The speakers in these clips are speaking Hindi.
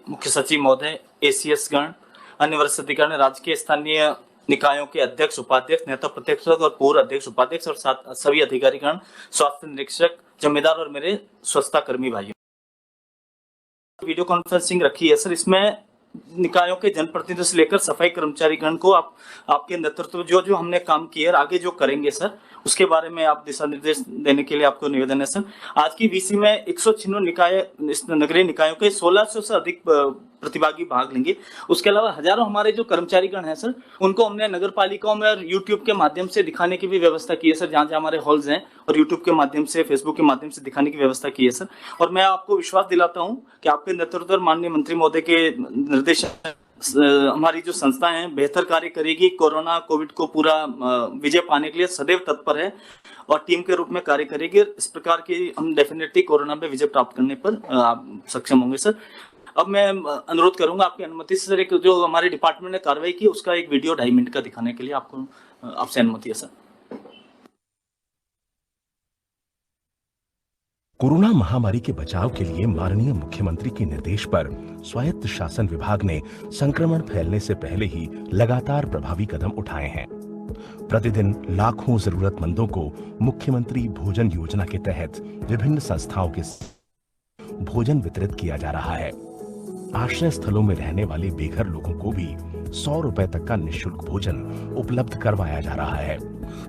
मुख्य सचिव महोदय, एसीएस गण, अन्य वरिष्ठ अधिकारी, राज्य के स्थानीय निकायों के अध्यक्ष, उपाध्यक्ष, नेता प्रतिपक्ष और पूर्व अध्यक्ष, उपाध्यक्ष और सभी अधिकारीगण, स्वास्थ्य निरीक्षक, जिम्मेदार और मेरे स्वच्छता कर्मी भाइयों, वीडियो कॉन्फ्रेंसिंग रखी है सर। इसमें निकायों के जनप्रतिनिधियों से लेकर सफाई कर्मचारीगण को आपके नेतृत्व जो हमने काम किया और आगे जो करेंगे सर, उसके बारे में आप दिशा निर्देश देने के लिए आपको निवेदन है सर। आज की वीसी में 196 नगरीय निकायों के 1600 से अधिक प्रतिभागी भाग लेंगे। उसके अलावा हजारों हमारे जो कर्मचारीगण हैं सर, उनको हमने नगर पालिकाओं में और यूट्यूब के माध्यम से दिखाने की भी व्यवस्था की है सर, जहाँ जहाँ हमारे हॉल्स हैं, और यूट्यूब के माध्यम से, फेसबुक के माध्यम से दिखाने की व्यवस्था की है सर। और मैं आपको विश्वास दिलाता हूँ कि आपके नेतृत्व और माननीय मंत्री महोदय के निर्देश हमारी जो संस्था है बेहतर कार्य करेगी। कोरोना कोविड को पूरा विजय पाने के लिए सदैव तत्पर है और टीम के रूप में कार्य करेगी। इस प्रकार की हम डेफिनेटली कोरोना पे विजय प्राप्त करने पर सक्षम होंगे सर। अब मैं अनुरोध करूंगा आपकी अनुमति से सर, एक जो हमारे डिपार्टमेंट ने कार्रवाई की उसका एक वीडियो 2.5 मिनट का दिखाने के लिए आपसे अनुमति है सर। कोरोना महामारी के बचाव के लिए माननीय मुख्यमंत्री के निर्देश पर स्वायत्त शासन विभाग ने संक्रमण फैलने से पहले ही लगातार प्रभावी कदम उठाए हैं। प्रतिदिन लाखों जरूरतमंदों को मुख्यमंत्री भोजन योजना के तहत विभिन्न संस्थाओं के भोजन वितरित किया जा रहा है। आश्रय स्थलों में रहने वाले बेघर लोगों को भी 100 रुपए तक का निःशुल्क भोजन उपलब्ध करवाया जा रहा है।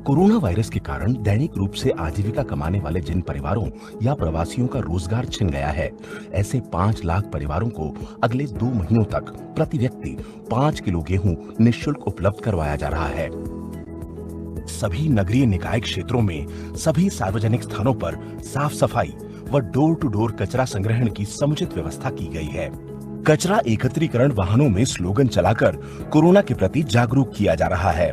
कोरोना वायरस के कारण दैनिक रूप से आजीविका कमाने वाले जिन परिवारों या प्रवासियों का रोजगार छिन गया है, ऐसे 5 लाख परिवारों को अगले 2 महीनों तक प्रति व्यक्ति 5 किलो गेहूं निःशुल्क उपलब्ध करवाया जा रहा है। सभी नगरीय निकाय क्षेत्रों में सभी सार्वजनिक स्थानों पर साफ सफाई व डोर टू डोर कचरा संग्रहण की समुचित व्यवस्था की गई है। कचरा एकत्रीकरण वाहनों में स्लोगन चलाकर कोरोना के प्रति जागरूक किया जा रहा है।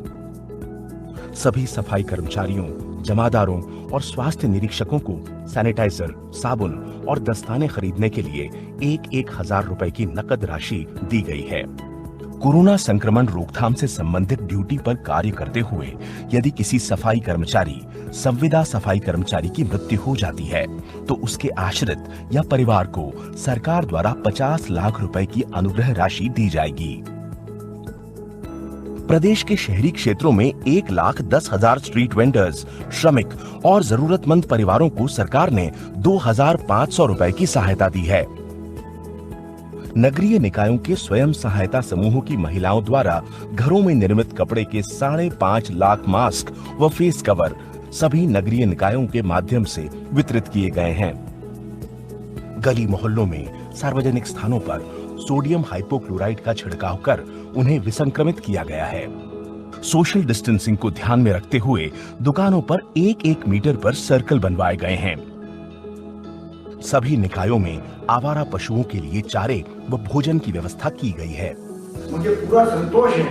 सभी सफाई कर्मचारियों, जमादारों और स्वास्थ्य निरीक्षकों को सैनिटाइजर, साबुन और दस्ताने खरीदने के लिए 1,000 रुपए की नकद राशि दी गई है। कोरोना संक्रमण रोकथाम से संबंधित ड्यूटी पर कार्य करते हुए यदि किसी सफाई कर्मचारी, संविदा सफाई कर्मचारी की मृत्यु हो जाती है तो उसके आश्रित या परिवार को सरकार द्वारा 50 लाख रुपए की अनुग्रह राशि दी जाएगी। प्रदेश के शहरी क्षेत्रों में 1,10,000 स्ट्रीट वेंडर्स, श्रमिक और जरूरतमंद परिवारों को सरकार ने 2,500 रुपए की सहायता दी है। नगरीय निकायों के स्वयं सहायता समूहों की महिलाओं द्वारा घरों में निर्मित कपड़े के 5.5 लाख मास्क व फेस कवर सभी नगरीय निकायों के माध्यम से वितरित किए गए हैं। गली मोहल्लों में सार्वजनिक स्थानों पर सोडियम हाइपोक्लोराइड का छिड़काव कर उन्हें विसंक्रमित किया गया है। सोशल डिस्टेंसिंग को ध्यान में रखते हुए दुकानों पर 1-1 मीटर पर सर्कल बनवाए गए हैं। सभी निकायों में आवारा पशुओं के लिए चारे व भोजन की व्यवस्था की गई है। मुझे पूरा संतोष है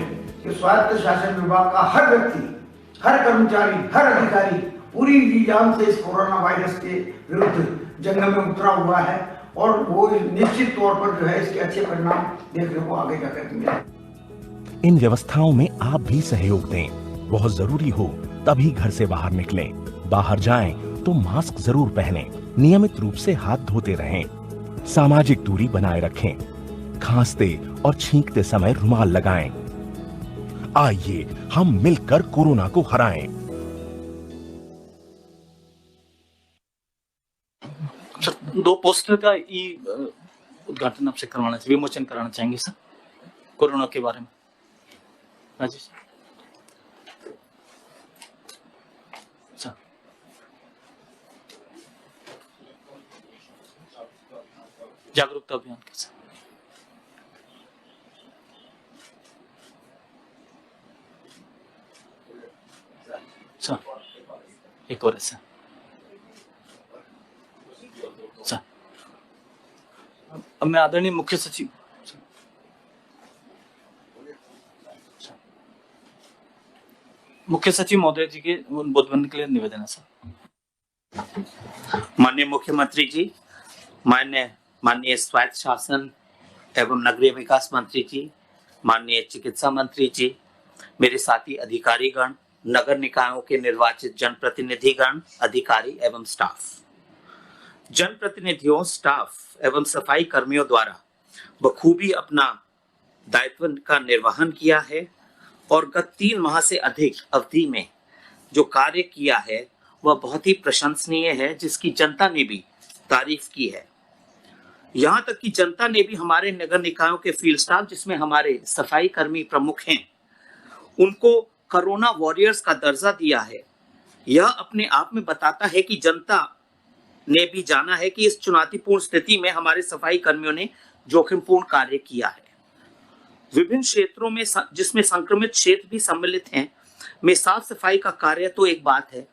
कि स्वायत्त शासन विभाग का हर व्यक्ति, हर कर्मचारी, हर अधिकारी पूरी जी जान से इस कोरोना वायरस के विरुद्ध जंग में उतरा हुआ है और वो निश्चित तौर पर जो है इसके अच्छे परिणाम देखने को आगे जाकर मिले। इन व्यवस्थाओं में आप भी सहयोग दें। बहुत जरूरी हो तभी घर से बाहर निकलें। बाहर जाएं तो मास्क जरूर पहनें। नियमित रूप से हाथ धोते रहें। सामाजिक दूरी बनाए रखें। खांसते और छींकते समय रुमाल लगाएं। आइए हम मिलकर कोरोना को हराएं। दो पोस्टर का उद्घाटन आपसे करवाना चाहिए, विमोचन कराना चाहेंगे सर, कोरोना के बारे में। राजेश सर, जागरूकता अभियान के सर। सर एक और है सर। सर अब मैं आदरणीय मुख्य सचिव महोदय जी के उद्बोधन के लिए निवेदन है सर। माननीय मुख्यमंत्री जी, माननीय स्वायत्त शासन एवं नगरीय विकास मंत्री जी, माननीय चिकित्सा मंत्री जी, मेरे साथी अधिकारीगण, नगर निकायों के निर्वाचित जनप्रतिनिधिगण, अधिकारी एवं स्टाफ, जनप्रतिनिधियों, स्टाफ एवं सफाई कर्मियों द्वारा बखूबी अपना दायित्व का निर्वहन किया है और गत 3 माह से अधिक अवधि में जो कार्य किया है वह बहुत ही प्रशंसनीय है, जिसकी जनता ने भी तारीफ की है। यहाँ तक कि जनता ने भी हमारे नगर निकायों के फील्ड स्टाफ, जिसमें हमारे सफाई कर्मी प्रमुख हैं, उनको कोरोना वॉरियर्स का दर्जा दिया है। यह अपने आप में बताता है कि जनता ने भी जाना है कि इस चुनौतीपूर्ण स्थिति में हमारे सफाई कर्मियों ने जोखिमपूर्ण कार्य किया है। विभिन्न क्षेत्रों में जिसमें संक्रमित क्षेत्र भी सम्मिलित हैं, में साफ सफाई का कार्य तो एक बात है,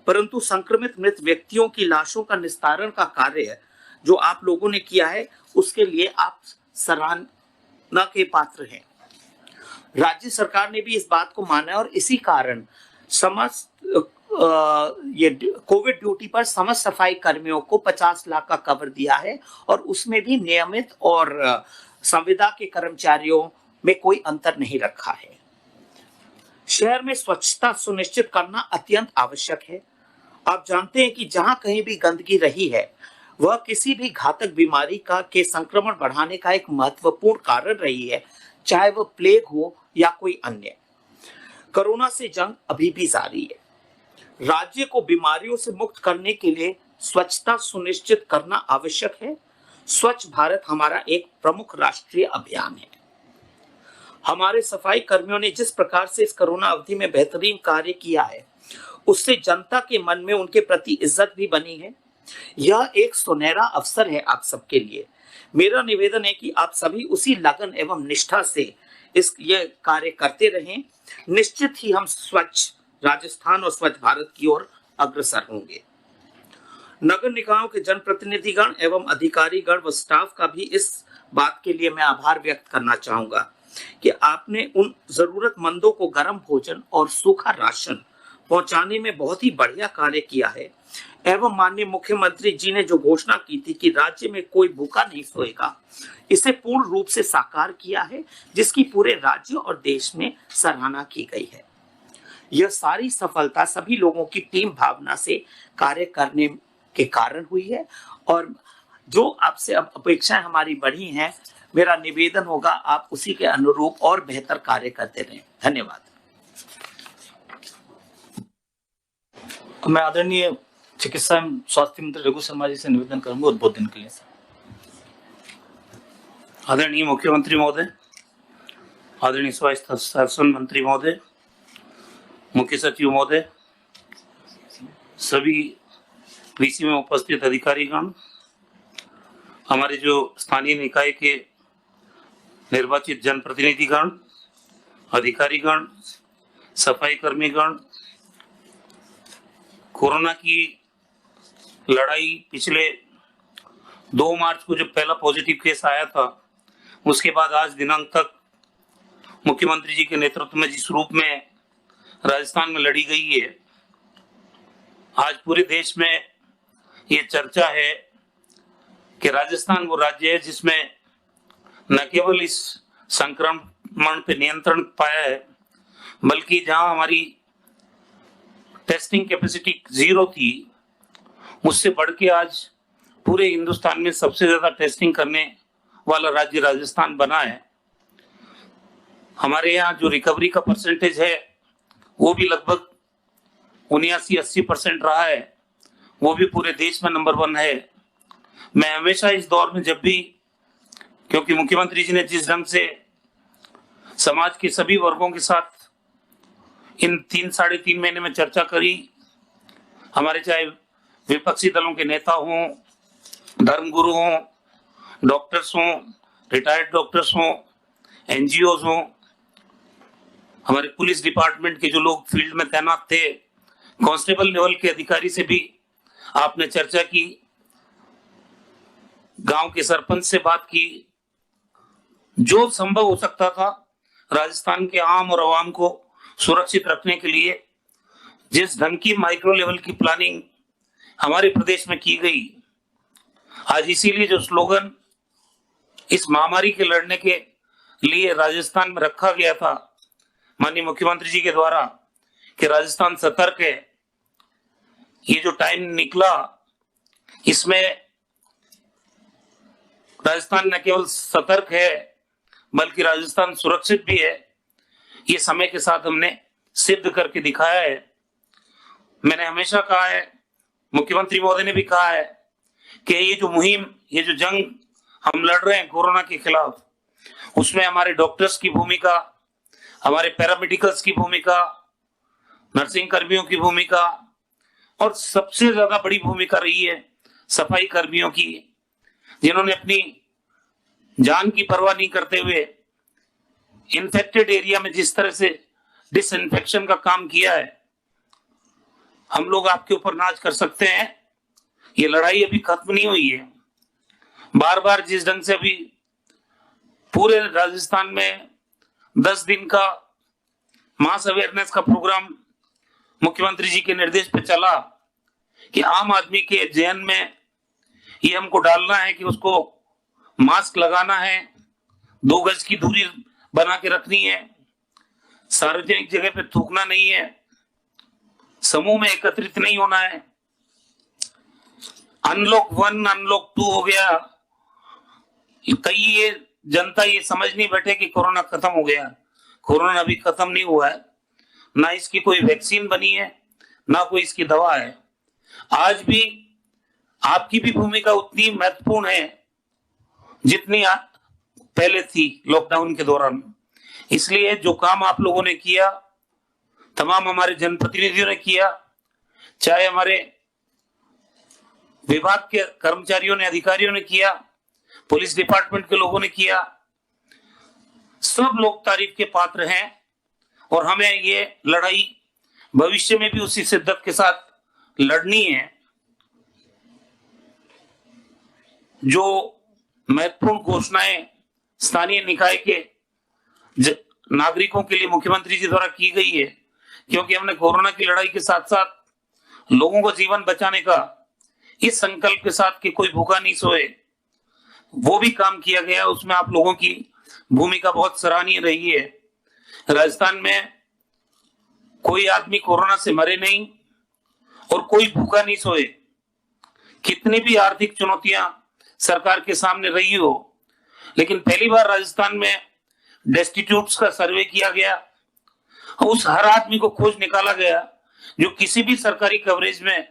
परंतु संक्रमित मृत व्यक्तियों की लाशों का निस्तारण का कार्य जो आप लोगों ने किया है, उसके लिए आप सराहना के पात्र हैं। राज्य सरकार ने भी इस बात को माना है और इसी कारण समस्त ये कोविड ड्यूटी पर समस्त सफाई कर्मियों को 50 लाख का कवर दिया है और उसमें भी नियमित और संविदा के कर्मचारियों में कोई अंतर नहीं रखा है। शहर में स्वच्छता सुनिश्चित करना अत्यंत आवश्यक है। आप जानते हैं कि जहां कहीं भी गंदगी रही है वह किसी भी घातक बीमारी के संक्रमण बढ़ाने का एक महत्वपूर्ण कारण रही है, चाहे वह प्लेग हो या कोई अन्य। कोरोना से जंग अभी भी जारी है। राज्य को बीमारियों से मुक्त करने के लिए स्वच्छता सुनिश्चित करना आवश्यक है। स्वच्छ भारत हमारा एक प्रमुख राष्ट्रीय अभियान है। हमारे सफाई कर्मियों ने जिस प्रकार से इस कोरोना अवधि में बेहतरीन कार्य किया है, उससे जनता के मन में उनके प्रति इज्जत भी बनी है। यह एक सुनहरा अवसर है आप सबके लिए। मेरा निवेदन है कि आप सभी उसी लगन एवं निष्ठा से ये कार्य करते रहें। निश्चित ही हम स्वच्छ राजस्थान और स्वच्छ भारत की ओर अग्रसर होंगे। नगर निकायों के जनप्रतिनिधिगण एवं अधिकारीगण व स्टाफ का भी इस बात के लिए मैं आभार व्यक्त करना चाहूंगा कि आपने उन जरूरतमंदों को गर्म भोजन और सूखा राशन पहुंचाने में बहुत ही बढ़िया कार्य किया है एवं माननीय मुख्यमंत्री जी ने जो घोषणा की थी कि राज्य में कोई भूखा नहीं सोएगा, इसे पूर्ण रूप से साकार किया है, जिसकी पूरे राज्य और देश में सराहना की गई है। यह सारी सफलता सभी लोगों की टीम भावना से कार्य करने के कारण हुई है और जो आपसे अब अपेक्षाएं हमारी बढ़ी हैं, मेरा निवेदन होगा आप उसी के अनुरूप और बेहतर कार्य करते रहें। धन्यवाद। मैं आदरणीय चिकित्सा एवं स्वास्थ्य मंत्री रघु शर्मा जी से निवेदन करूंगा उद्बोधन के लिए। आदरणीय मुख्यमंत्री महोदय, आदरणीय स्वास्थ्य शासन मंत्री महोदय, मुख्य सचिव महोदय, सभी पीसी में उपस्थित अधिकारीगण, हमारे जो स्थानीय निकाय के निर्वाचित जनप्रतिनिधिगण, अधिकारीगण, सफाई कर्मीगण, कोरोना की लड़ाई पिछले 2 मार्च को जब पहला पॉजिटिव केस आया था, उसके बाद आज दिनांक तक मुख्यमंत्री जी के नेतृत्व में जिस रूप में राजस्थान में लड़ी गई है, आज पूरे देश में ये चर्चा है कि राजस्थान वो राज्य है जिसमें न केवल इस संक्रमण पे नियंत्रण पाया है, बल्कि जहां हमारी टेस्टिंग कैपेसिटी 0 थी, उससे बढ़ के आज पूरे हिंदुस्तान में सबसे ज्यादा टेस्टिंग करने वाला राज्य राजस्थान बना है। हमारे यहाँ जो रिकवरी का परसेंटेज है वो भी लगभग 79-80% रहा है, वो भी पूरे देश में नंबर 1 है। मैं हमेशा इस दौर में जब भी, क्योंकि मुख्यमंत्री जी ने जिस ढंग से समाज के सभी वर्गों के साथ इन 3-3.5 महीने में चर्चा करी, हमारे चाहे विपक्षी दलों के नेता हों, धर्मगुरु हों, डॉक्टर्स हों, रिटायर्ड डॉक्टर्स हों, एनजीओज हों, हमारे पुलिस डिपार्टमेंट के जो लोग फील्ड में तैनात थे, कांस्टेबल लेवल के अधिकारी से भी आपने चर्चा की, गांव के सरपंच से बात की, जो संभव हो सकता था राजस्थान के आम और आवाम को सुरक्षित रखने के लिए जिस ढंग की माइक्रो लेवल की प्लानिंग हमारे प्रदेश में की गई, आज इसीलिए जो स्लोगन इस महामारी के लड़ने के लिए राजस्थान में रखा गया था माननीय मुख्यमंत्री जी के द्वारा कि राजस्थान सतर्क है, ये जो टाइम निकला, इसमें राजस्थान न केवल सतर्क है बल्कि राजस्थान सुरक्षित भी है, ये समय के साथ हमने सिद्ध करके दिखाया है। मैंने हमेशा कहा है, मुख्यमंत्री महोदय ने भी कहा है कि ये जो मुहिम, ये जो जंग हम लड़ रहे हैं कोरोना के खिलाफ, उसमें हमारे डॉक्टर्स की भूमिका, हमारे पैरामेडिकल्स की भूमिका, नर्सिंग कर्मियों की भूमिका और सबसे ज्यादा बड़ी भूमिका रही है सफाई कर्मियों की, जिन्होंने अपनी जान की परवाह नहीं करते हुए इन्फेक्टेड एरिया में जिस तरह से डिसइंफेक्शन का काम किया है। हम लोग आपके ऊपर नाज कर सकते हैं, ये लड़ाई अभी खत्म नहीं हुई है। बार बार जिस ढंग से अभी पूरे राजस्थान में 10 दिन का मास अवेयरनेस का प्रोग्राम मुख्यमंत्री जी के निर्देश पे चला कि आम आदमी के जहन में ये हमको डालना है कि उसको मास्क लगाना है, 2 गज की दूरी बना के रखनी है, सार्वजनिक जगह पे थूकना नहीं है, समूह में एकत्रित नहीं होना है। अनलॉक 1 अनलॉक 2 हो गया, कई ये जनता ये समझ नहीं बैठे कि कोरोना खत्म हो गया। कोरोना अभी खत्म नहीं हुआ है, ना इसकी कोई वैक्सीन बनी है, ना कोई इसकी दवा है। आज भी आपकी भी भूमिका उतनी महत्वपूर्ण है जितनी पहले थी लॉकडाउन के दौरान। इसलिए जो काम आप लोगों ने किया, तमाम हमारे जनप्रतिनिधियों ने किया, चाहे हमारे विभाग के कर्मचारियों ने, अधिकारियों ने किया, पुलिस डिपार्टमेंट के लोगों ने किया, सब लोग तारीफ के पात्र हैं। और हमें ये लड़ाई भविष्य में भी उसी शिद्दत के साथ लड़नी है। जो महत्वपूर्ण घोषणाएं स्थानीय निकाय के नागरिकों के लिए मुख्यमंत्री जी द्वारा की गई है, क्योंकि हमने कोरोना की लड़ाई के साथ साथ लोगों को जीवन बचाने का इस संकल्प के साथ कि कोई भूखा नहीं सोए, वो भी काम किया गया। उसमें आप लोगों की भूमिका बहुत सराहनीय रही है। राजस्थान में कोई आदमी कोरोना से मरे नहीं और कोई भूखा नहीं सोए। कितनी भी आर्थिक चुनौतियां सरकार के सामने रही हो, लेकिन पहली बार राजस्थान में डेस्टिट्यूट्स का सर्वे किया गया। उस हर आदमी को खोज निकाला गया जो किसी भी सरकारी कवरेज में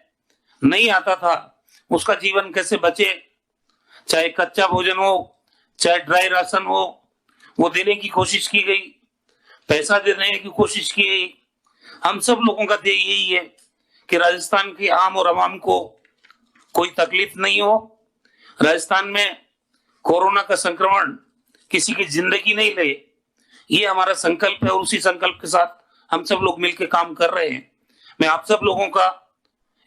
नहीं आता था, उसका जीवन कैसे बचे, चाहे कच्चा भोजन हो, चाहे ड्राई राशन हो, वो देने की कोशिश की गई, पैसा देने की कोशिश की गई। हम सब लोगों का ध्येय यही है कि राजस्थान के आम और आवाम को कोई तकलीफ नहीं हो, राजस्थान में कोरोना का संक्रमण किसी की जिंदगी नहीं ले, ये हमारा संकल्प है। और उसी संकल्प के साथ हम सब लोग मिलकर काम कर रहे हैं। मैं आप सब लोगों का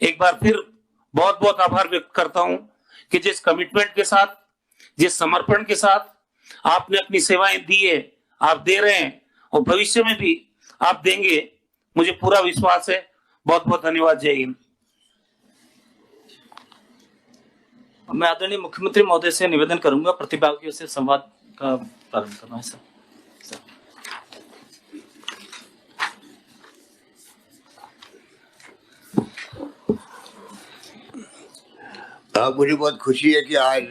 एक बार फिर बहुत बहुत आभार व्यक्त करता हूं कि जिस कमिटमेंट के साथ, जिस समर्पण के साथ आपने अपनी सेवाएं दी है, आप दे रहे हैं और भविष्य में भी आप देंगे, मुझे पूरा विश्वास है। बहुत बहुत धन्यवाद। जय हिंद। मैं आदरणीय मुख्यमंत्री महोदय से निवेदन करूंगा प्रतिभागियों से संवाद का प्रारंभ करना है। सर मुझे बहुत खुशी है कि आज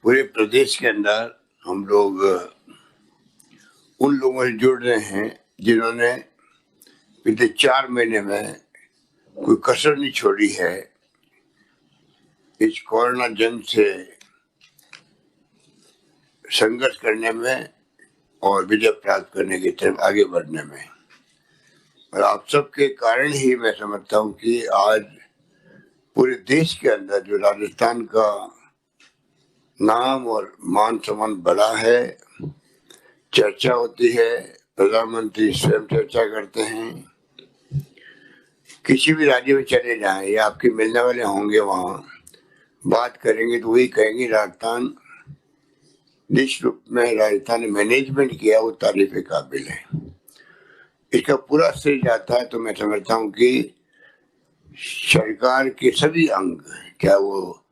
पूरे प्रदेश के अंदर हम लोग उन लोगों से जुड़ रहे हैं जिन्होंने पिछले 4 महीने में कोई कसर नहीं छोड़ी है इस कोरोना जंग से संघर्ष करने में और विजय प्राप्त करने की तरफ आगे बढ़ने में। और आप सबके कारण ही मैं समझता हूँ कि आज पूरे देश के अंदर जो राजस्थान का नाम और मान सम्मान बढ़ा है, चर्चा होती है, प्रधानमंत्री स्वयं चर्चा करते हैं। किसी भी राज्य में चले जाएं या आपके मिलने वाले होंगे, वहाँ बात करेंगे तो वही कहेंगे राजस्थान निश्चित रूप में राजस्थान ने मैनेजमेंट किया, वो तारीफ के काबिल है। इसका पूरा श्रेय जाता है तो मैं समझता हूँ कि सरकार के सभी अंग, क्या वो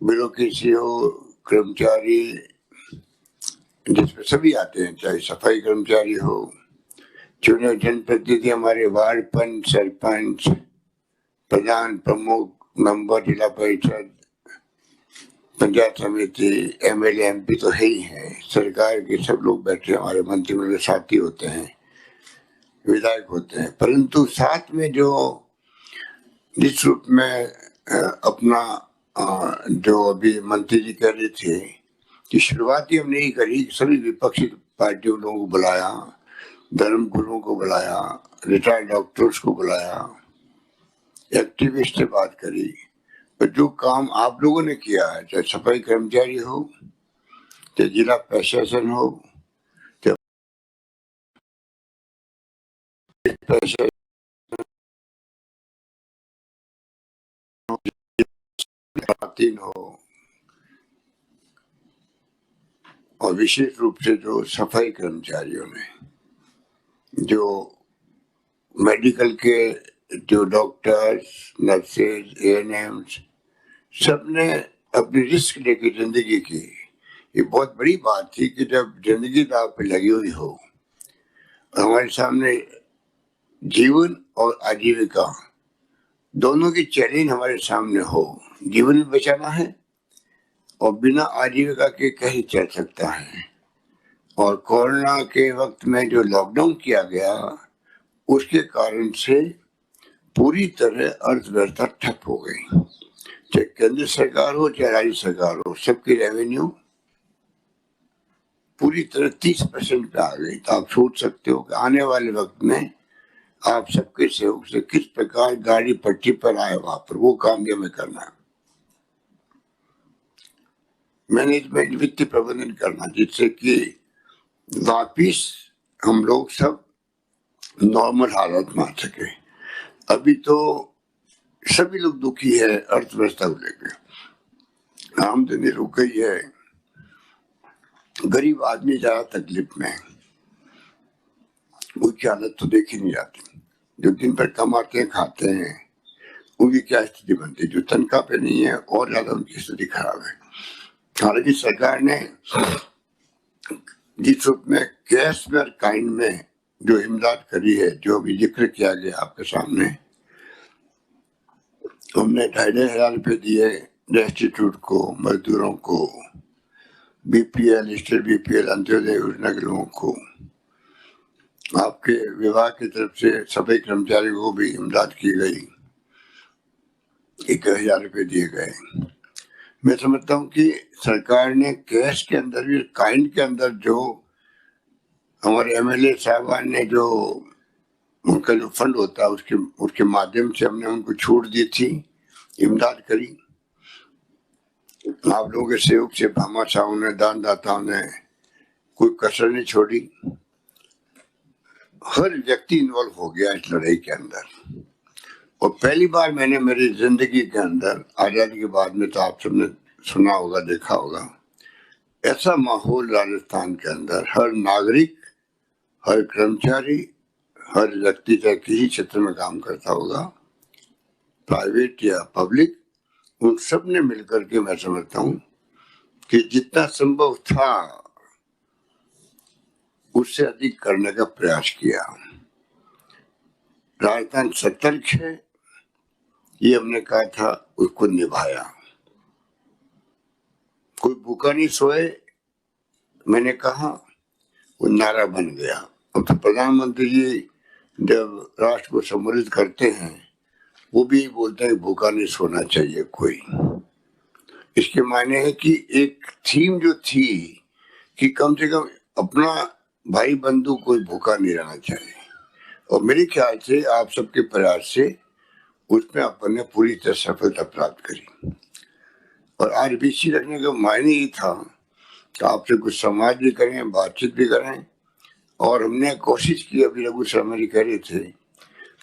ब्यूरोक्रेसी हो, कर्मचारी जिसमें सभी आते हैं, चाहे सफाई कर्मचारी हो, चुने जनप्रतिनिधि, हमारे वार्ड पंच, सरपंच, प्रधान, प्रमुख, मेंबर, जिला परिषद, पंचायत समिति, एमएलए, एमपी तो है ही है, सरकार के सब लोग बैठे हमारे मंत्रिमंडल के साथी होते हैं, विधायक होते हैं, परंतु साथ में जो जिस रूप में अपना जो अभी मंत्री जी कह रहे थे कि शुरुआत ही हमने ही करी, सभी विपक्षी पार्टियों लोगों को बुलाया, धर्म गुरुओं को बुलाया, रिटायर्ड डॉक्टर्स को बुलाया, एक्टिविस्ट से बात करी। तो जो काम आप लोगों ने किया है, चाहे सफाई कर्मचारी हो, चाहे जिला प्रशासन हो, चाहे प्रशासन हो, और विशेष रूप से जो सफाई कर्मचारियों ने, जो मेडिकल के जो डॉक्टर्स, नर्सेज, एएनएम्स, सबने अपनी रिस्क लेके जिंदगी की। ये बहुत बड़ी बात थी कि जब जिंदगी दांव पे लगी हुई हो, हमारे सामने जीवन और आजीविका दोनों की चैलेंज हमारे सामने हो, जीवन भी बचाना है और बिना आजीविका के कहीं चल सकता है। और कोरोना के वक्त में जो लॉकडाउन किया गया, उसके कारण से पूरी तरह अर्थव्यवस्था ठप हो गई। चाहे केंद्र सरकार हो, चाहे राज्य सरकार हो, सबकी रेवेन्यू पूरी तरह 30% पे आ गई। तो आप सोच सकते हो कि आने वाले वक्त में आप सबके सहयोग से किस प्रकार गाड़ी पट्टी पर आए, वहां पर वो काम भी हमें करना है। मैनेजमेंट, वित्तीय प्रबंधन करना, जिससे कि वापिस हम लोग सब नॉर्मल हालत में आ सके। अभी तो सभी लोग दुखी है अर्थव्यवस्था को लेकर, आमदनी रुक गई है, गरीब आदमी ज्यादा तकलीफ में है, उनकी हालत तो देखी नहीं जाती। जो दिन भर कमाते हैं, खाते हैं, उनकी क्या स्थिति बनती है। जो तनख्वाह पे नहीं है, और ज्यादा उनकी स्थिति खराब है। हालांकि सरकार ने जिस रूप में कैश में और काइंड में जो इमदाद करी है, जो अभी जिक्र किया गया आपके सामने, हमने 2,500 रुपये दिए इंस्टीट्यूट को, मजदूरों को, बीपीएल, स्टेट बीपीएल, अंत्योदय योजना के लोगों को। आपके विभाग की तरफ से सफाई कर्मचारियों को भी इमदाद की गई, 1,000 रुपये दिए गए। मैं समझता हूँ कि सरकार ने कैश के अंदर भी, काइंड के अंदर, जो हमारे एमएलए साहबान ने जो उनका जो फंड होता है, उसके माध्यम से हमने उनको छूट दी थी, इमदाद करी। आप लोगों के सहयोग से भामाशाहों ने, दानदाताओं ने कोई कसर नहीं छोड़ी। हर व्यक्ति इन्वॉल्व हो गया इस लड़ाई के अंदर। और पहली बार मैंने मेरी जिंदगी के अंदर, आजादी के बाद में तो आप सबने सुना होगा, देखा होगा, ऐसा माहौल राजस्थान के अंदर, हर नागरिक, हर कर्मचारी, हर व्यक्ति चाहे किसी क्षेत्र में काम करता होगा, प्राइवेट या पब्लिक, उन सब ने मिलकर के, मैं समझता हूँ कि जितना संभव था उससे अधिक करने का प्रयास किया। राजस्थान सतर्क है, ये हमने कहा था, उसको निभाया। कोई भूखा नहीं सोए, मैंने कहा, वो नारा बन गया। अब तो प्रधानमंत्री जी जब राष्ट्र को संबोधित करते हैं, वो भी बोलते हैं भूखा नहीं सोना चाहिए कोई। इसके मायने है कि एक थीम जो थी कि कम से कम अपना भाई बंधु कोई भूखा नहीं रहना चाहिए, और मेरे ख्याल से आप सबके प्रयास से उसमें अपन ने पूरी तरह सफलता प्राप्त करी। और आज बीसी रखने का मायने ही था कि आपसे कुछ समाज भी करें, बातचीत भी करें। और हमने कोशिश की, अभी रघु शर्मा जी कह रहे थे,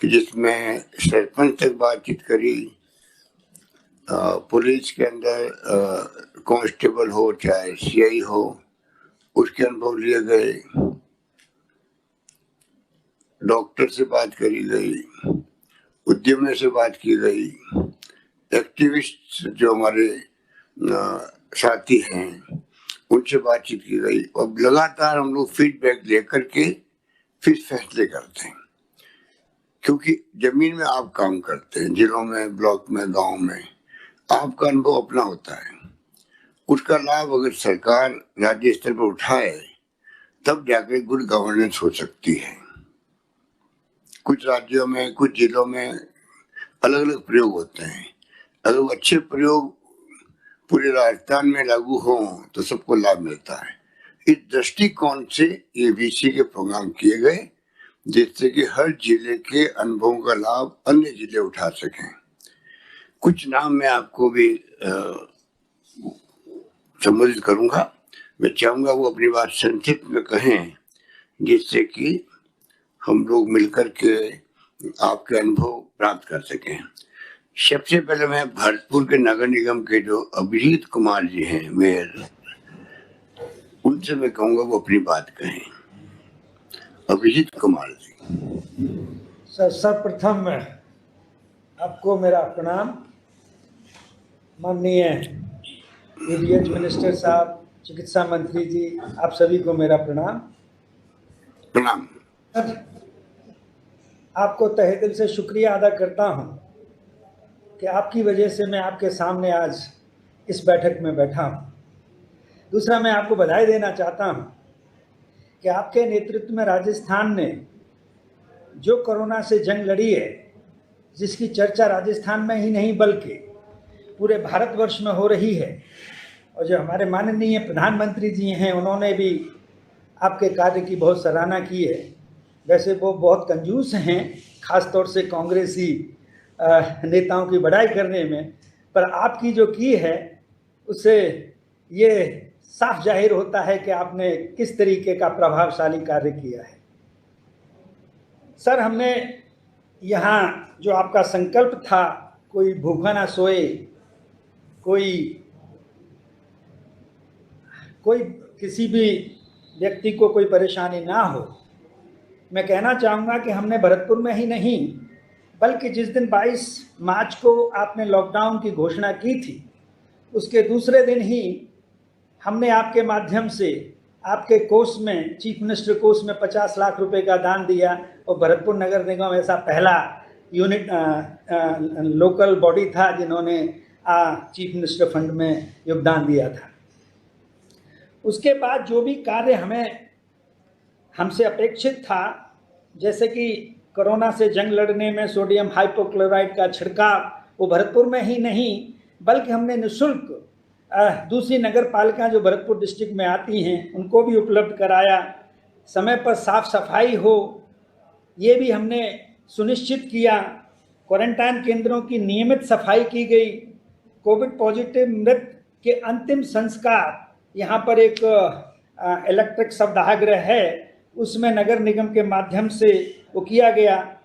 कि जिसमें सरपंच तक बातचीत करी, पुलिस के अंदर कांस्टेबल हो चाहे सीआई हो, उसके अनुभव लिए गए, डॉक्टर से बात करी गई, उद्यमियों से बात की गई, एक्टिविस्ट जो हमारे साथी हैं उनसे बातचीत की गई। और लगातार हम लोग फीडबैक लेकर के फिर फैसले करते हैं, क्योंकि जमीन में आप काम करते हैं, जिलों में, ब्लॉक में, गांव में, आपका अनुभव अपना होता है। उसका लाभ अगर सरकार राज्य स्तर पर उठाए तब जाकर गुड गवर्नेंस हो सकती है। कुछ राज्यों में, कुछ जिलों में अलग अलग प्रयोग होते हैं। अगर वो अच्छे प्रयोग पूरे राजस्थान में लागू हो तो सबको लाभ मिलता है। इस दृष्टिकोण से ये वीसी के प्रोग्राम किए गए, जिससे कि हर जिले के अनुभवों का लाभ अन्य जिले उठा सकें। कुछ नाम मैं आपको भी संबोधित करूंगा। मैं चाहूंगा वो अपनी बात संक्षिप्त में कहें, जिससे कि हम लोग मिलकर के आपके अनुभव प्राप्त कर सकें। सबसे पहले मैं भरतपुर के नगर निगम के जो अभिजीत कुमार जी हैं मेयर, उनसे मैं कहूंगा वो अपनी बात कहें। अभिजीत कुमार जी। सर्वप्रथम आपको मेरा प्रणाम। माननीय यूडीएच मिनिस्टर साहब, चिकित्सा मंत्री जी, आप सभी को मेरा प्रणाम। प्रणाम। आपको तहे दिल से शुक्रिया अदा करता हूं कि आपकी वजह से मैं आपके सामने आज इस बैठक में बैठा हूं। दूसरा, मैं आपको बधाई देना चाहता हूं कि आपके नेतृत्व में राजस्थान ने जो कोरोना से जंग लड़ी है, जिसकी चर्चा राजस्थान में ही नहीं बल्कि पूरे भारतवर्ष में हो रही है, और जो हमारे माननीय प्रधानमंत्री जी हैं उन्होंने भी आपके कार्य की बहुत सराहना की है। वैसे वो बहुत कंजूस हैं, ख़ास तौर से कांग्रेसी नेताओं की बड़ाई करने में, पर आपकी जो की है उससे ये साफ जाहिर होता है कि आपने किस तरीके का प्रभावशाली कार्य किया है। सर, हमने यहाँ जो आपका संकल्प था, कोई भूखा ना सोए, कोई किसी भी व्यक्ति को कोई परेशानी ना हो, मैं कहना चाहूँगा कि हमने भरतपुर में ही नहीं बल्कि जिस दिन 22 मार्च को आपने लॉकडाउन की घोषणा की थी, उसके दूसरे दिन ही हमने आपके माध्यम से आपके कोष में, चीफ मिनिस्टर कोष में 50 लाख रुपए का दान दिया, और भरतपुर नगर निगम ऐसा पहला यूनिट लोकल बॉडी था जिन्होंने चीफ मिनिस्टर फंड में योगदान दिया था। उसके बाद जो भी कार्य हमसे अपेक्षित था, जैसे कि कोरोना से जंग लड़ने में सोडियम हाइपोक्लोराइड का छिड़काव, वो भरतपुर में ही नहीं बल्कि हमने निःशुल्क दूसरी नगर पालिका जो भरतपुर डिस्ट्रिक्ट में आती हैं उनको भी उपलब्ध कराया। समय पर साफ सफाई हो, ये भी हमने सुनिश्चित किया। क्वारंटाइन केंद्रों की नियमित सफाई की गई। कोविड पॉजिटिव मृत के अंतिम संस्कार, यहाँ पर एक इलेक्ट्रिक शवदाह है, उसमें नगर निगम के माध्यम से वो किया गया।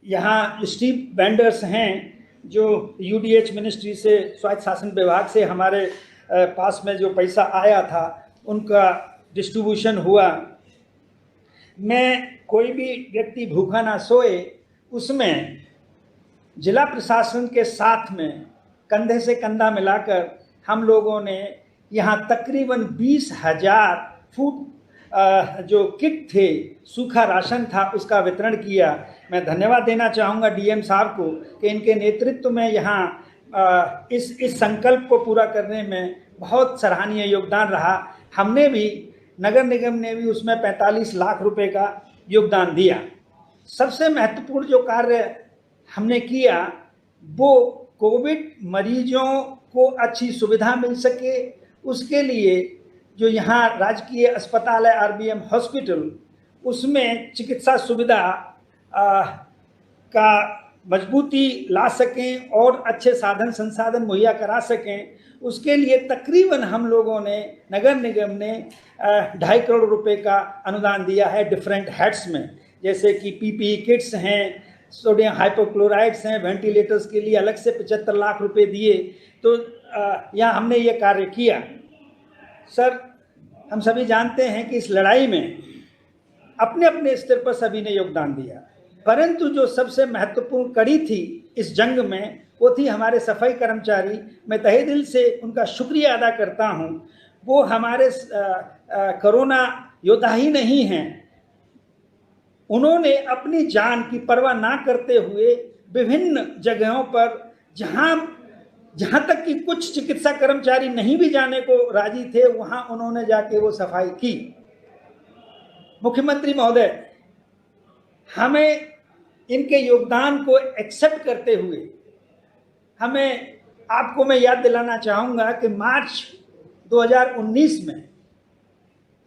यहाँ स्ट्रीट वेंडर्स हैं जो यूडीएच मिनिस्ट्री से, स्वायत्त शासन विभाग से हमारे पास में जो पैसा आया था उनका डिस्ट्रीब्यूशन हुआ। मैं कोई भी व्यक्ति भूखा ना सोए, उसमें जिला प्रशासन के साथ में कंधे से कंधा मिलाकर हम लोगों ने यहाँ तकरीबन 20,000 फूड जो किट थे, सूखा राशन था, उसका वितरण किया। मैं धन्यवाद देना चाहूँगा डीएम साहब को कि इनके नेतृत्व में यहाँ इस संकल्प को पूरा करने में बहुत सराहनीय योगदान रहा। हमने भी, नगर निगम ने भी उसमें 45 लाख रुपए का योगदान दिया। सबसे महत्वपूर्ण जो कार्य हमने किया वो कोविड मरीजों को अच्छी सुविधा मिल सके, उसके लिए जो यहाँ राजकीय अस्पताल है आरबीएम हॉस्पिटल, उसमें चिकित्सा सुविधा का मजबूती ला सकें और अच्छे साधन संसाधन मुहैया करा सकें, उसके लिए तकरीबन हम लोगों ने, नगर निगम ने 2.5 करोड़ रुपए का अनुदान दिया है डिफरेंट हेड्स में, जैसे कि पीपीई किट्स हैं, सोडियम हाइपोक्लोराइड्स हैं, वेंटिलेटर्स के लिए अलग से 75 लाख रुपए दिए। तो यहाँ हमने ये कार्य किया। सर, हम सभी जानते हैं कि इस लड़ाई में अपने अपने स्तर पर सभी ने योगदान दिया, परंतु जो सबसे महत्वपूर्ण कड़ी थी इस जंग में वो थी हमारे सफाई कर्मचारी। मैं तहे दिल से उनका शुक्रिया अदा करता हूं। वो हमारे कोरोना योद्धा ही नहीं हैं, उन्होंने अपनी जान की परवाह ना करते हुए विभिन्न जगहों पर जहां जहां तक कि कुछ चिकित्सा कर्मचारी नहीं भी जाने को राजी थे, वहां उन्होंने जाके वो सफाई की। मुख्यमंत्री महोदय, हमें इनके योगदान को एक्सेप्ट करते हुए आपको मैं याद दिलाना चाहूंगा कि मार्च 2019 में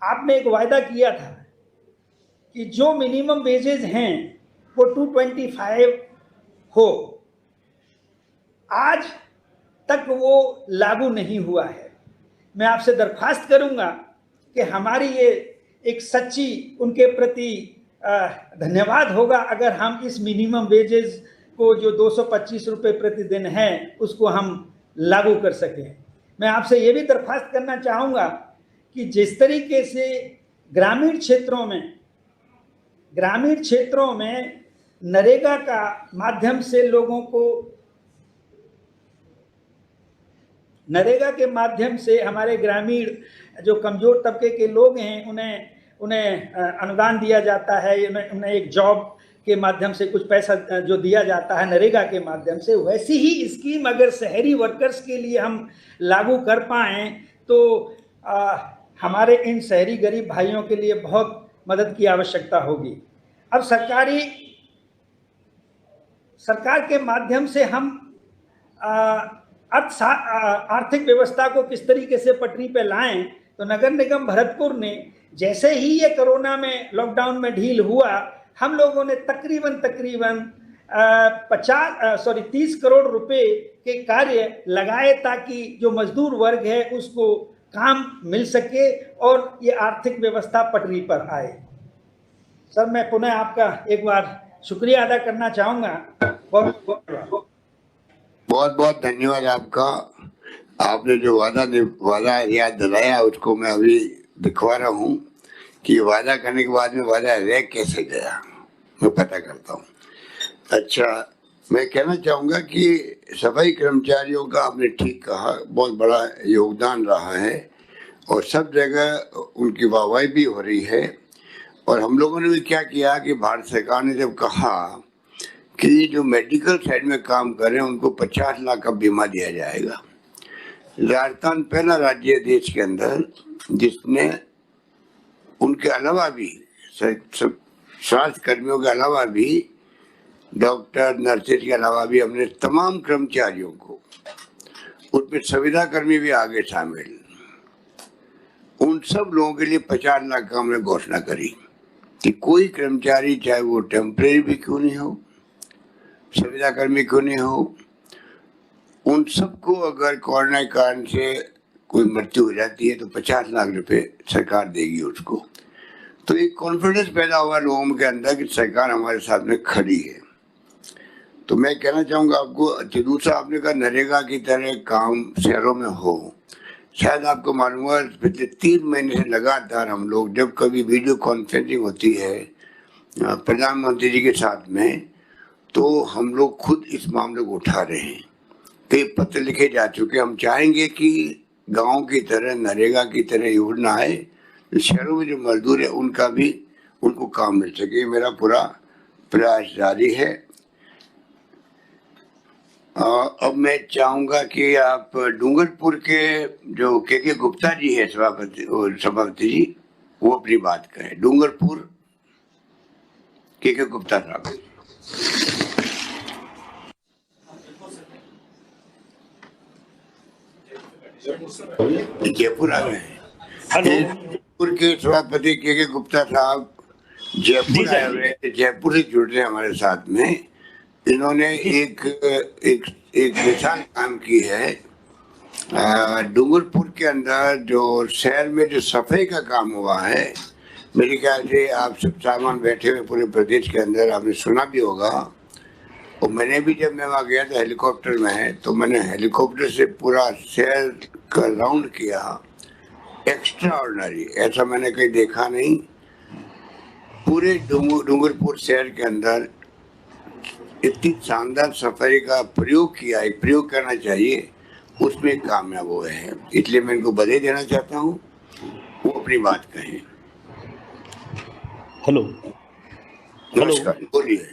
आपने एक वायदा किया था कि जो मिनिमम वेजेस हैं वो 225 हो। आज तक वो लागू नहीं हुआ है। मैं आपसे दरख्वास्त करूंगा कि हमारी ये एक सच्ची उनके प्रति धन्यवाद होगा अगर हम इस मिनिमम वेजेस को जो 225 रुपये प्रतिदिन है उसको हम लागू कर सकें। मैं आपसे ये भी दरख्वास्त करना चाहूँगा कि जिस तरीके से ग्रामीण क्षेत्रों में नरेगा का माध्यम से लोगों को, नरेगा के माध्यम से हमारे ग्रामीण जो कमजोर तबके के लोग हैं उन्हें अनुदान दिया जाता है, उन्हें एक जॉब के माध्यम से कुछ पैसा जो दिया जाता है नरेगा के माध्यम से, वैसी ही स्कीम अगर शहरी वर्कर्स के लिए हम लागू कर पाएँ तो हमारे इन शहरी गरीब भाइयों के लिए बहुत मदद की आवश्यकता होगी। अब सरकार के माध्यम से हम आर्थिक व्यवस्था को किस तरीके से पटरी पे लाएं, तो नगर निगम भरतपुर ने जैसे ही ये कोरोना में लॉकडाउन में ढील हुआ, हम लोगों ने तकरीबन 30 करोड़ रुपए के कार्य लगाए ताकि जो मजदूर वर्ग है उसको काम मिल सके और ये आर्थिक व्यवस्था पटरी पर आए। सर, मैं पुनः आपका एक बार शुक्रिया अदा करना चाहूँगा। बहुत बहुत धन्यवाद आपका। आपने जो वादा याद दिलाया उसको मैं अभी दिखवा रहा हूँ कि वादा करने के बाद में वादा रह कैसे गया, मैं पता करता हूँ। अच्छा, मैं कहना चाहूँगा कि सफाई कर्मचारियों का आपने ठीक कहा, बहुत बड़ा योगदान रहा है और सब जगह उनकी वाहवाही भी हो रही है। और हम लोगों ने भी क्या किया कि भारत सरकार ने जब कहा कि जो मेडिकल साइड में काम कर रहे हैं उनको 50 लाख का बीमा दिया जाएगा। राजस्थान पहला राज्य है देश के अंदर जिसने उनके अलावा भी स्वास्थ्य कर्मियों के अलावा भी डॉक्टर नर्सेज के अलावा भी हमने तमाम कर्मचारियों को, उनमें संविदा कर्मी भी आगे शामिल, उन सब लोगों के लिए 50 लाख का हमने घोषणा करी कि कोई कर्मचारी चाहे वो टेम्परेरी भी क्यों नहीं हो, संविदा कर्मी क्यों नहीं हो, उन सबको अगर कोरोना के कारण से कोई मृत्यु हो जाती है तो 50 लाख रुपए सरकार देगी उसको। तो एक कॉन्फिडेंस पैदा हुआ लोगों के अंदर कि सरकार हमारे साथ में खड़ी है। तो मैं कहना चाहूँगा आपको, दूसरा आपने कहा नरेगा की तरह काम शहरों में हो। शायद आपको मालूम हुआ पिछले 3 महीने से लगातार हम लोग जब कभी वीडियो कॉन्फ्रेंसिंग होती है प्रधानमंत्री जी के साथ में, तो हम लोग खुद इस मामले को उठा रहे हैं। कई पत्र लिखे जा चुके। हम चाहेंगे कि गांव की तरह नरेगा की तरह योजना आए, तो शहरों में जो मजदूर है उनको काम मिल सके। मेरा पूरा प्रयास जारी है। अब मैं चाहूँगा कि आप डूंगरपुर के जो के गुप्ता जी है सभापति जी, वो अपनी बात करें। डूंगरपुर के गुप्ता साहब जयपुर आ गए हैं। जयपुर के सभापति के गुप्ता साहब जयपुर आए हुए, जयपुर से जुड़ रहे हैं हमारे साथ में। इन्होंने एक मिसाल काम की है। डूंगरपुर के अंदर जो शहर में जो सफाई का काम हुआ है, मेरे ख्याल से आप सब सामान बैठे हुए पूरे प्रदेश के अंदर आपने सुना भी होगा। और मैंने भी जब मैं वहाँ गया था हेलीकॉप्टर में, तो मैंने हेलीकॉप्टर से पूरा शहर का राउंड किया। एक्स्ट्रा ऑर्डिनरी, ऐसा मैंने कहीं देखा नहीं। पूरे डूंगरपुर शहर के अंदर इतनी शानदार सफाई का प्रयोग किया, एक प्रयोग करना चाहिए, उसमें कामयाब हुए हैं। इसलिए मैं इनको बधाई देना चाहता हूँ। वो अपनी बात कहें। हेलो, नमस्कार, बोलिए।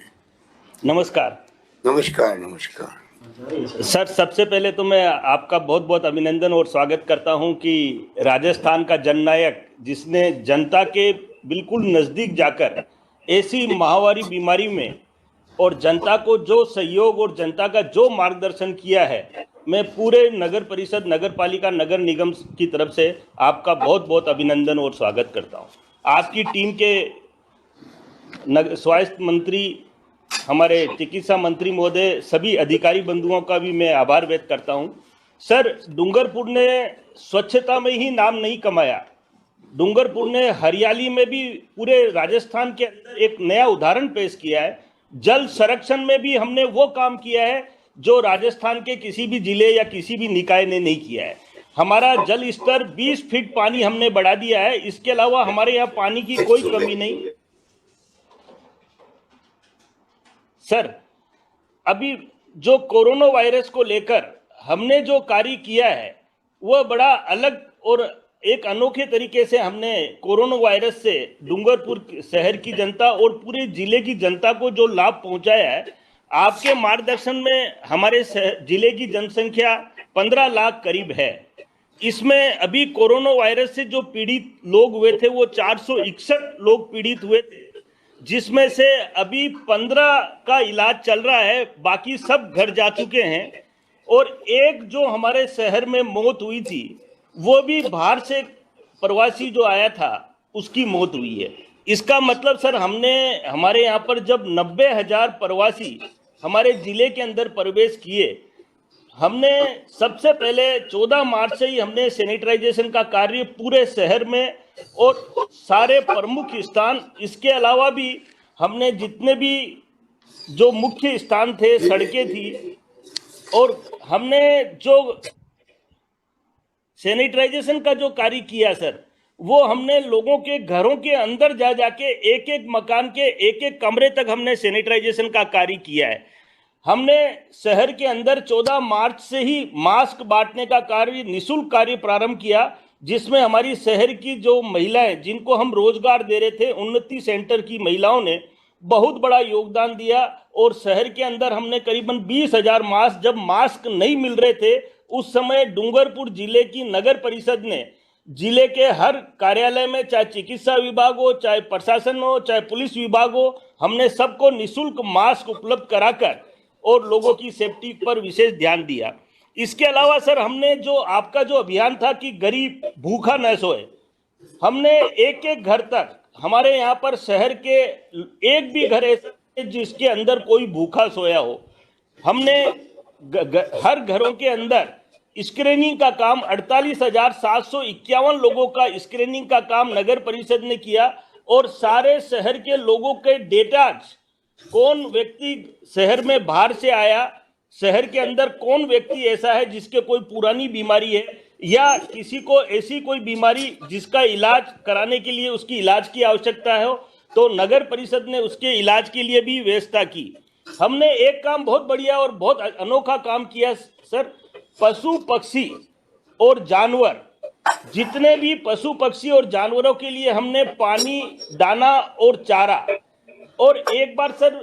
नमस्कार। नमस्कार नमस्कार, सर, सबसे पहले तो मैं आपका बहुत बहुत अभिनंदन और स्वागत करता हूं कि राजस्थान का जननायक, जिसने जनता के बिल्कुल नज़दीक जाकर ऐसी महामारी बीमारी में और जनता को जो सहयोग और जनता का जो मार्गदर्शन किया है, मैं पूरे नगर परिषद, नगर पालिका, नगर निगम की तरफ से आपका बहुत बहुत अभिनंदन और स्वागत करता हूं। आपकी टीम के स्वास्थ्य मंत्री, हमारे चिकित्सा मंत्री महोदय, सभी अधिकारी बंधुओं का भी मैं आभार व्यक्त करता हूं। सर, डूंगरपुर ने स्वच्छता में ही नाम नहीं कमाया, डूंगरपुर ने हरियाली में भी पूरे राजस्थान के अंदर एक नया उदाहरण पेश किया है। जल संरक्षण में भी हमने वो काम किया है जो राजस्थान के किसी भी जिले या किसी भी निकाय ने नहीं किया है। हमारा जल स्तर 20 फीट पानी हमने बढ़ा दिया है। इसके अलावा हमारे यहाँ पानी की कोई कमी नहीं। सर, अभी जो कोरोना वायरस को लेकर हमने जो कार्य किया है वह बड़ा अलग और एक अनोखे तरीके से हमने कोरोना वायरस से डूंगरपुर शहर की जनता और पूरे जिले की जनता को जो लाभ पहुंचाया है, आपके मार्गदर्शन में हमारे जिले की जनसंख्या 15 लाख करीब है। इसमें अभी कोरोना वायरस से जो पीड़ित लोग हुए थे वो 461 लोग पीड़ित हुए थे, जिसमें से अभी 15 का इलाज चल रहा है, बाकी सब घर जा चुके हैं। और एक जो हमारे शहर में मौत हुई थी वो भी बाहर से प्रवासी जो आया था उसकी मौत हुई है। इसका मतलब सर, हमारे यहाँ पर जब 90,000 प्रवासी हमारे जिले के अंदर प्रवेश किए, हमने सबसे पहले 14 मार्च से ही हमने सैनिटाइजेशन का कार्य पूरे शहर में और सारे प्रमुख स्थान, इसके अलावा भी हमने जितने भी जो मुख्य स्थान थे, सड़कें थी, और हमने जो सैनिटाइजेशन का जो कार्य किया सर, वो हमने लोगों के घरों के अंदर जा जाके एक एक मकान के एक एक कमरे तक हमने सैनिटाइजेशन का कार्य किया है। हमने शहर के अंदर 14 मार्च से ही मास्क बांटने का कार्य, निःशुल्क कार्य प्रारंभ किया, जिसमें हमारी शहर की जो महिलाएं, जिनको हम रोजगार दे रहे थे, उन्नति सेंटर की महिलाओं ने बहुत बड़ा योगदान दिया। और शहर के अंदर हमने करीबन 20,000 मास्क, जब मास्क नहीं मिल रहे थे उस समय डूंगरपुर जिले की नगर परिषद ने जिले के हर कार्यालय में, चाहे चिकित्सा विभाग हो, चाहे प्रशासन हो, चाहे पुलिस विभाग हो, हमने सबको निःशुल्क मास्क उपलब्ध कराकर और लोगों की सेफ्टी पर विशेष ध्यान दिया। इसके अलावा सर, हमने जो आपका जो अभियान था कि गरीब भूखा न सोए, हमने एक एक घर तक, हमारे यहाँ पर शहर के एक भी घर ऐसा जिसके अंदर कोई भूखा सोया हो, हमने हर घरों के अंदर स्क्रीनिंग का काम 48,751 लोगों का स्क्रीनिंग का काम नगर परिषद ने किया। और सारे शहर के लोगों के डेटा, कौन व्यक्ति शहर में बाहर से आया, शहर के अंदर कौन व्यक्ति ऐसा है जिसके कोई पुरानी बीमारी है या किसी को ऐसी कोई बीमारी जिसका इलाज कराने के लिए उसकी इलाज की आवश्यकता है, तो नगर परिषद ने उसके इलाज के लिए भी व्यवस्था की। हमने एक काम बहुत बढ़िया और बहुत अनोखा काम किया सर, पशु पक्षी और जानवर, जितने भी पशु पक्षी और जानवरों के लिए हमने पानी, दाना और चारा, और एक बार सर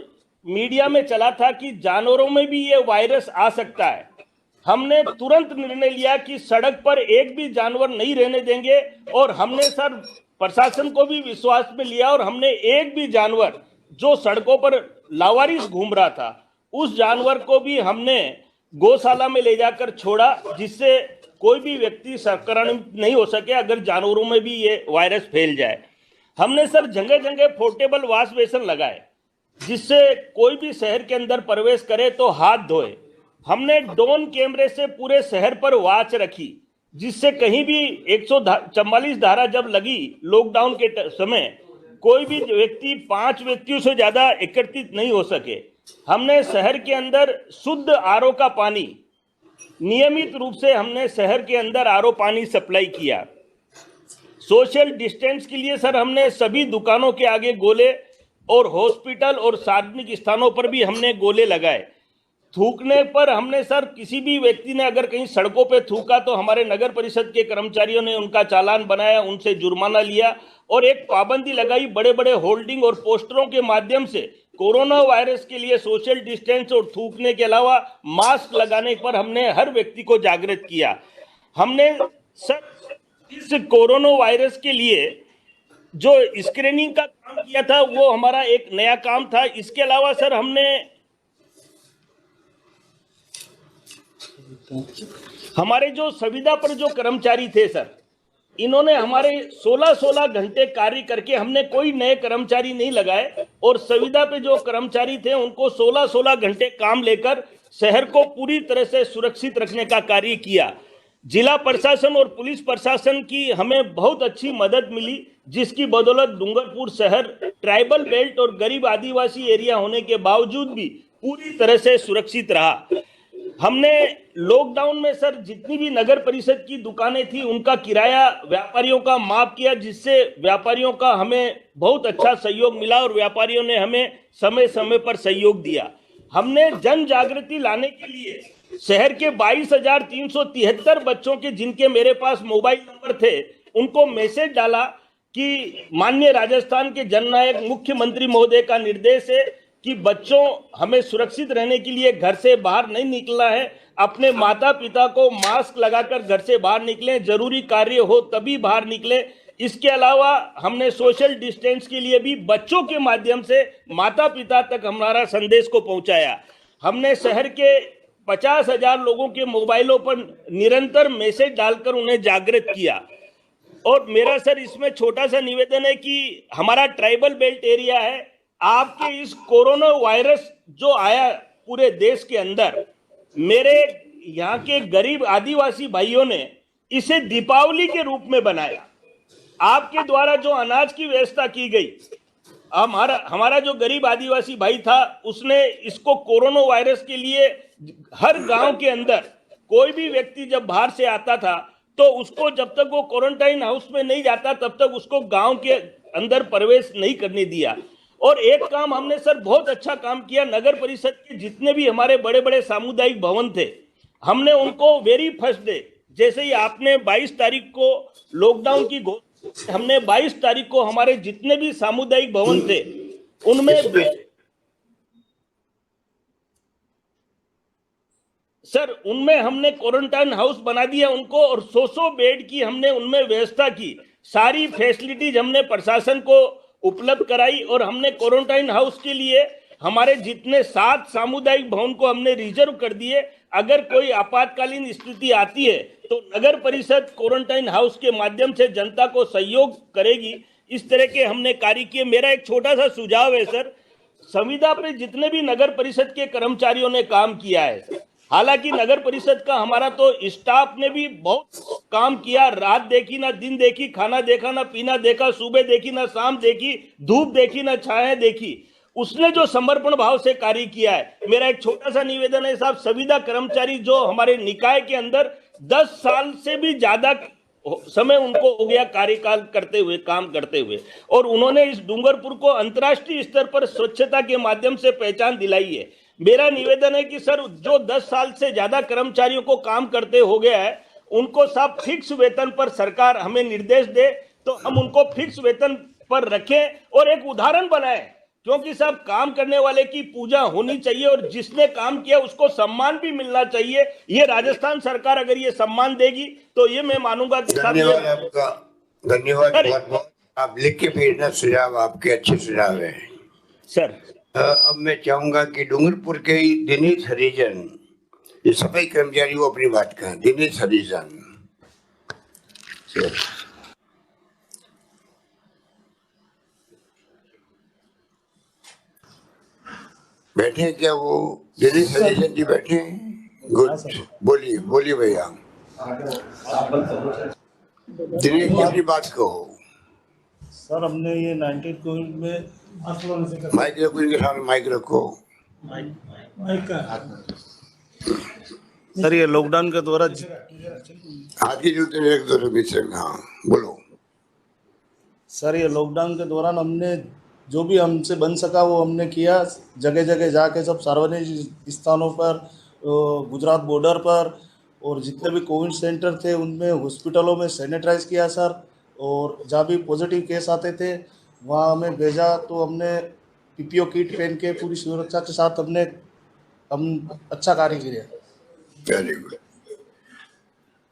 मीडिया में चला था कि जानवरों में भी ये वायरस आ सकता है। हमने तुरंत निर्णय लिया कि सड़क पर एक भी जानवर नहीं रहने देंगे, और हमने सर प्रशासन को भी विश्वास में लिया, और हमने एक भी जानवर जो सड़कों पर लावारिस घूम रहा था उस जानवर को भी हमने गौशाला में ले जाकर छोड़ा, जिससे कोई भी व्यक्ति संक्रमित नहीं हो सके अगर जानवरों में भी ये वायरस फैल जाए। हमने सर जगह जगह पोर्टेबल वॉश बेसिन लगाए, जिससे कोई भी शहर के अंदर प्रवेश करे तो हाथ धोए। हमने ड्रोन कैमरे से पूरे शहर पर वॉच रखी, जिससे कहीं भी 144 धारा जब लगी लॉकडाउन के समय, कोई भी व्यक्ति 5 व्यक्तियों से ज्यादा एकत्रित नहीं हो सके। हमने शहर के अंदर शुद्ध आरओ का पानी, नियमित रूप से हमने शहर के अंदर आरओ पानी सप्लाई किया। सोशल डिस्टेंस के लिए सर हमने सभी दुकानों के आगे गोले, और हॉस्पिटल और सार्वजनिक स्थानों पर भी हमने गोले लगाए। थूकने पर हमने सर, किसी भी व्यक्ति ने अगर कहीं सड़कों पे थूका तो हमारे नगर परिषद के कर्मचारियों ने उनका चालान बनाया, उनसे जुर्माना लिया और एक पाबंदी लगाई, बड़े बड़े होल्डिंग और पोस्टरों के माध्यम से कोरोना वायरस के लिए सोशल डिस्टेंस और थूकने के अलावा मास्क लगाने पर हमने हर व्यक्ति को जागृत किया। हमने सर इस कोरोना वायरस के लिए जो स्क्रीनिंग का काम किया था वो हमारा एक नया काम था। इसके अलावा सर हमने हमारे जो संविदा पर जो कर्मचारी थे सर, इन्होंने हमारे 16-16 घंटे कार्य करके, हमने कोई नए कर्मचारी नहीं लगाए और संविदा पे जो कर्मचारी थे उनको 16-16 घंटे काम लेकर शहर को पूरी तरह से सुरक्षित रखने का कार्य किया। जिला प्रशासन और पुलिस प्रशासन की हमें बहुत अच्छी मदद मिली, जिसकी बदौलत डूंगरपुर शहर ट्राइबल बेल्ट और गरीब आदिवासी एरिया होने के बावजूद भी पूरी तरह से सुरक्षित रहा। हमने लॉकडाउन में सर जितनी भी नगर परिषद की दुकानें थी उनका किराया व्यापारियों का माफ किया, जिससे व्यापारियों का हमें बहुत अच्छा सहयोग मिला और व्यापारियों ने हमें समय समय पर सहयोग दिया। हमने जन जागृति लाने के लिए शहर के 22,373 बच्चों के, जिनके मेरे पास मोबाइल नंबर थे, उनको मैसेज डाला कि माननीय राजस्थान के जननायक मुख्यमंत्री महोदय का निर्देश है कि बच्चों हमें सुरक्षित रहने के लिए घर से बाहर नहीं निकलना है, अपने माता पिता को मास्क लगाकर घर से बाहर निकलें, जरूरी कार्य हो तभी बाहर निकलें। इसके अलावा हमने सोशल डिस्टेंस के लिए भी बच्चों के माध्यम से माता पिता तक हमारा संदेश को पहुंचाया। हमने शहर के 50,000 लोगों के मोबाइलों पर निरंतर मैसेज डालकर उन्हें जागृत किया। और मेरा सर इसमें छोटा सा निवेदन है कि हमारा ट्राइबल बेल्ट एरिया है, आपके इस कोरोना वायरस जो आया पूरे देश के अंदर, मेरे यहाँ के गरीब आदिवासी भाइयों ने इसे दीपावली के रूप में बनाया। आपके द्वारा जो अनाज की व्यवस्था की गई, हमारा जो गरीब आदिवासी भाई था उसने इसको कोरोना वायरस के लिए हर गांव के अंदर कोई भी व्यक्ति जब बाहर से आता था तो उसको जब तक वो क्वारंटाइन हाउस में नहीं जाता तब तक उसको गांव के अंदर प्रवेश नहीं करने दिया। और एक काम हमने सर बहुत अच्छा काम किया, नगर परिषद के जितने भी हमारे बड़े बड़े सामुदायिक भवन थे, हमने उनको वेरी फर्स्ट डे, जैसे ही आपने 22 तारीख को लॉकडाउन की हमने 22 तारीख को हमारे जितने भी सामुदायिक भवन थे उनमें सर उनमें हमने क्वारंटाइन हाउस बना दिया उनको, और 100 बेड की हमने उनमें व्यवस्था की। सारी फैसिलिटीज हमने प्रशासन को उपलब्ध कराई और हमने क्वारंटाइन हाउस के लिए हमारे जितने 7 सामुदायिक भवन को हमने रिजर्व कर दिए। अगर कोई आपातकालीन स्थिति आती है तो नगर परिषद क्वारंटाइन हाउस के माध्यम से जनता को सहयोग करेगी। इस तरह के हमने कार्य किए। मेरा एक छोटा सा सुझाव है सर, संविदा पे जितने भी नगर परिषद के कर्मचारियों ने काम किया है, हालांकि नगर परिषद का हमारा तो स्टाफ ने भी बहुत काम किया, रात देखी ना दिन देखी, खाना देखा ना पीना देखा, सुबह देखी ना शाम देखी, धूप देखी ना छाया देखी, उसने जो समर्पण भाव से कार्य किया है। मेरा एक छोटा सा निवेदन है साहब, संविदा कर्मचारी जो हमारे निकाय के अंदर 10 साल से भी ज्यादा समय उनको हो गया कार्यकाल करते हुए, काम करते हुए, और उन्होंने इस डूंगरपुर को अंतर्राष्ट्रीय स्तर पर स्वच्छता के माध्यम से पहचान दिलाई है। मेरा निवेदन है कि सर जो 10 साल से ज्यादा कर्मचारियों को काम करते हो गया है उनको सब फिक्स वेतन पर सरकार हमें निर्देश दे तो हम उनको फिक्स वेतन पर रखें और एक उदाहरण बनाएं, क्योंकि सब काम करने वाले की पूजा होनी चाहिए और जिसने काम किया उसको सम्मान भी मिलना चाहिए। ये राजस्थान सरकार अगर ये सम्मान देगी तो ये मैं मानूंगा कि धन्यवाद आपका, धन्यवाद बहुत बहुत। आप लिख के भेजना सुझाव, आपके अच्छे सुझाव है सर। अब मैं चाहूंगा कि डूंगरपुर के दिनेश हरिजन, ये सफाई कर्मचारी, वो अपनी बात करें। दिनेश हरिजन बैठे हैं क्या? वो दिनेश हरिजन जी बैठे हैं? गुड, बोलिए बोलिए भैया। दिनेश जी अपनी बात कहो। सर हमने ये 19 कोविड में माइक रखो, इनके सामने माइक रखो। सर ये लॉकडाउन के दौरान हाथ की जूते में एक दो बीच से, हाँ बोलो। सर ये लॉकडाउन के दौरान हमने जो भी हमसे बन सका वो हमने किया। जगह जगह जाके सब सार्वजनिक स्थानों पर, गुजरात बॉर्डर पर और जितने भी कोविड सेंटर थे उनमें, हॉस्पिटलों में सैनिटाइज किया सर। और जहाँ भी पॉजिटिव केस आते थे वहाँ हमें भेजा तो हमने पीपीओ किट पहन के पूरी सुरक्षा के साथ हम अच्छा कार्य किया। वेरी गुड,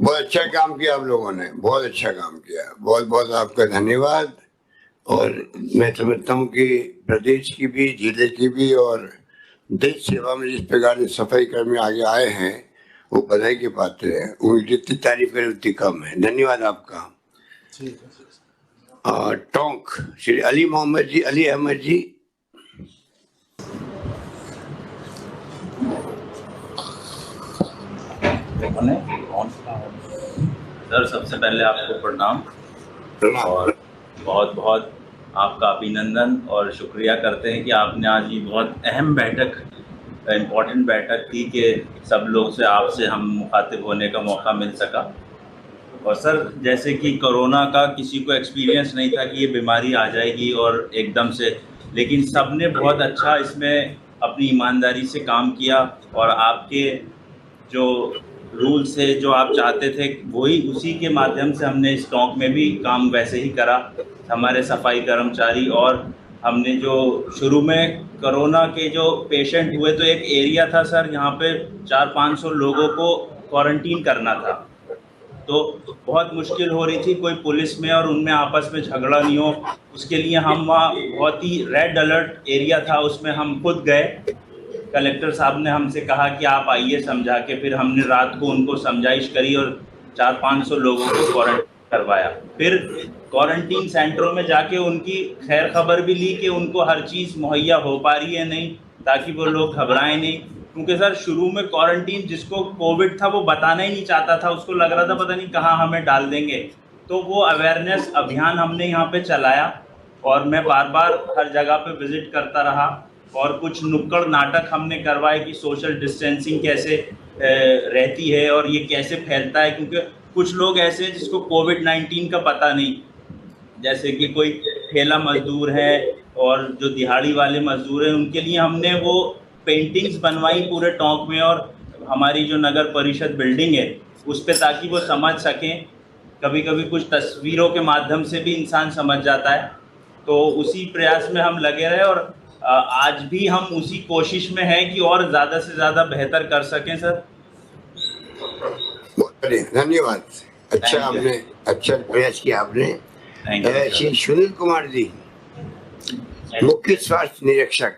बहुत अच्छा काम किया आप लोगों ने, बहुत अच्छा काम किया, बहुत बहुत आपका धन्यवाद। और मैं समझता हूँ कि प्रदेश की भी, जिले की भी और देश सेवा में जिस प्रकार से सफाई कर्मी आगे आए हैं वो बधाई के पात्र हैं। उनकी जितनी तारीफ करें उतनी कम है। धन्यवाद आपका। ठीक है। टोंक श्री अली अहमद जी। सर, सबसे पहले आपको प्रणाम और बहुत बहुत आपका अभिनंदन और शुक्रिया करते हैं कि आपने आज ये बहुत अहम बैठक, इम्पोर्टेंट बैठक की कि सब लोग से आपसे हम मुखातिब होने का मौका मिल सका। और सर, जैसे कि कोरोना का किसी को एक्सपीरियंस नहीं था कि ये बीमारी आ जाएगी और एकदम से, लेकिन सब ने बहुत अच्छा इसमें अपनी ईमानदारी से काम किया और आपके जो रूल्स है, जो आप चाहते थे, वही उसी के माध्यम से हमने इस टोंक में भी काम वैसे ही करा। हमारे सफाई कर्मचारी और हमने जो शुरू में कोरोना के जो पेशेंट हुए तो एक एरिया था सर, यहाँ पे 400-500 लोगों को क्वारंटीन करना था, तो बहुत मुश्किल हो रही थी कोई पुलिस में और उनमें आपस में झगड़ा नहीं हो। उसके लिए हम वहाँ, बहुत ही रेड अलर्ट एरिया था, उसमें हम खुद गए। कलेक्टर साहब ने हमसे कहा कि आप आइए समझा के, फिर हमने रात को उनको समझाइश करी और 400-500 लोगों को क्वारंटीन करवाया। फिर क्वारंटीन सेंटरों में जाके उनकी खैर खबर भी ली कि उनको हर चीज़ मुहैया हो पा रही है नहीं, ताकि वो लोग घबराएं नहीं। क्योंकि सर शुरू में क्वारंटीन जिसको कोविड था वो बताना ही नहीं चाहता था, उसको लग रहा था पता नहीं कहाँ हमें डाल देंगे। तो वो अवेयरनेस अभियान हमने यहाँ पे चलाया और मैं बार बार हर जगह पे विजिट करता रहा और कुछ नुक्कड़ नाटक हमने करवाए कि सोशल डिस्टेंसिंग कैसे रहती है और ये कैसे फैलता है। क्योंकि कुछ लोग ऐसे हैं जिसको कोविड-19 का पता नहीं, जैसे कि कोई ठेला मजदूर है और जो दिहाड़ी वाले मजदूर हैं, उनके लिए हमने वो पेंटिंग्स बनवाई पूरे टोंक में और हमारी जो नगर परिषद बिल्डिंग है उस पे, ताकि वो समझ सकें। कभी कभी कुछ तस्वीरों के माध्यम से भी इंसान समझ जाता है, तो उसी प्रयास में हम लगे रहे और आज भी हम उसी कोशिश में हैं कि और ज़्यादा से ज़्यादा बेहतर कर सकें सर। धन्यवाद, अच्छा आपने, अच्छा प्रयास किया आपने। श्री सुनील कुमार जी, मुख्य स्वास्थ्य निरीक्षक।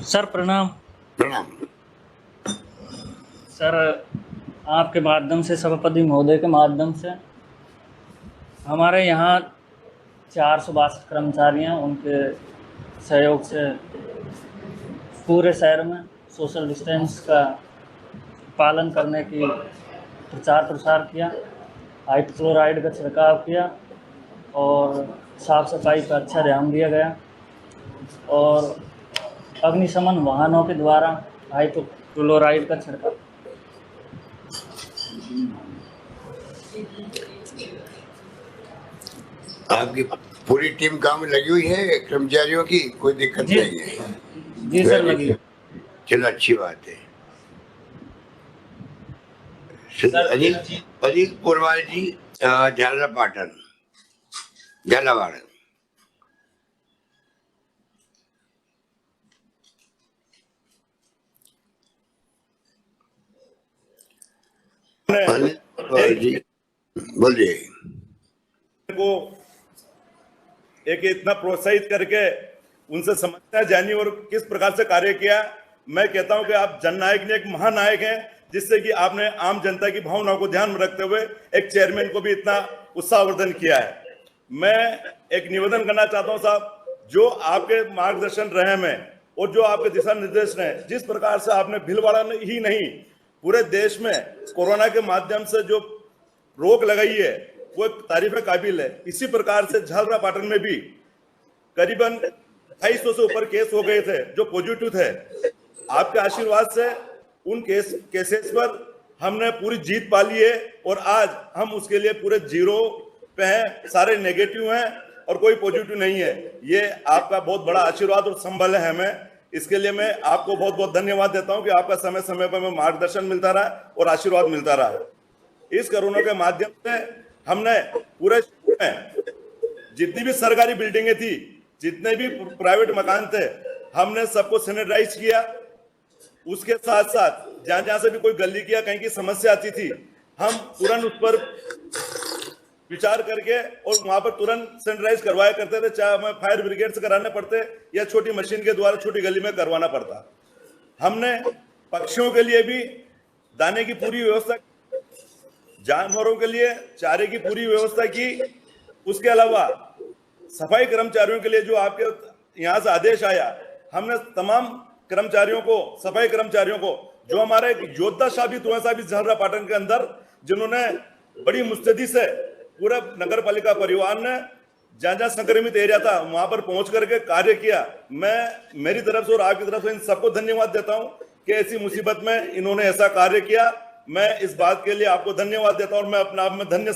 सर प्रणाम। प्रणाम सर, आपके माध्यम से, सभापति महोदय के माध्यम से, हमारे यहाँ 462 कर्मचारी हैं, उनके सहयोग से पूरे शहर में सोशल डिस्टेंस का पालन करने की प्रचार प्रसार किया, हाइड्रोक्लोराइड का छिड़काव किया और साफ सफाई पर अच्छा ध्यान दिया गया और अग्निशमन वाहनों के द्वारा हाइड्रोक्लोराइड का छिड़काव। आपकी पूरी टीम काम में लगी हुई है, कर्मचारियों की कोई दिक्कत नहीं है? जी सर, लगी। चलो अच्छी बात है। अनिल पुरवाल जी, झालावाड़। जी बोलिए। को एक इतना प्रोत्साहित करके उनसे समस्या जानी और किस प्रकार से कार्य किया। मैं कहता हूं कि आप जननायक ने, एक महानायक हैं, जिससे कि आपने आम जनता की भावनाओं को ध्यान में रखते हुए एक चेयरमैन को भी इतना उत्साहवर्धन किया है। मैं एक निवेदन करना चाहता हूं साहब, जो आपके मार्गदर्शन रहे में और जो आपके दिशा निर्देश रहे, जिस प्रकार से आपने भीलवाड़ा ही नहीं पूरे देश में कोरोना के माध्यम से जो रोक लगाई है वो एक तारीफ काबिल है। इसी प्रकार से झालरापाटन में भी करीबन 250 से ऊपर केस हो गए थे जो पॉजिटिव थे। आपके आशीर्वाद से उन केसेस पर हमने पूरी जीत पा ली है और आज हम उसके लिए पूरे जीरो पे हैं, सारे नेगेटिव हैं और कोई पॉजिटिव नहीं है। ये आपका बहुत बड़ा आशीर्वाद और संबल है हमें। इसके लिए मैं आपको बहुत बहुत धन्यवाद देता हूं कि आपका समय समय पर हमें मार्गदर्शन मिलता रहा और आशीर्वाद मिलता रहा। इस कोरोना के माध्यम से हमने पूरे में जितनी भी सरकारी बिल्डिंगें थी, जितने भी प्राइवेट मकान थे, हमने सबको सैनिटाइज किया। उसके साथ साथ जहां जहां से भी कोई गली किया कहीं की समस्या आती थी, हम तुरंत उस पर विचार करके और वहां पर तुरंत सैनिटाइज करवाया करते थे, चाहे हमें फायर ब्रिगेड से कराने पड़ते या छोटी मशीन के द्वारा छोटी गली में करवाना पड़ता। हमने पक्षियों के लिए भी दाने की पूरी व्यवस्था, जानवरों के लिए चारे की पूरी व्यवस्था की। उसके अलावा सफाई कर्मचारियों के लिए जो आपके यहाँ से आदेश आया, हमने तमाम कर्मचारियों को, सफाई कर्मचारियों को, जो हमारे योद्धा साबित हुए साबित झालरापाटन के अंदर, जिन्होंने बड़ी मुस्तैदी से पूरा नगर पालिका परिवार ने जहां जहां संक्रमित एरिया था वहां पर पहुंच करके कार्य किया, मैं मेरी तरफ से और आपकी तरफ से इन सबको धन्यवाद देता हूं कि ऐसी मुसीबत में इन्होंने ऐसा कार्य किया। मैं इस बात के लिए आपको धन्यवाद देता हूं और मैं अपने आप में धन्य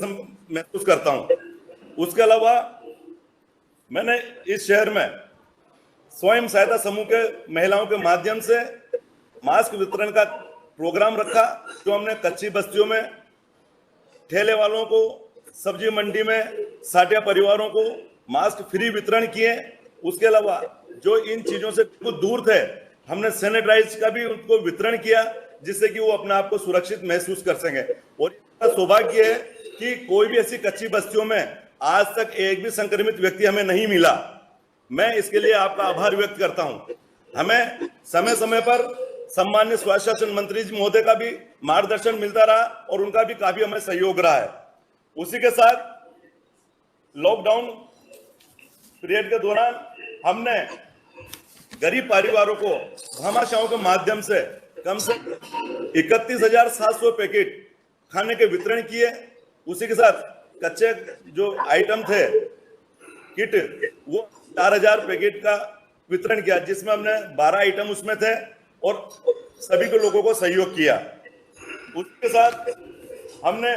महसूस करता हूं। उसके अलावा मैंने इस शहर में स्वयं सहायता समूह के महिलाओं के माध्यम से मास्क वितरण का प्रोग्राम रखा, जो हमने कच्ची बस्तियों में ठेले वालों को, सब्जी मंडी में साटिया परिवारों को मास्क फ्री वितरण किए। उसके अलावा जो इन चीजों से कुछ दूर थे, हमने सैनिटाइज का भी उनको वितरण किया, जिससे कि वो अपने आप को सुरक्षित महसूस कर सकें। और इसका सौभाग्य है कि कोई भी ऐसी कच्ची बस्तियों में आज तक एक भी संक्रमित व्यक्ति हमें नहीं मिला। मैं इसके लिए आपका आभार व्यक्त करता हूं। हमें समय समय पर सम्मान्य स्वास्थ्य शासन मंत्री जी महोदय का भी मार्गदर्शन मिलता रहा और उनका भी काफी हमें सहयोग रहा है। उसी के साथ लॉकडाउन पीरियड के दौरान हमने गरीब परिवारों को भामाशाहों के माध्यम से कम से 31,700 पैकेट खाने के वितरण किए। उसी के साथ कच्चे जो आइटम थे, किट, वो 4,000 पैकेट का वितरण किया, जिसमें हमने 12 आइटम उसमें थे और सभी के लोगों को सहयोग किया। उसके साथ हमने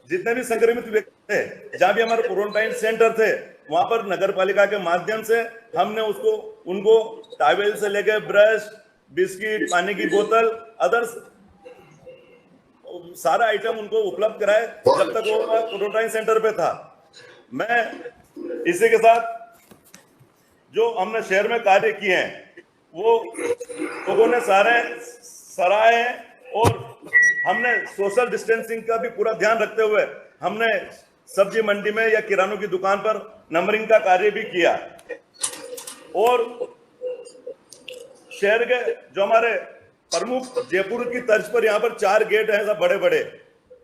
जितने भी संक्रमित व्यक्ति थे, जहां भी हमारे क्वारंटाइन सेंटर थे, वहां पर नगर पालिका के माध्यम से हमने उनको टॉवेल से लेके ब्रश, बिस्किट, पानी की बोतल, अदर्स सारा आइटम उनको उपलब्ध कराए जब तक वो क्वारंटाइन सेंटर पे था। मैं इसी के साथ जो हमने शहर में कार्य किए हैं वो लोगों ने सारे सराहे और हमने सोशल डिस्टेंसिंग का भी पूरा ध्यान रखते हुए हमने सब्जी मंडी में या किरानों की दुकान पर नंबरिंग का कार्य भी किया। और शहर के जो हमारे प्रमुख जयपुर की तर्ज पर यहाँ पर 4 गेट हैं बड़े बड़े,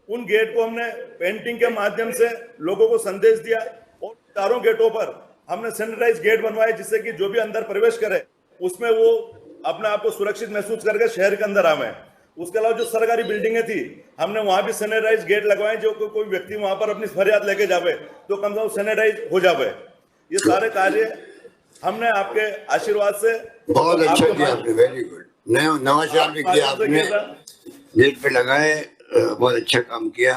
उन गेट को हमने पेंटिंग के माध्यम से लोगों को संदेश दिया और चारों गेटों पर हमने सैनिटाइज गेट बनवाए, जिससे कि जो भी अंदर प्रवेश करे उसमें वो अपने आप को सुरक्षित महसूस करके शहर के अंदर आवे। उसके अलावा जो सरकारी बिल्डिंगें थी, हमने वहां भी सैनिटाइज गेट लगवाए, जो कोई व्यक्ति वहां पर अपनी फरियाद लेके जावे तो कम से कम सैनिटाइज हो जावे। ये सारे कार्य हमने आपके आशीर्वाद से बहुत अच्छा किया आपने, वेरी गुड। नवाचार भी किया आपने, गेट पे लगाए, बहुत अच्छा काम किया।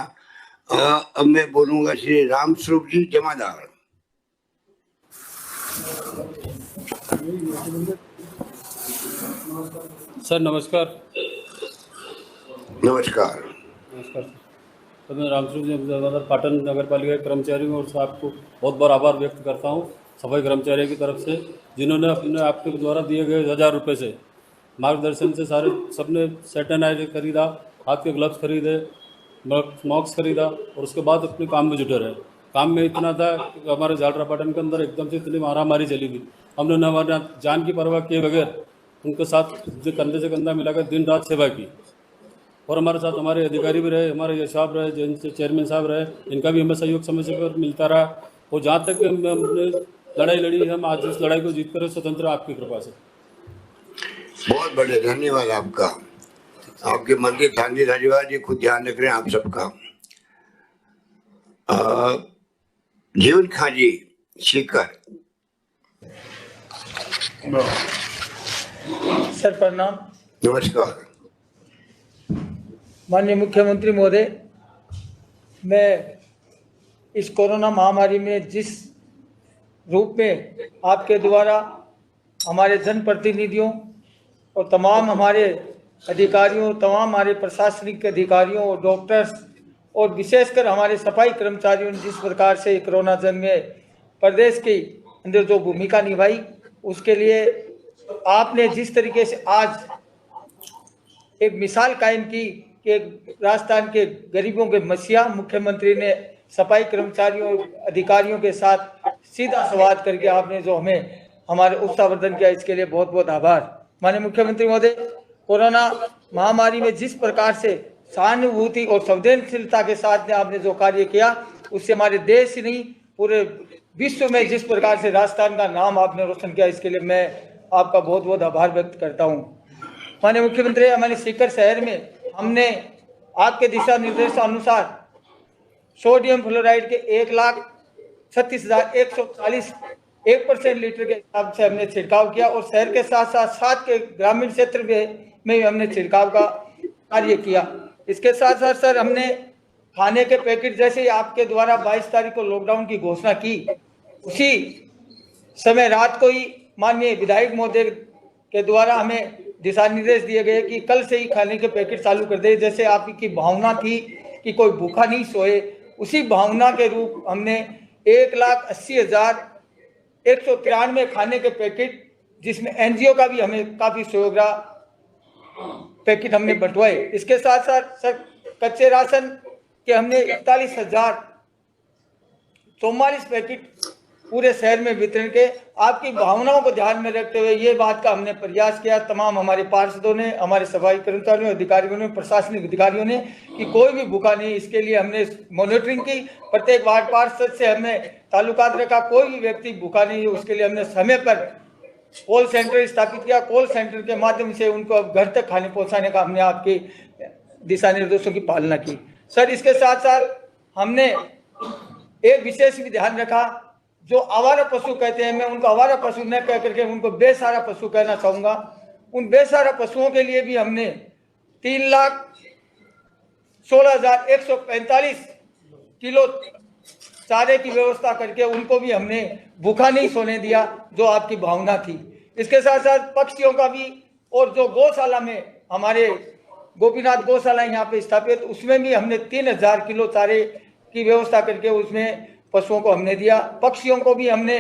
अब मैं बोलूंगा श्री राम स्वरूप जी जमादार। सर नमस्कार। नमस्कार। नमस्कार सर, मैं रामस्वरूप जमादार पाटन नगर पालिका के कर्मचारियों और साहब को बहुत बार आभार व्यक्त करता हूँ, सफाई कर्मचारियों की तरफ से, जिन्होंने अपने आपके द्वारा दिए गए 1000 रुपये से मार्गदर्शन से सारे सबने सैनिटाइजर खरीदा, हाथ के ग्लव्स खरीदे, मास्क खरीदा और उसके बाद अपने काम में जुटे रहे। काम में इतना था कि हमारे झालरापाटन के अंदर एकदम से इतनी महामारी चली गई, हमने न हमारे जान की परवाह किए बगैर उनके साथ कंधे से कंधा मिलाकर दिन रात सेवा की। और हमारे साथ हमारे अधिकारी भी रहे, हमारे साहब रहे, जिनसे चेयरमैन साहब रहे, इनका भी हमें सहयोग समय से पर मिलता रहा। और जहाँ तक हमने लड़ाई लड़ी, हम आज इस लड़ाई को जीत कर स्वतंत्र आपकी कृपा से। बहुत बड़े धन्यवाद आपका, आपके मंत्री गांधी धन्यवाद जी, खुद ध्यान रख रहे हैं आप सबका। जीवन खाजी शिखर। सर प्रणाम। नमस्कार। माननीय मुख्यमंत्री महोदय, मैं इस कोरोना महामारी में जिस रूप में आपके द्वारा हमारे जनप्रतिनिधियों और तमाम हमारे अधिकारियों, तमाम हमारे प्रशासनिक अधिकारियों और डॉक्टर्स और विशेषकर हमारे सफाई कर्मचारियों ने जिस प्रकार से कोरोना जंग में प्रदेश के अंदर जो भूमिका निभाई, उसके लिए आपने जिस तरीके से आज एक मिसाल कायम की कि राजस्थान के गरीबों के मसीहा मुख्यमंत्री ने सफाई कर्मचारियों और अधिकारियों के साथ सीधा संवाद करके आपने जो हमें हमारे उत्साहवर्धन किया, इसके लिए बहुत बहुत आभार। माननीय मुख्यमंत्री महोदय, कोरोना महामारी में जिस प्रकार से सहानुभूति और संवेदनशीलता के साथ आपने जो कार्य किया, उससे हमारे देश ही नहीं पूरे विश्व में जिस प्रकार से राजस्थान का नाम आपने रोशन किया, इसके लिए मैं आपका बहुत बहुत आभार व्यक्त करता हूँ। माननीय मुख्यमंत्री, हमारे सीकर शहर में हमने आपके दिशा निर्देशानुसार सोडियम फ्लोराइड के 1,36,140 1% लीटर के हिसाब से हमने छिड़काव किया और शहर के साथ साथ 7 के ग्रामीण क्षेत्र में भी हमने छिड़काव का कार्य किया। इसके साथ साथ सर, हमने खाने के पैकेट, जैसे आपके द्वारा 22 तारीख को लॉकडाउन की घोषणा की, उसी समय रात को ही माननीय विधायक महोदय के द्वारा हमें दिशा निर्देश दिए गए कि कल से ही खाने के पैकेट चालू कर दे। जैसे आपकी भावना थी कि कोई भूखा नहीं सोए, उसी भावना के रूप हमने 1,80,193 खाने के पैकेट, जिसमें एनजीओ का भी हमें काफी सहयोग रहा, पैकेट हमने बंटवाए। इसके साथ साथ सर, कच्चे राशन के हमने 41,044 पैकेट पूरे शहर में वितरण के, आपकी भावनाओं को ध्यान में रखते हुए ये बात का हमने प्रयास किया, तमाम हमारे पार्षदों ने, हमारे सफाई कर्मचारियों, अधिकारियों ने, प्रशासनिक अधिकारियों ने, कि कोई भी भूखा नहीं। इसके लिए हमने मॉनिटरिंग की, प्रत्येक वार्ड पार्षद से हमने ताल्लुकात रखा, कोई भी व्यक्ति भूखा नहीं है, उसके लिए हमने समय पर कॉल सेंटर स्थापित किया। कॉल सेंटर के माध्यम से उनको घर तक खाने पहुंचाने का हमने आपके दिशा निर्देशों की पालना की। सर, इसके साथ साथ हमने एक विशेष भी ध्यान रखा, जो आवारा पशु कहते हैं, मैं उनको आवारा पशु न कह करके उनको बेसहारा पशु कहना चाहूँगा। उन बेसहारा पशुओं के लिए भी हमने 3,16,145 किलो चारे की व्यवस्था करके उनको भी हमने भूखा नहीं सोने दिया, जो आपकी भावना थी। इसके साथ साथ पक्षियों का भी, और जो गौशाला में हमारे गोपीनाथ गौशाला यहाँ पे स्थापित, उसमें भी हमने 3,000 किलो चारे की व्यवस्था करके उसमें पशुओं को हमने दिया। पक्षियों को भी हमने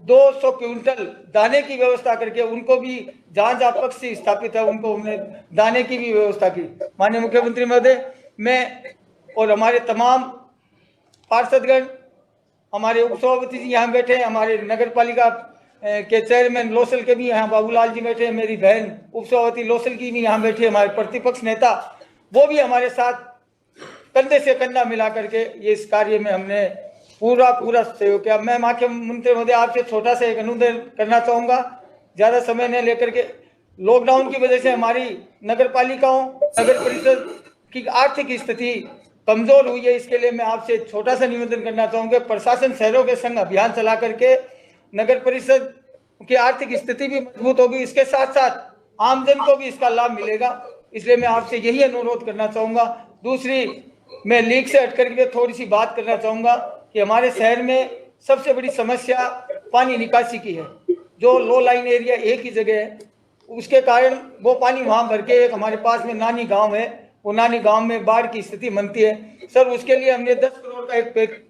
200 क्विंटल दाने की व्यवस्था करके उनको भी, जहाँ जहाँ पक्षी स्थापित है उनको हमने दाने की भी व्यवस्था की। माननीय मुख्यमंत्री महोदय, मैं और हमारे तमाम पार्षदगण, हमारे उपसभापति जी यहाँ बैठे हैं, हमारे नगर पालिका के चेयरमैन लोसल के भी यहाँ बाबूलाल जी बैठे हैं, मेरी बहन उपसभापति लोसल की भी यहाँ बैठे, हमारे प्रतिपक्ष नेता वो भी हमारे साथ कंधे से कंधा मिला करके ये इस कार्य में हमने पूरा सहयोग किया। मैं मुख्यमंत्री महोदय आपसे छोटा सा एक अनुरोध करना चाहूँगा, ज़्यादा समय न लेकर के, लॉकडाउन की वजह से हमारी नगर पालिकाओं, नगर परिषद की आर्थिक स्थिति कमजोर हुई है। इसके लिए मैं आपसे छोटा सा निवेदन करना चाहूँगा, प्रशासन शहरों के संग अभियान चला करके नगर परिषद की आर्थिक स्थिति भी मजबूत होगी, इसके साथ साथ आमजन को भी इसका लाभ मिलेगा। इसलिए मैं आपसे यही अनुरोध करना चाहूँगा। दूसरी, मैं लीक से हट करके थोड़ी सी बात करना चाहूँगा कि हमारे शहर में सबसे बड़ी समस्या पानी निकासी की है। जो लो लाइन एरिया एक ही जगह है, उसके कारण वो पानी वहाँ भर के, एक हमारे पास में नानी गांव है, वो नानी गांव में बाढ़ की स्थिति बनती है। सर, उसके लिए हमने 10 करोड़ का एक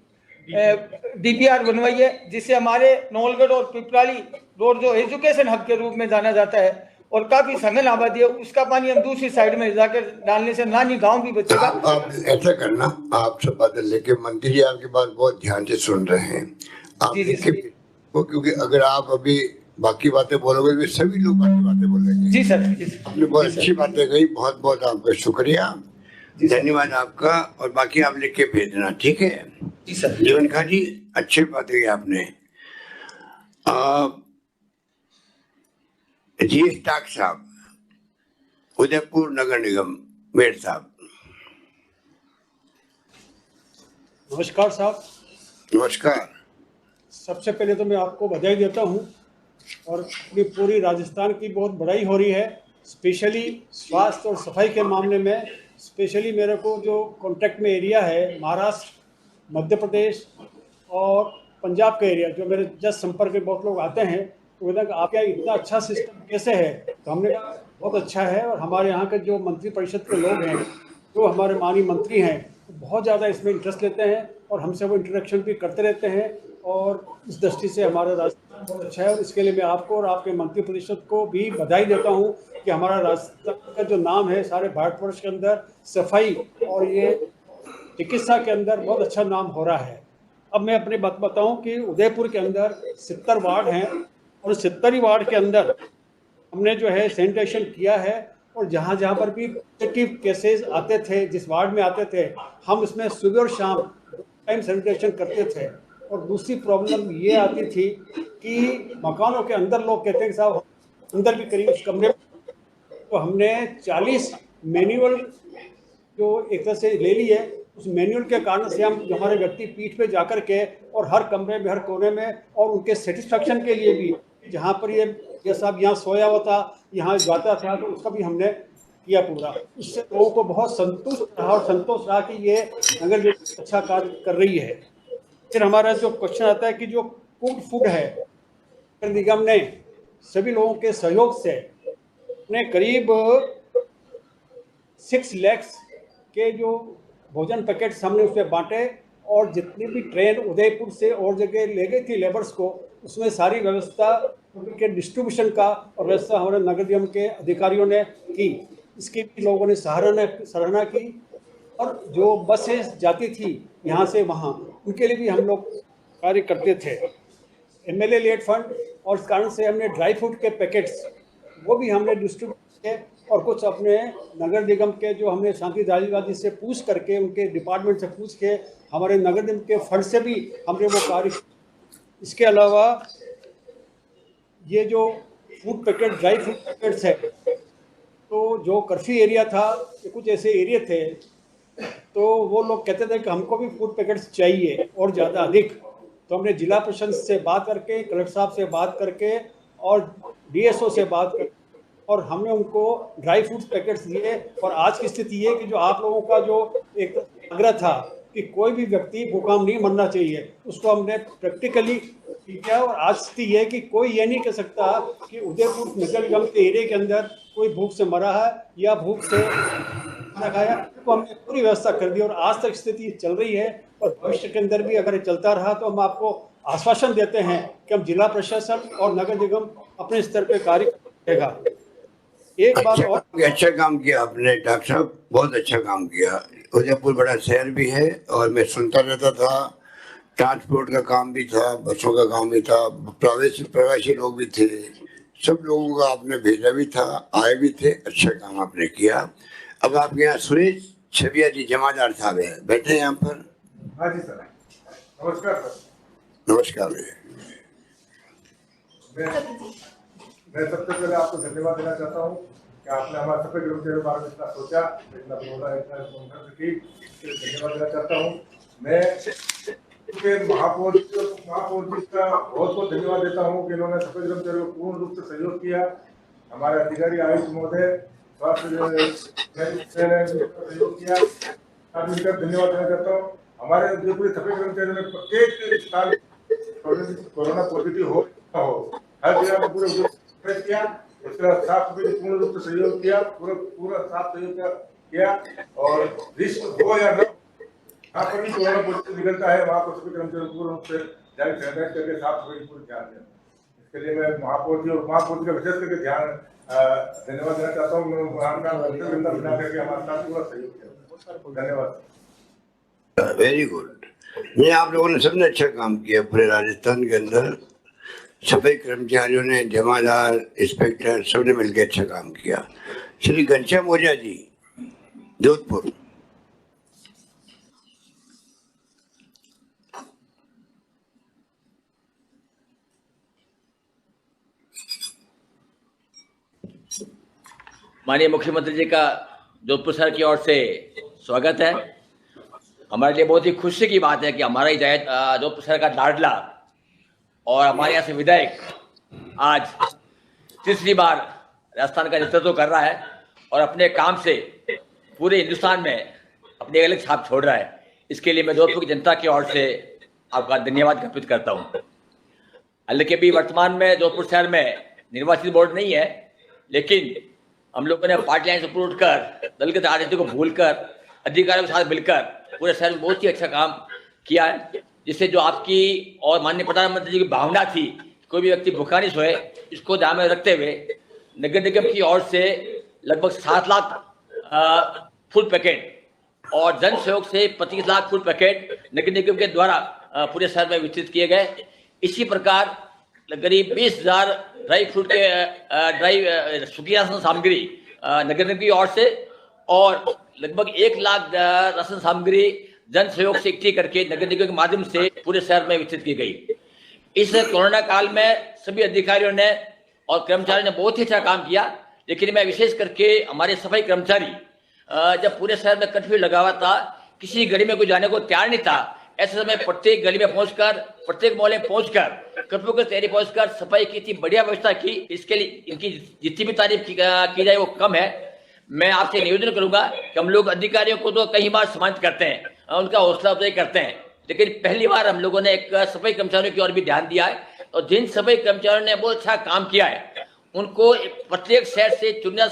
डीपीआर बनवाई है, जिससे हमारे नवलगढ़ और पिपराली रोड, जो एजुकेशन हब के रूप में जाना जाता है और काफी संघन आबादी है, उसका पानी हम दूसरी साइड में जाकर डालने से नानी गांव भी बचेगा। आप ऐसा करना, आप सब बातें लेके, मंत्री जी आपकी बात बहुत ध्यान से सुन रहे हैं, आप लिखे वो, क्योंकि अगर आप अभी बाकी बातें बोलोगे तो सभी लोग बाकी बातें बोलेंगे। जी सर, आपने बहुत अच्छी बातें कही, बहुत बहुत आपका शुक्रिया, धन्यवाद आपका। और बाकी आप लिख के भेज देना, ठीक है? जी सर। जीवन खा जी, अच्छी बात कही आपने। जी स्टाक साहब, उदयपुर नगर निगम, मेयर साहब। नमस्कार साहब। नमस्कार। सबसे पहले तो मैं आपको बधाई देता हूँ, और अपनी पूरी राजस्थान की बहुत बड़ाई हो रही है, स्पेशली स्वास्थ्य और सफाई के मामले में। स्पेशली मेरे को जो कॉन्टैक्ट में एरिया है, महाराष्ट्र, मध्य प्रदेश और पंजाब का एरिया, जो मेरे जस्ट संपर्क में बहुत लोग आते हैं, तो कहते हैं कि आपके यहाँ इतना अच्छा सिस्टम कैसे है? तो हमने कहा बहुत अच्छा है। और हमारे यहाँ के जो मंत्री परिषद के लोग हैं, जो हमारे माननीय मंत्री हैं, बहुत ज़्यादा इसमें इंटरेस्ट लेते हैं और हमसे वो इंटरेक्शन भी करते रहते हैं और इस दृष्टि से हमारा राजस्थान बहुत अच्छा है। और इसके लिए मैं आपको और आपके मंत्री परिषद को भी बधाई देता हूँ कि हमारा राजस्थान का जो नाम है सारे भारतवर्ष के अंदर सफाई और ये चिकित्सा के अंदर बहुत अच्छा नाम हो रहा है। अब मैं अपनी बात बताऊं कि उदयपुर के अंदर 70 वार्ड हैं और 70 वार्ड के अंदर हमने जो है सैनिटेशन किया है और जहाँ जहाँ पर भी पॉजिटिव केसेस आते थे, जिस वार्ड में आते थे, हम उसमें सुबह और शाम टाइम सैनिटेशन करते थे। और दूसरी प्रॉब्लम ये आती थी कि मकानों के अंदर लोग कहते हैं कि साहब अंदर भी करीब उस कमरे में, तो हमने 40 मैनुअल जो एक तरह से ले ली है। उस मैनुअल के कारण से हम हमारे व्यक्ति पीठ पे जाकर के और हर कमरे में, हर कोने में, और उनके सेटिस्फेक्शन के लिए भी, जहाँ पर ये साहब यहाँ सोया हुआ था, यहाँ जाता था, तो उसका भी हमने किया पूरा। इससे लोगों को बहुत संतुष्ट रहा और संतोष रहा कि ये नगर निगम अच्छा कार्य कर रही है। फिर हमारा जो क्वेश्चन आता है कि जो फूड है, नगर निगम ने सभी लोगों के सहयोग से ने करीब 6 लाख के जो भोजन पैकेट्स हमने उसमें बांटे और जितनी भी ट्रेन उदयपुर से और जगह ले गई थी लेबर्स को, उसमें सारी व्यवस्था के डिस्ट्रीब्यूशन का और व्यवस्था हमारे नगर निगम के अधिकारियों ने की। इसकी भी लोगों ने सराहना की। और जो बसेस जाती थी यहाँ से वहाँ, उनके लिए भी हम लोग कार्य करते थे। MLA लेट फंड, और इस कारण से हमने ड्राई फ्रूट के पैकेट्स वो भी हमने डिस्ट्रीब्यूट किए और कुछ अपने नगर निगम के जो हमने शांति राजीवादी से पूछ करके, उनके डिपार्टमेंट से पूछ के, हमारे नगर निगम के फंड से भी हमने वो कार्य। इसके अलावा ये जो food packet, dry fruit packets है, तो जो कर्फ्यू एरिया था, ये कुछ ऐसे एरिया थे, तो वो लोग कहते थे कि हमको भी फूड पैकेट्स चाहिए और ज़्यादा अधिक। तो हमने जिला प्रशासन से बात करके, कलेक्टर साहब से बात करके और DSO से बात करके, और हमने उनको ड्राई फ्रूट्स पैकेट्स दिए। और आज की स्थिति ये कि जो आप लोगों का जो एक आग्रह था कि कोई भी व्यक्ति भूखा नहीं मरना चाहिए, उसको हमने प्रैक्टिकली किया। और आज स्थिति ये कि कोई ये नहीं कह सकता कि उदयपुर नगर निगम के एरिया के अंदर कोई भूख से मरा है या भूख से खाना खाया, तो हमने पूरी व्यवस्था कर दी। और आज तक स्थिति चल रही है और भविष्य के अंदर भी अगर चलता रहा तो हम आपको आश्वासन देते हैं कि हम जिला प्रशासन और नगर निगम अपने स्तर पर कार्य करेगा। एक बात और, अच्छा काम किया आपने डॉक्टर साहब, बहुत अच्छा काम किया। उदयपुर बड़ा शहर भी है और मैं सुनता रहता था, ट्रांसपोर्ट का काम भी था, बसों का काम भी था, प्रवासी लोग भी थे, सब लोगों का आपने भेजा भी था, आए भी थे। अच्छा काम आपने किया। अब आपके यहाँ सुरेश छबिया जी जमादार साहब है, बैठे यहाँ पर। हाँ जी सर, नमस्कार सर। नमस्कार। मैं सबसे पहले आपको धन्यवाद देना चाहता हूँ कि आपने हमारे सफेद कर्मचारियों के बारे में इतना सोचा, इतना बोला, इतना की, धन्यवाद देना चाहता हूँ। मैं महापौर जी का बहुत बहुत धन्यवाद देता हूँ कि इन्होंने सफेद कर्मचारियों को पूर्ण रूप से सहयोग किया। हमारे अधिकारी आयुष महोदय, स्वास्थ्य सहयोग किया, धन्यवाद देना चाहता हूँ। हमारे उदयपुर सफेद कर्मचारियों ने प्रत्येक स्थान कोरोना पॉजिटिव हो हर जगह में पूरे किया, उसका साफ सफाई पूर्ण रूप से सहयोग किया, पूरा साफ सहयोग किया। और रिस्क हो या न, जहाँ पर भी कोरोना पॉजिटिव निकलता है वहाँ पर सभी कर्मचारी पूर्ण रूप से जाकर सैनिटाइज करके साफ सफाई पूरी ध्यान दें। इसके लिए मैं महापौर जी और महापौर जी का विशेष करके धन्यवाद देना चाहता हूँ। बना करके हमारे साथ पूरा सहयोग किया। धन्यवाद। Very good. ये आप लोगों ने सबने अच्छा काम किया पूरे राजस्थान के अंदर। सफाई कर्मचारियों ने, जमादार, इंस्पेक्टर, सबने मिलकर अच्छा काम किया। श्री घनश्याम ओझा जी, जोधपुर। माननीय मुख्यमंत्री जी का जोधपुर शहर की ओर से स्वागत है। हमारे लिए बहुत ही खुशी की बात है कि हमारा ही जोधपुर शहर का लाडला और हमारे यहाँ से विधायक आज तीसरी बार राजस्थान का नेतृत्व कर रहा है और अपने काम से पूरे हिंदुस्तान में अपनी अलग छाप छोड़ रहा है। इसके लिए मैं जोधपुर की जनता की ओर से आपका धन्यवाद ज्ञापित करता हूँ। हालांकि अभी वर्तमान में जोधपुर शहर में निर्वाचित बोर्ड नहीं है, लेकिन हम लोगों ने पार्टी लाइन से ऊपर उठकर दल की राजनीति को भूलकर अधिकारियों के साथ मिलकर पूरे शहर में बहुत ही अच्छा काम किया है, जिससे जो आपकी और माननीय प्रधानमंत्री जी की भावना थी कोई भी व्यक्ति भूखा नहीं सोए, इसको ध्यान में रखते हुए नगर निगम की ओर से लगभग 7 लाख फूड पैकेट और जन सहयोग से 25 लाख फूड पैकेट नगर निगम के द्वारा पूरे शहर में वितरित किए गए। इसी प्रकार करीब 20,000 ड्राई फ्रूट के ड्राई सूखी राशन सामग्री नगर निगम की ओर से और लगभग 1 लाख राशन सामग्री जन सहयोग से इकट्ठी करके नगर निगम के माध्यम से पूरे शहर में वितरित की गई। इस कोरोना काल में सभी अधिकारियों ने और कर्मचारियों ने बहुत ही अच्छा काम किया, लेकिन मैं विशेष करके हमारे सफाई कर्मचारी जब पूरे शहर में कर्फ्यू लगा हुआ था, किसी गली में कोई जाने को तैयार नहीं था, ऐसे समय प्रत्येक गली में पहुंचकर, प्रत्येक मोहल्ले में पहुंचकर कर्फ्यू की तैयारी पहुंचकर सफाई की इतनी बढ़िया व्यवस्था की। इसके लिए इनकी जितनी भी तारीफ की जाए वो कम है। मैं आपसे निवेदन करूंगा कि हम लोग अधिकारियों को तो कई बार सम्मानित करते हैं, उनका हौसला अफजाई करते हैं, लेकिन पहली बार हम लोगों ने एक सफाई कर्मचारियों की ओर भी ध्यान दिया है और जिन सफाई कर्मचारियों ने बहुत अच्छा काम किया है उनको प्रत्येक शहर से चुनना,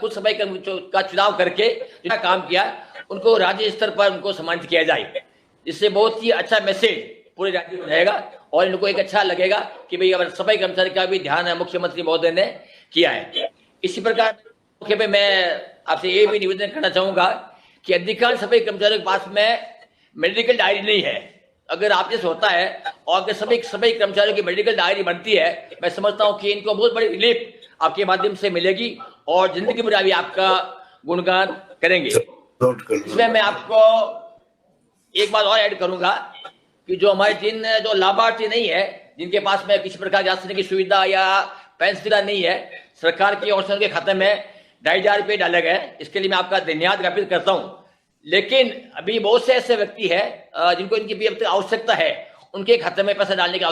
कुछ सफाई कर्मचारियों का चुनाव करके जितना काम किया उनको राज्य स्तर पर उनको सम्मानित किया जाए। इससे बहुत ही अच्छा मैसेज पूरे राज्य में रहेगा और इनको एक अच्छा लगेगा कि भाई अगर सफाई कर्मचारी का भी ध्यान मुख्यमंत्री महोदय ने किया है। इसी प्रकार मुख्य पे मैं आपसे ये भी निवेदन करना चाहूंगा कि अधिकांश सफाई कर्मचारियों के पास में मेडिकल डायरी नहीं है। अगर आप जैसे होता है और अगर सभी कर्मचारियों की मेडिकल डायरी बनती है, मैं समझता हूं कि इनको बहुत बड़ी रिलीफ आपके माध्यम से मिलेगी और जिंदगी भर भी आपका गुणगान करेंगे। इसमें मैं आपको एक बात और ऐड करूंगा कि जो हमारे जो लाभार्थी नहीं है, जिनके पास में किसी प्रकार की आश्रय की सुविधा या पेंशन सुविधा नहीं है, सरकार की ओर से उनके खाते में 2,500 रुपये डाले गए। इसके लिए मैं आपका धन्यवाद ज्ञापित करता हूं। लेकिन अभी बहुत से ऐसे व्यक्ति है जिनको इनकी भी आवश्यकता है, उनके खाते में पैसा डालने की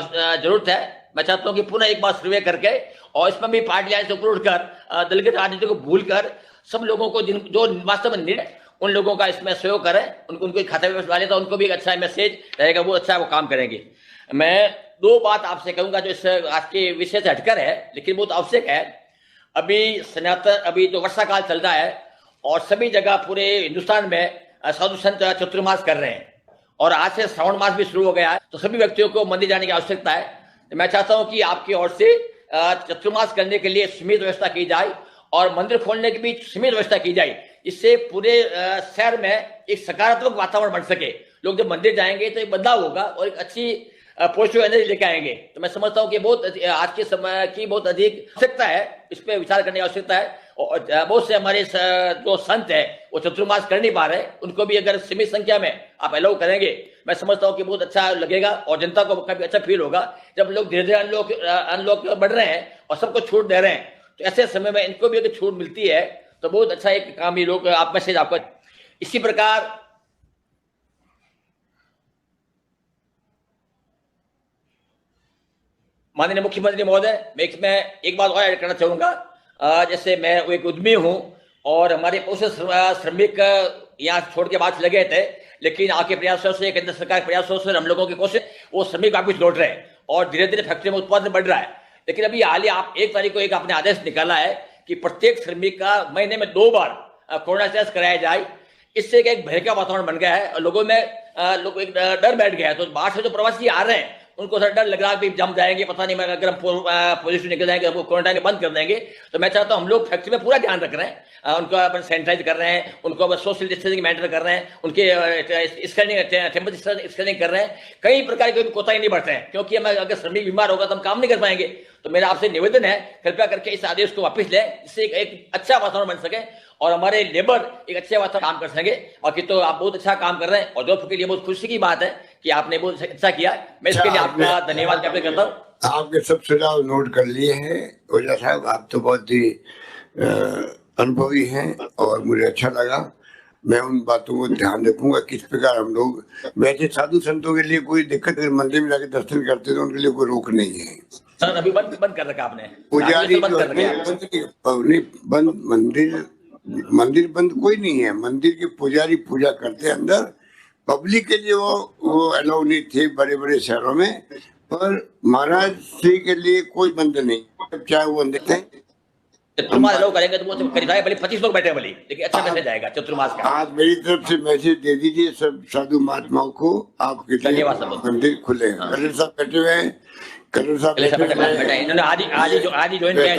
जरूरत है। मैं चाहता हूं कि पुनः एक बार सर्वे करके और इसमें भी पार्टी लाइन से ऊपर उठकर दलगत राजनीति को भूलकर सब लोगों को जो वास्तव में निर्णय उन लोगों का इसमें सहयोग करें, उनको खाते में पैसा डाले तो उनको भी एक अच्छा मैसेज रहेगा, वो अच्छा वो काम करेंगे। मैं 2 बात आपसे कहूंगा जो इस आज के विषय से हटकर है लेकिन बहुत आवश्यक है। अभी जो वर्षा काल चल रहा है और सभी जगह पूरे हिंदुस्तान में साधु संत चतुर्मास कर रहे हैं और आज से श्रावण मास भी शुरू हो गया है, तो सभी व्यक्तियों को मंदिर जाने की आवश्यकता है। मैं चाहता हूं कि आपकी ओर से चतुर्मास करने के लिए सीमित व्यवस्था की जाए और मंदिर खोलने की भी सीमित व्यवस्था की जाए। इससे पूरे शहर में एक सकारात्मक वातावरण बन सके। लोग जब मंदिर जाएंगे तो एक बदलाव होगा और एक अच्छी पॉजिटिव एनर्जी लेके आएंगे। तो मैं समझता हूँ कि आज के समय की बहुत अधिक आवश्यकता है, इस पर विचार करने की आवश्यकता है। और बहुत से हमारे जो संत है वो चतुर्मास कर नहीं पा रहे, उनको भी अगर सीमित संख्या में आप अलाउ करेंगे, मैं समझता हूँ कि बहुत अच्छा लगेगा और जनता को काफी अच्छा फील होगा। जब लोग धीरे धीरे अनलॉक बढ़ रहे हैं और सबको छूट दे रहे हैं, तो ऐसे समय में इनको भी अगर छूट मिलती है तो बहुत अच्छा एक काम ये लोग आप मैसेज आपका। इसी प्रकार माननीय मुख्यमंत्री महोदय, मैं इसमें एक बात और ऐड करना चाहूंगा। जैसे मैं एक उद्यमी हूं और हमारे बहुत से श्रमिक यहाँ छोड़ के बाद लगे थे, लेकिन आपके प्रयासों से, केंद्र सरकार के प्रयासों से, हम लोगों की कोशिश, वो श्रमिक वापिस लौट रहे हैं और धीरे धीरे फैक्ट्री में उत्पादन बढ़ रहा है। लेकिन अभी हाल ही आप 1 तारीख को एक आपने आदेश निकाला है कि प्रत्येक श्रमिक का महीने में 2 बार कोरोना टेस्ट कराया जाए। इससे एक भय का वातावरण बन गया है और लोगों में एक डर बैठ गया है। तो बाहर से जो प्रवासी आ रहे हैं उनको थोड़ा डर लग रहा है कि जम जाएंगे, पता नहीं अगर हम पॉजिटिव निकल जाएंगे, हमको क्वारंटाइन बंद कर देंगे। तो मैं चाहता हूं हम लोग फैक्ट्री में पूरा ध्यान रख रहे हैं, उनको अपन सैनिटाइज कर रहे हैं, उनको सोशल डिस्टेंसिंग मेंटेन कर रहे हैं, उनके स्कैनिंग टेम्परेचर स्कैनिंग कर रहे हैं। कई प्रकार के कोताही नहीं बढ़ते हैं, क्योंकि हम अगर श्रमिक बीमार होगा तो हम काम नहीं कर पाएंगे। तो मेरा आपसे निवेदन है, कृपया करके इस आदेश को वापस लें, जिससे एक अच्छा वातावरण बन सके और हमारे लेबर एक अच्छे वातावरण काम कर सके। बाकी तो आप बहुत अच्छा काम कर रहे हैं और जोधपुर के लिए बहुत खुशी की बात है कि आपने बहुत अच्छा किया। मैं इसके लिए आपका धन्यवाद ज्ञापित करता हूँ। आपके सब सुझाव नोट कर लिए हैं ओझा साहब, आप तो बहुत ही अनुभवी हैं और मुझे अच्छा लगा। मैं उन बातों को ध्यान रखूंगा किस प्रकार हम लोग, वैसे साधु संतों के लिए कोई दिक्कत, अगर मंदिर में जाकर दर्शन करते तो उनके लिए कोई रोक नहीं है। सर अभी बंद कर रखा आपने, पुजारी मंदिर बंद कोई नहीं है। मंदिर के पुजारी पूजा करते हैं अंदर, पब्लिक के लिए वो अलाउ नहीं थे बड़े बड़े शहरों में, पर महाराज श्री के लिए कोई बंद नहीं, चाहे वो देखते हैं चतुर्मास लोग करेंगे तो वो तो करीब भले 25 लोग बैठे भले, लेकिन अच्छा मैसेज आएगा चतुर्मास का। आज मेरी तरफ से मैसेज दे दीजिए सब साधु महात्माओं को, आपके लिए धन्यवाद सब। मंदिर खुले हैं। कलर साहब बैठे हुए हैं, कलर साहब इन्होंने आज ही ज्वाइन किया है,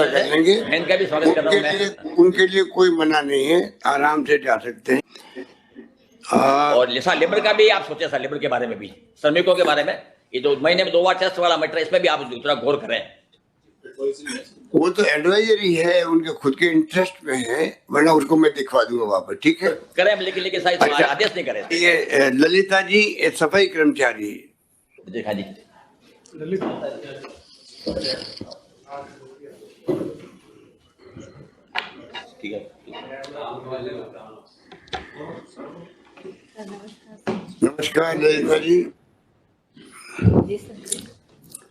इनका भी स्वागत कर रहा हूं। उनके लिए कोई मना नहीं है, आराम से जा सकते हैं। और लिसा लेबर का भी आप सोचे सर, लेबर के बारे में भी, श्रमिकों के बारे में, ये जो महीने में 2 बार टेस्ट वाला मैटर, इसमें भी आप थोड़ा गौर करें। वो तो एडवाइजरी है, उनके खुद के इंटरेस्ट में है, वरना उसको मैं दिखवा दूंगा वापस, ठीक है? करें लेकिन शायद आदेश नहीं करें। ये ललिता जी सफाई कर्मचारी देखा जी, ठीक है। नमस्कार ललिता जी,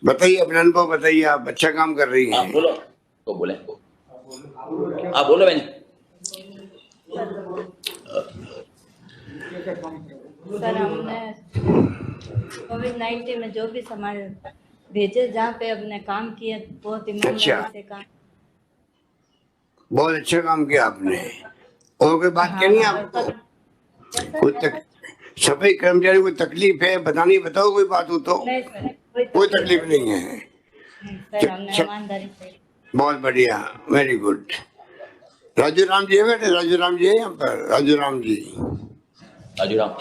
बताइए अपना अनुभव बताइए। आप अच्छा काम कर रही हैं। बोलो तो बोले, आप बोलो बहन। सर हमने कोविड-19 में जो भी सामान भेजे, जहाँ पे हमने काम किया, बहुत ईमानदारी से काम। बहुत अच्छा काम किया आपने। और कोई बात कहनी है आपको? सफाई कर्मचारी को तकलीफ है बतानी, बताओ कोई बात हो तो। नहीं सर, कोई तकलीफ नहीं है। सर हमने ईमानदारी से। बहुत बढ़िया, वेरी गुड। राजू राम जी है बेटे, राजू राम जी है यहाँ पर, राजू राम जी। राजू राम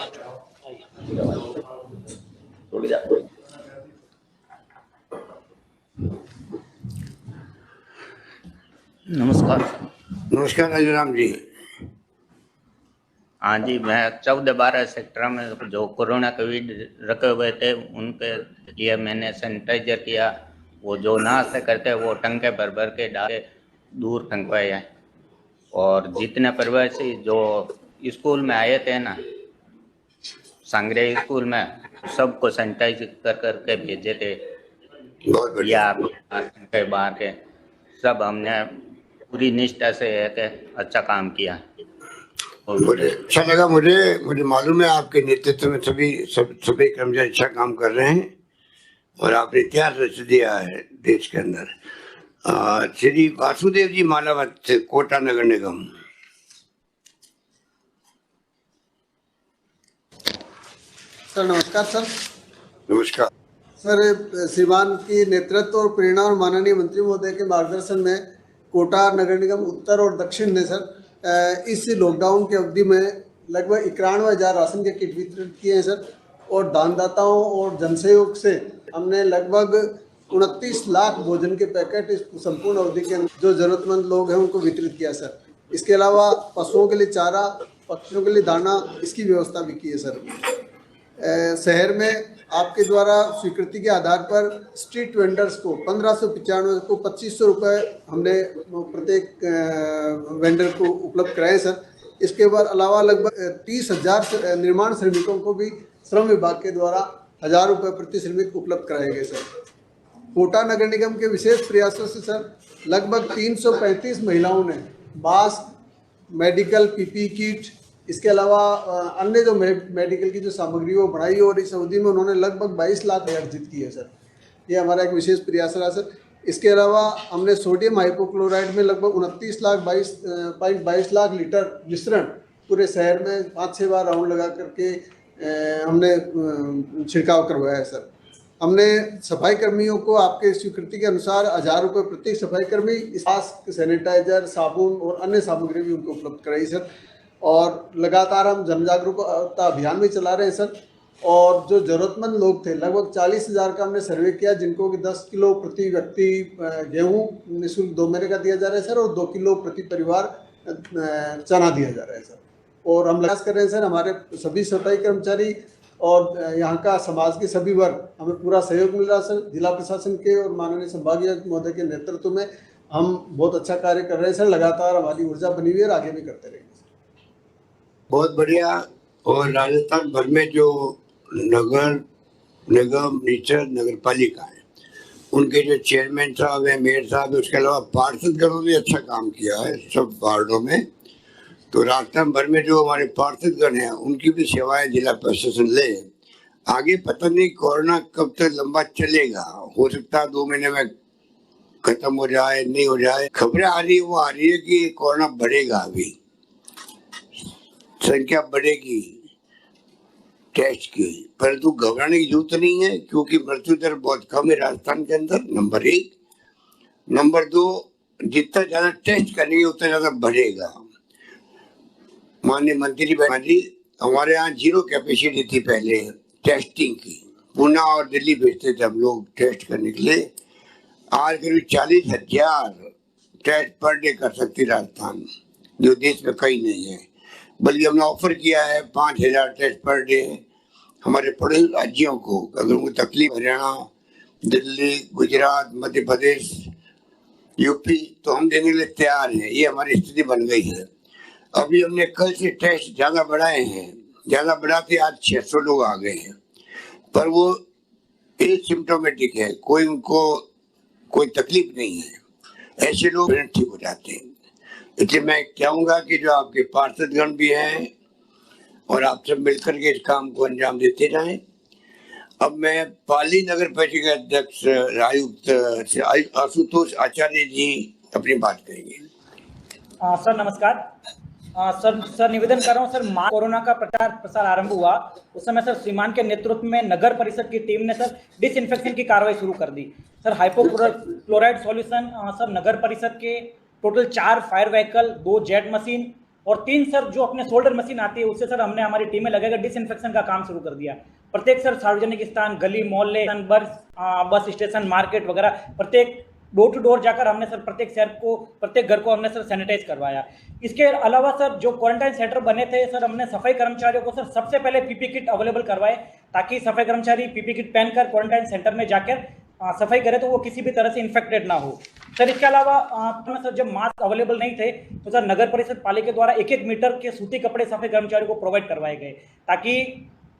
नमस्कार। नमस्कार राजू राम जी। हाँ जी, मैं 14-12 सेक्टर में जो कोरोना कोविड रखे हुए थे उनके लिए मैंने सैनिटाइजर किया। वो जो ना से करते वो टंके भर भर के डाले दूर फेंकवाए हैं। और जितने प्रवासी जो स्कूल में आए थे ना, सांगरे स्कूल में, सबको सैनिटाइज कर करके भेजे थे। या के बाहर के सब हमने पूरी निष्ठा से एक अच्छा काम किया। मुझे अच्छा लगा, मुझे मालूम है आपके नेतृत्व में सभी कर्मचारी अच्छा काम कर रहे हैं और आपने इतिहास रच दिया है देश के अंदर। श्री वासुदेव जी मालावत, कोटा नगर निगम। सर नमस्कार। सर नमस्कार सर, श्रीमान की नेतृत्व और प्रेरणा और माननीय मंत्री महोदय के मार्गदर्शन में कोटा नगर निगम उत्तर और दक्षिण ने सर इस लॉकडाउन की अवधि में लगभग 91,000 राशन के किट वितरित किए हैं सर। और दानदाताओं और जनसहयोग से हमने लगभग 29 लाख भोजन के पैकेट इस संपूर्ण अवधि के अंदर जो जरूरतमंद लोग हैं उनको वितरित किया सर। इसके अलावा पशुओं के लिए चारा, पक्षियों के लिए दाना, इसकी व्यवस्था भी की है सर। शहर में आपके द्वारा स्वीकृति के आधार पर स्ट्रीट वेंडर्स को 1595 को 2500 रुपये हमने प्रत्येक वेंडर को उपलब्ध कराए सर। इसके बाद अलावा लगभग 30,000 निर्माण श्रमिकों को भी श्रम विभाग के द्वारा 1,000 रुपये प्रति श्रमिक उपलब्ध कराए गए सर। कोटा नगर निगम के विशेष प्रयासों से सर लगभग 335 महिलाओं ने मास्क, मेडिकल पीपी किट, इसके अलावा अन्य जो मेडिकल की जो सामग्री वो बढ़ाई और इस अवधि में उन्होंने लगभग 22 लाख अर्जित किए सर। ये हमारा एक विशेष प्रयास रहा सर। इसके अलावा हमने सोडियम हाइपोक्लोराइड में लगभग 29,22 लाख लीटर मिश्रण पूरे शहर में 5-6 बार राउंड लगा करके हमने छिड़काव करवाया है सर। हमने सफाई कर्मियों को आपके स्वीकृति के अनुसार 1,000 रुपये प्रत्येक सफाई कर्मी, मास्क, सैनिटाइजर, साबुन और अन्य सामग्री भी उनको उपलब्ध कराई सर। और लगातार हम जन जागरूकता अभियान भी चला रहे हैं सर। और जो ज़रूरतमंद लोग थे लगभग 40,000 का हमने सर्वे किया, जिनको कि 10 किलो प्रति व्यक्ति गेहूँ निःशुल्क 2 महीने का दिया जा रहा है सर, और 2 किलो प्रति परिवार चना दिया जा रहा है सर। और हम प्रयास कर रहे हैं सर, हमारे सभी सफाई कर्मचारी और यहाँ का समाज के सभी वर्ग, हमें पूरा सहयोग मिल रहा है सर। जिला प्रशासन के और माननीय संभागीय महोदय के नेतृत्व में हम बहुत अच्छा कार्य कर रहे हैं सर। लगातार हमारी ऊर्जा बनी हुई है और आगे भी करते रहेंगे। बहुत बढ़िया। और राजस्थान भर में जो नगर निगम, निचर नगर पालिका है, उनके जो चेयरमैन साहब है, मेयर साहब है, उसके अलावा पार्षदगणों ने अच्छा काम किया है सब वार्डों में। तो राजस्थान भर में जो हमारे पार्षदगण हैं उनकी भी सेवाएं जिला प्रशासन ले। आगे पता नहीं कोरोना कब तक लंबा चलेगा, हो सकता है 2 महीने में खत्म हो जाए नहीं हो जाए, खबरें आ रही है वो आ रही है कि कोरोना बढ़ेगा, अभी संख्या बढ़ेगी टेस्ट की, परंतु घबराने की जरूरत नहीं है क्योंकि मृत्यु दर बहुत कम है राजस्थान के अंदर, नंबर 1। नंबर 2, जितना ज्यादा टेस्ट करेंगे उतना ज्यादा बढ़ेगा। माननीय मंत्री जी, हमारे यहाँ 0 कैपेसिटी थी पहले टेस्टिंग की, पुणे और दिल्ली भेजते थे हम लोग टेस्ट करने के लिए। आज करीब 40,000 टेस्ट पर डे कर सकती राजस्थान, जो देश में कहीं नहीं है। बल्कि हमने ऑफर किया है 5,000 टेस्ट पर डे हमारे पड़ोसी राज्यों को, अगर उनको तकलीफ, हरियाणा, दिल्ली, गुजरात, मध्य प्रदेश, यूपी, तो हम देने के लिए तैयार हैं। ये हमारी स्थिति बन गई है। अभी हमने कल से टेस्ट ज्यादा बढ़ाए हैं, ज्यादा बढ़ाते आज 600 लोग आ गए हैं, पर वो एसिम्प्टोमेटिक है, उनको कोई तकलीफ नहीं है, ऐसे लोग ठीक हो जाते हैं। इसलिए मैं कहूँगा कि जो आपके पार्षदगण भी हैं और आप सब मिलकर के इस काम को अंजाम देते रहें। अब मैं पाली नगर पालिका के अध्यक्ष आयुक्त आशुतोष आचार्य जी अपनी बात करेंगे। सर नमस्कार। सर निवेदन कर रहा हूँ सर, कोरोना का प्रचार प्रसार आरंभ हुआ उस समय सर श्रीमान के नेतृत्व में नगर परिषद की टीम ने सर डिसइंफेक्शन की कार्रवाई शुरू कर दी। सर हाइपोक्लोराइड सॉल्यूशन सर नगर परिषद के total 4 fire vehicle, 2 jet machine और 3 सर जो अपने शोल्डर मशीन आती है उससे सर हमने हमारी टीमें लगाकर डिसइंफेक्शन का काम शुरू कर दिया। प्रत्येक सर सार्वजनिक स्थान, गली मोहल्ले, बस स्टेशन, मार्केट वगैरह, प्रत्येक डोर टू डोर जाकर हमने सर प्रत्येक शहर को, प्रत्येक घर को हमने सर सैनिटाइज करवाया। इसके अलावा सर जो क्वारंटाइन सेंटर बने थे सर, हमने सफाई कर्मचारियों को सर सबसे पहले पीपी किट अवेलेबल करवाए ताकि सफाई कर्मचारी पीपी किट पहनकर क्वारंटाइन सेंटर में जाकर सफाई करे तो वो किसी भी तरह से इन्फेक्टेड ना हो। सर इसके अलावा सर जब मास्क अवेलेबल नहीं थे तो सर नगर परिषद पालिका के द्वारा 1-1 मीटर के सूती कपड़े सफाई कर्मचारियों को प्रोवाइड करवाए गए ताकि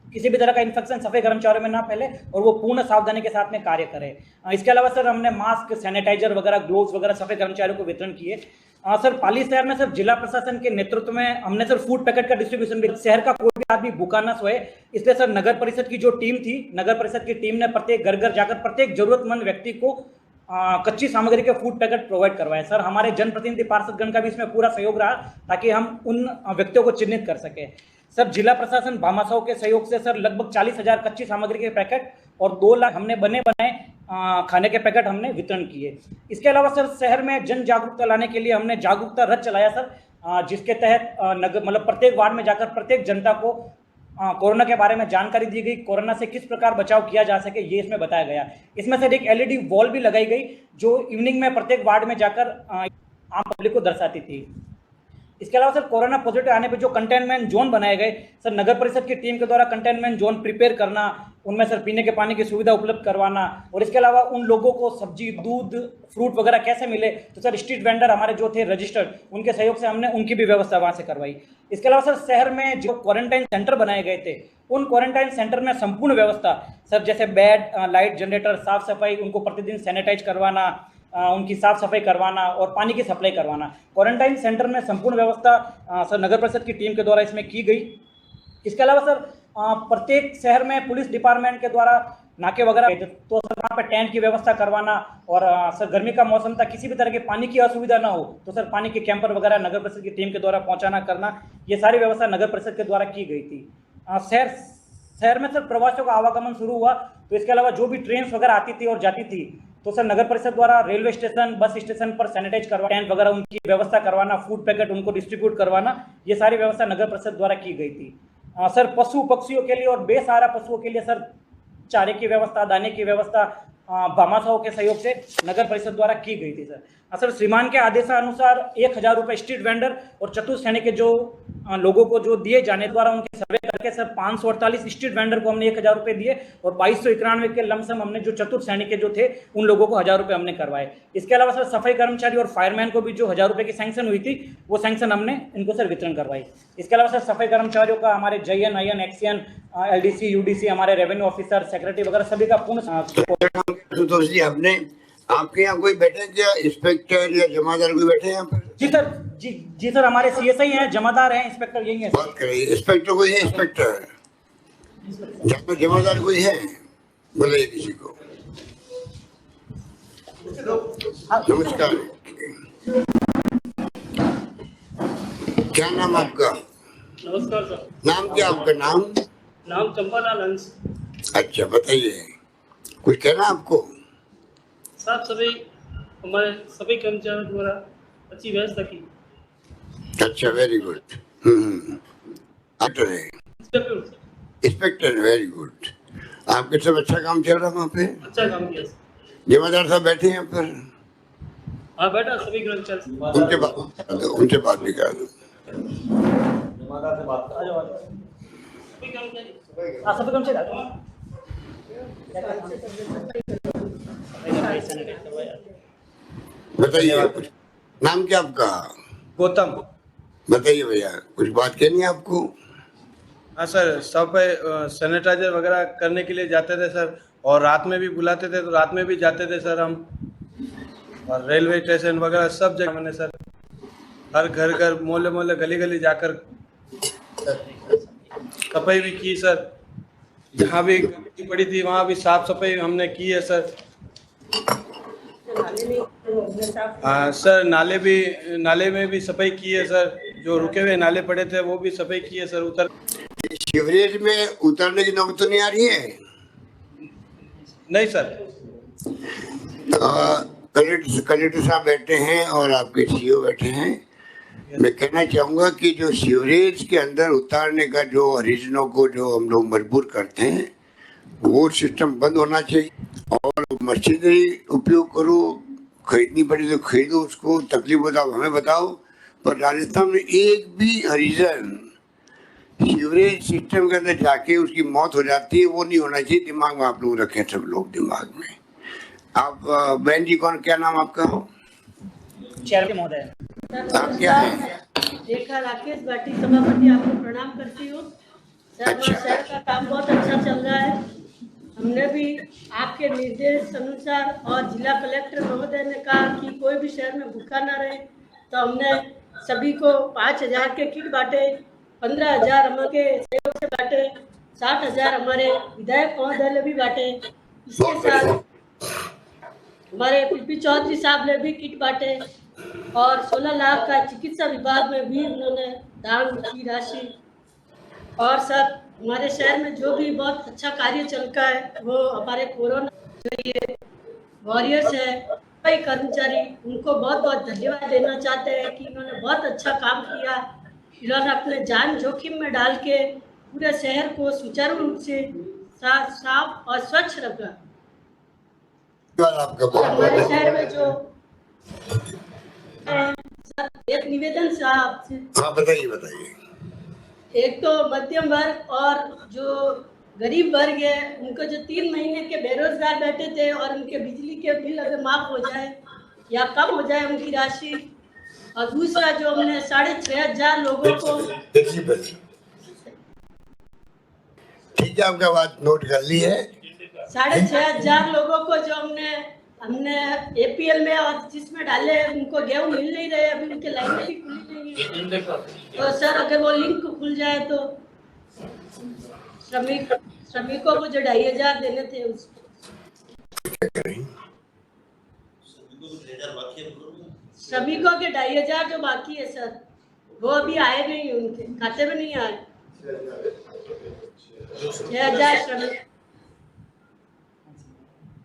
किसी भी तरह का इन्फेक्शन सफाई कर्मचारियों में ना फैले और वो पूर्ण सावधानी के साथ में कार्य करें। इसके अलावा सर हमने मास्क, सैनिटाइजर वगैरह, ग्लोव्स वगैरह सफाई कर्मचारियों को वितरण किए। सर पाली शहर में सर जिला प्रशासन के नेतृत्व में हमने सर फूड पैकेट का डिस्ट्रीब्यूशन भी, शहर का कोई भी आदमी भूखा न सोए, इसलिए सर नगर परिषद की जो टीम थी, नगर परिषद की टीम ने प्रत्येक घर घर जाकर प्रत्येक जरूरतमंद व्यक्ति को कच्ची सामग्री के फूड पैकेट प्रोवाइड करवाए। सर हमारे जनप्रतिनिधि पार्षदगण का भी इसमें पूरा सहयोग रहा ताकि हम उन व्यक्तियों को चिन्हित कर सके। सर जिला प्रशासन भामाशाह के सहयोग से सर लगभग 40,000 कच्ची सामग्री के पैकेट और 2 लाख हमने बने बनाए खाने के पैकेट हमने वितरण किए। इसके अलावा सर शहर में जन जागरूकता लाने के लिए हमने जागरूकता रथ चलाया सर, जिसके तहत मतलब प्रत्येक वार्ड में जाकर प्रत्येक जनता को कोरोना के बारे में जानकारी दी गई, कोरोना से किस प्रकार बचाव किया जा सके ये इसमें बताया गया। इसमें सर एक LED वॉल भी लगाई गई जो इवनिंग में प्रत्येक वार्ड में जाकर आम पब्लिक को दर्शाती थी। इसके अलावा सर कोरोना पॉजिटिव आने पे जो कंटेनमेंट जोन बनाए गए सर नगर परिषद की टीम के द्वारा कंटेनमेंट जोन प्रिपेयर करना, उनमें सर पीने के पानी की सुविधा उपलब्ध करवाना और इसके अलावा उन लोगों को सब्जी, दूध, फ्रूट वगैरह कैसे मिले तो सर स्ट्रीट वेंडर हमारे जो थे रजिस्टर्ड, उनके सहयोग से हमने उनकी भी व्यवस्था वहाँ से करवाई। इसके अलावा सर शहर में जो क्वारंटाइन सेंटर बनाए गए थे उन क्वारंटाइन सेंटर में संपूर्ण व्यवस्था सर जैसे बेड, लाइट, जनरेटर, साफ सफाई, उनको प्रतिदिन सैनिटाइज करवाना, उनकी साफ सफाई करवाना और पानी की सप्लाई करवाना, क्वारंटाइन सेंटर में संपूर्ण व्यवस्था सर नगर परिषद की टीम के द्वारा इसमें की गई। इसके अलावा सर प्रत्येक शहर में पुलिस डिपार्टमेंट के द्वारा नाके वगैरह तो सर वहाँ पे टेंट की व्यवस्था करवाना और सर गर्मी का मौसम था, किसी भी तरह के पानी की असुविधा ना हो तो सर पानी के कैंपर वगैरह नगर परिषद की टीम के द्वारा पहुँचाना करना, ये सारी व्यवस्था नगर परिषद के द्वारा की गई थी। शहर में सर प्रवासियों का आवागमन शुरू हुआ तो इसके अलावा जो भी ट्रेन वगैरह आती थी और जाती थी तो सर नगर परिषद द्वारा रेलवे स्टेशन, बस स्टेशन पर सैनिटाइज करवाना, टेंट वगैरह उनकी व्यवस्था करवाना, फूड पैकेट उनको डिस्ट्रीब्यूट करवाना, ये सारी व्यवस्था नगर परिषद द्वारा की गई थी। सर पशु पक्षियों के लिए और बेसहारा पशुओं के लिए सर चारे की व्यवस्था, दाने की व्यवस्था भामाशाह के सहयोग से नगर परिषद द्वारा की गई थी। सर श्रीमान के आदेशानुसार 1,000 रुपये स्ट्रीट वेंडर और चतुर्थ श्रेणी के जो लोगों को जो दिए जाने द्वारा उनके सर्वे करके सर 548 स्ट्रीट वेंडर को हमने 1,000 रुपये दिए और 2291 के लमसम हमने जो चतुर्थ श्रेणी के जो थे उन लोगों को 1,000 रुपये हमने करवाए। इसके अलावा सर सफाई कर्मचारी और फायरमैन को भी जो 1,000 रुपये की सैंक्शन हुई थी वो सैंक्शन हमने इनको सर वितरण करवाई। इसके अलावा सर सफाई कर्मचारियों का हमारे JN, IN, XN, LDC, UDC, हमारे रेवेन्यू ऑफिसर, सेक्रेटरी वगैरह सभी का सुतोष जी, हमने आपके यहाँ कोई बैठे क्या, इंस्पेक्टर या जमादार कोई बैठे हैं यहाँ पर? जी सर हमारे CSI हैं, जमादार हैं, इंस्पेक्टर यही है। बात करिए, इंस्पेक्टर कोई है? इंस्पेक्टर जमादार कोई है? बोले किसी को। नमस्कार। क्या नाम आपका? नमस्कार सर। नाम क्या आपका? नाम चंपालाल हंस। अच्छा, बताइए, कुछ कहना आपको? साहब सभी हमारे सभी कर्मचारियों द्वारा अच्छी व्यवस्था की। अच्छा, वेरी गुड। डॉक्टर है, इंस्पेक्टर, वेरी गुड। आपके सब अच्छा काम चल रहा है वहाँ पे? अच्छा काम किया सर। जमादार साहब बैठे हैं यहाँ पर? हाँ बैठा सभी कर्मचारी। उनसे बात भी करा दो। जमादार से बात आ जाओ। सभी कर्मचारी आ जाओ। बताइए कुछ। नाम क्या आपका? गौतम। बताइए भैया, कुछ बात कहनी है आपको? हाँ सर, सब सैनिटाइजर वगैरह करने के लिए जाते थे सर, और रात में भी बुलाते थे तो रात में भी जाते थे सर हम, और रेलवे स्टेशन वगैरह सब जगह मैंने सर हर घर घर मोहल्ले मोहल्ले गली गली जाकर सफाई भी की सर। जहाँ भी गंदगी पड़ी थी वहाँ भी साफ सफाई हमने की है सर। सर नाले में भी सफाई की है सर, जो रुके हुए नाले पड़े थे वो भी सफाई की है सर। उतर सीवरेज में उतरने की नौबत तो नहीं आ रही है? नहीं सर। कलेक्टर साहब बैठे हैं और आपके सीईओ बैठे हैं। मैं कहना चाहूँगा कि जो सीवरेज के अंदर उतारने का जो हरिजनों को जो हम लोग मजबूर करते हैं, वो सिस्टम बंद होना चाहिए। और मशीनरी उपयोग करो, खरीदनी पड़ी तो खरीदो, उसको तकलीफ बताओ, हमें बताओ। पर राजस्थान में एक भी हरिजन सीवरेज सिस्टम के अंदर जाके उसकी मौत हो जाती है, वो नहीं होना चाहिए। दिमाग में आप लोग रखें, सब लोग दिमाग में। आप बहन जी, कौन, क्या नाम आपका? चेयरमैन महोदय। आप क्या है? रेखा राकेश भाटी, सभापति, आपको प्रणाम करती हूँ। अच्छा। शहर का काम बहुत अच्छा चल रहा है। हमने भी आपके निर्देश अनुसार और जिला कलेक्टर महोदय ने कहा कि कोई भी शहर में भूखा ना रहे, तो हमने सभी को 5,000 के किट बांटे, 15,000 हमारे सहयोग से बांटे, 60,000 हमारे विधायक महोदय भी बांटे। इसके साथ हमारे पीपी चौधरी साहब ने भी किट बांटे, और 16 लाख का चिकित्सा विभाग में भी उन्होंने दान की राशि। और सर, हमारे शहर में जो भी बहुत अच्छा कार्य चल रहा है, वो हमारे कोरोना जो ये वॉरियर्स है, कई कर्मचारी, उनको बहुत बहुत धन्यवाद देना चाहते हैं कि इन्होंने बहुत अच्छा काम किया। इन्होंने अपने जान जोखिम में डाल के पूरे शहर को सुचारू रूप से साफ और स्वच्छ रखा। हमारे शहर में जो एक निवेदन साहब से। हाँ, बताइए। एक तो मध्यम वर्ग और जो गरीब वर्ग है, उनको जो 3 महीने के बेरोजगार बैठे थे और उनके बिजली के बिल अगर माफ हो जाए या कम हो जाए उनकी राशि। और दूसरा जो हमने 6,500 लोगों को। ठीक है, आपका बात नोट कर ली है। 6,500 लोगों को जो हमने APL में और जिसमें डाले, उनको गेहूं मिल नहीं रहे, अभी उनके लाइनें भी खुली नहीं है। तो सर, अगर वो लिंक खुल जाए तो श्रमिकों को जो 2,500 देने थे श्रमिकों के 2,500 जो बाकी है सर, वो अभी आए नहीं, उनके खाते में नहीं आए। 6,000 श्रमिक।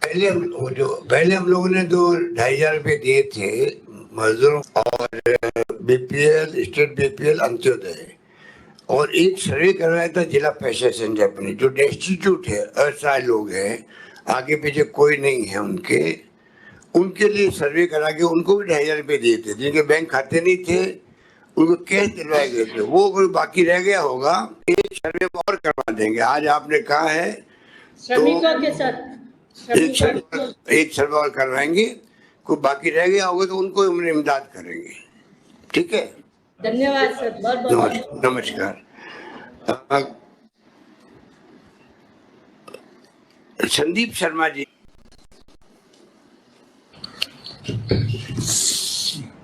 पहले हम लोगों ने जो 2,500 रुपए दिए थे मजदूरों और BPL, स्टेट BPL, अंत्योदय, और एक सर्वे करवाया था जिला प्रशासन से अपने, जो डेस्टिट्यूट है, असहाय लोग हैं, आगे पीछे कोई नहीं है उनके लिए सर्वे करा के उनको भी 2,500 रुपए दिए थे। जिनके बैंक खाते नहीं थे उनको कैश दिलवाए गए थे। वो कोई बाकी रह गया होगा, एक सर्वे और करवा देंगे। आज आपने कहा है श्रमिकों के साथ एक सर्वे और करवाएंगे। कोई बाकी रह गया होगा तो उनको हम इमदाद करेंगे। ठीक है, धन्यवाद सर, बहुत बहुत नमस्कार। संदीप शर्मा जी।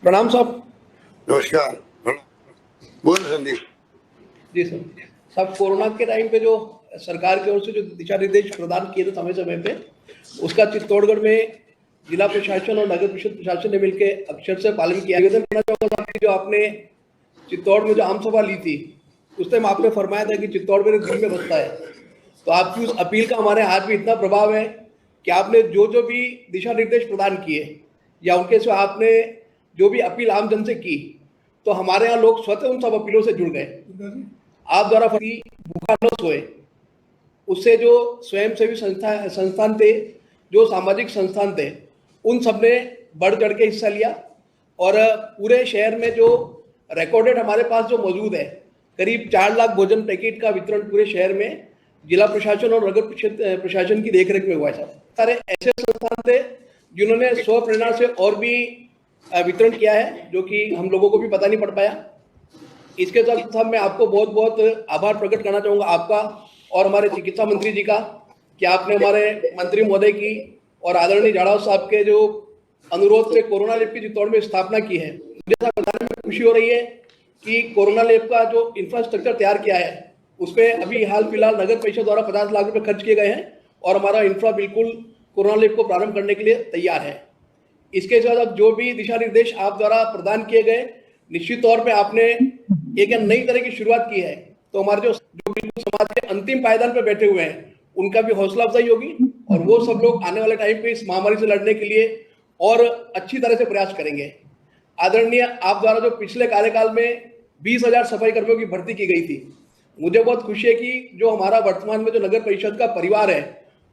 प्रणाम साहब। नमस्कार, बोल संदीप जी। सब कोरोना के टाइम पे जो सरकार की ओर से जो दिशा निर्देश प्रदान किए थे समय समय पे, उसका चित्तौड़गढ़ में जिला प्रशासन और नगर परिषद प्रशासन ने मिलकर अक्षर से पालन किया। निवेदन करना चाहूँगा साहब कि जो आपने चित्तौड़ में जो आम सभा ली थी उस टाइम आपने फरमाया था कि चित्तौड़ मेरे दिल में बसता है, तो आपकी उस अपील का हमारे हाथ में इतना प्रभाव है कि आपने जो जो भी दिशा निर्देश प्रदान किए या उनके से आपने जो भी अपील आम जन से की, तो हमारे यहाँ लोग स्वतः उन सब अपीलों से जुड़ गए। आप द्वारा भूखा न सोए, उससे जो स्वयंसेवी संस्थान थे, जो सामाजिक संस्थान थे, उन सब ने बढ़ चढ़ के हिस्सा लिया और पूरे शहर में जो रिकॉर्डेड हमारे पास जो मौजूद है, करीब 4 लाख भोजन पैकेट का वितरण पूरे शहर में जिला प्रशासन और नगर प्रशासन की देखरेख में हुआ है। सारे ऐसे संस्थान थे जिन्होंने स्व प्रेरणा से और भी वितरण किया है, जो कि हम लोगों को भी पता नहीं पड़ पाया। इसके साथ मैं आपको बहुत बहुत आभार प्रकट करना चाहूँगा आपका और हमारे चिकित्सा मंत्री जी का, कि आपने हमारे मंत्री महोदय की और आदरणीय जाड़ाव साहब के जो अनुरोध से कोरोना लैब की चित्तौड़ में स्थापना की है। मुझे ऐसा बताने में खुशी हो रही है कि कोरोना लैब का जो इंफ्रास्ट्रक्चर तैयार किया है उस पर अभी हाल फिलहाल नगर परिषद द्वारा 50 लाख रुपए खर्च किए गए हैं और हमारा इंफ्रा बिल्कुल कोरोना लैब को प्रारंभ करने के लिए तैयार है। इसके साथ अब जो भी दिशा निर्देश आप द्वारा प्रदान किए गए, निश्चित तौर पे आपने एक नई तरह की शुरुआत की है, तो हमारे जो बिल्कुल समाज के अंतिम पायदान पे बैठे हुए हैं उनका भी हौसला अफजाई होगी और वो सब लोग आने वाले टाइम पे इस महामारी से लड़ने के लिए और अच्छी तरह से प्रयास करेंगे। आदरणीय, आप द्वारा जो पिछले कार्यकाल में 20,000 सफाई कर्मियों की भर्ती की गई थी, मुझे बहुत खुशी है कि जो हमारा वर्तमान में जो नगर परिषद का परिवार है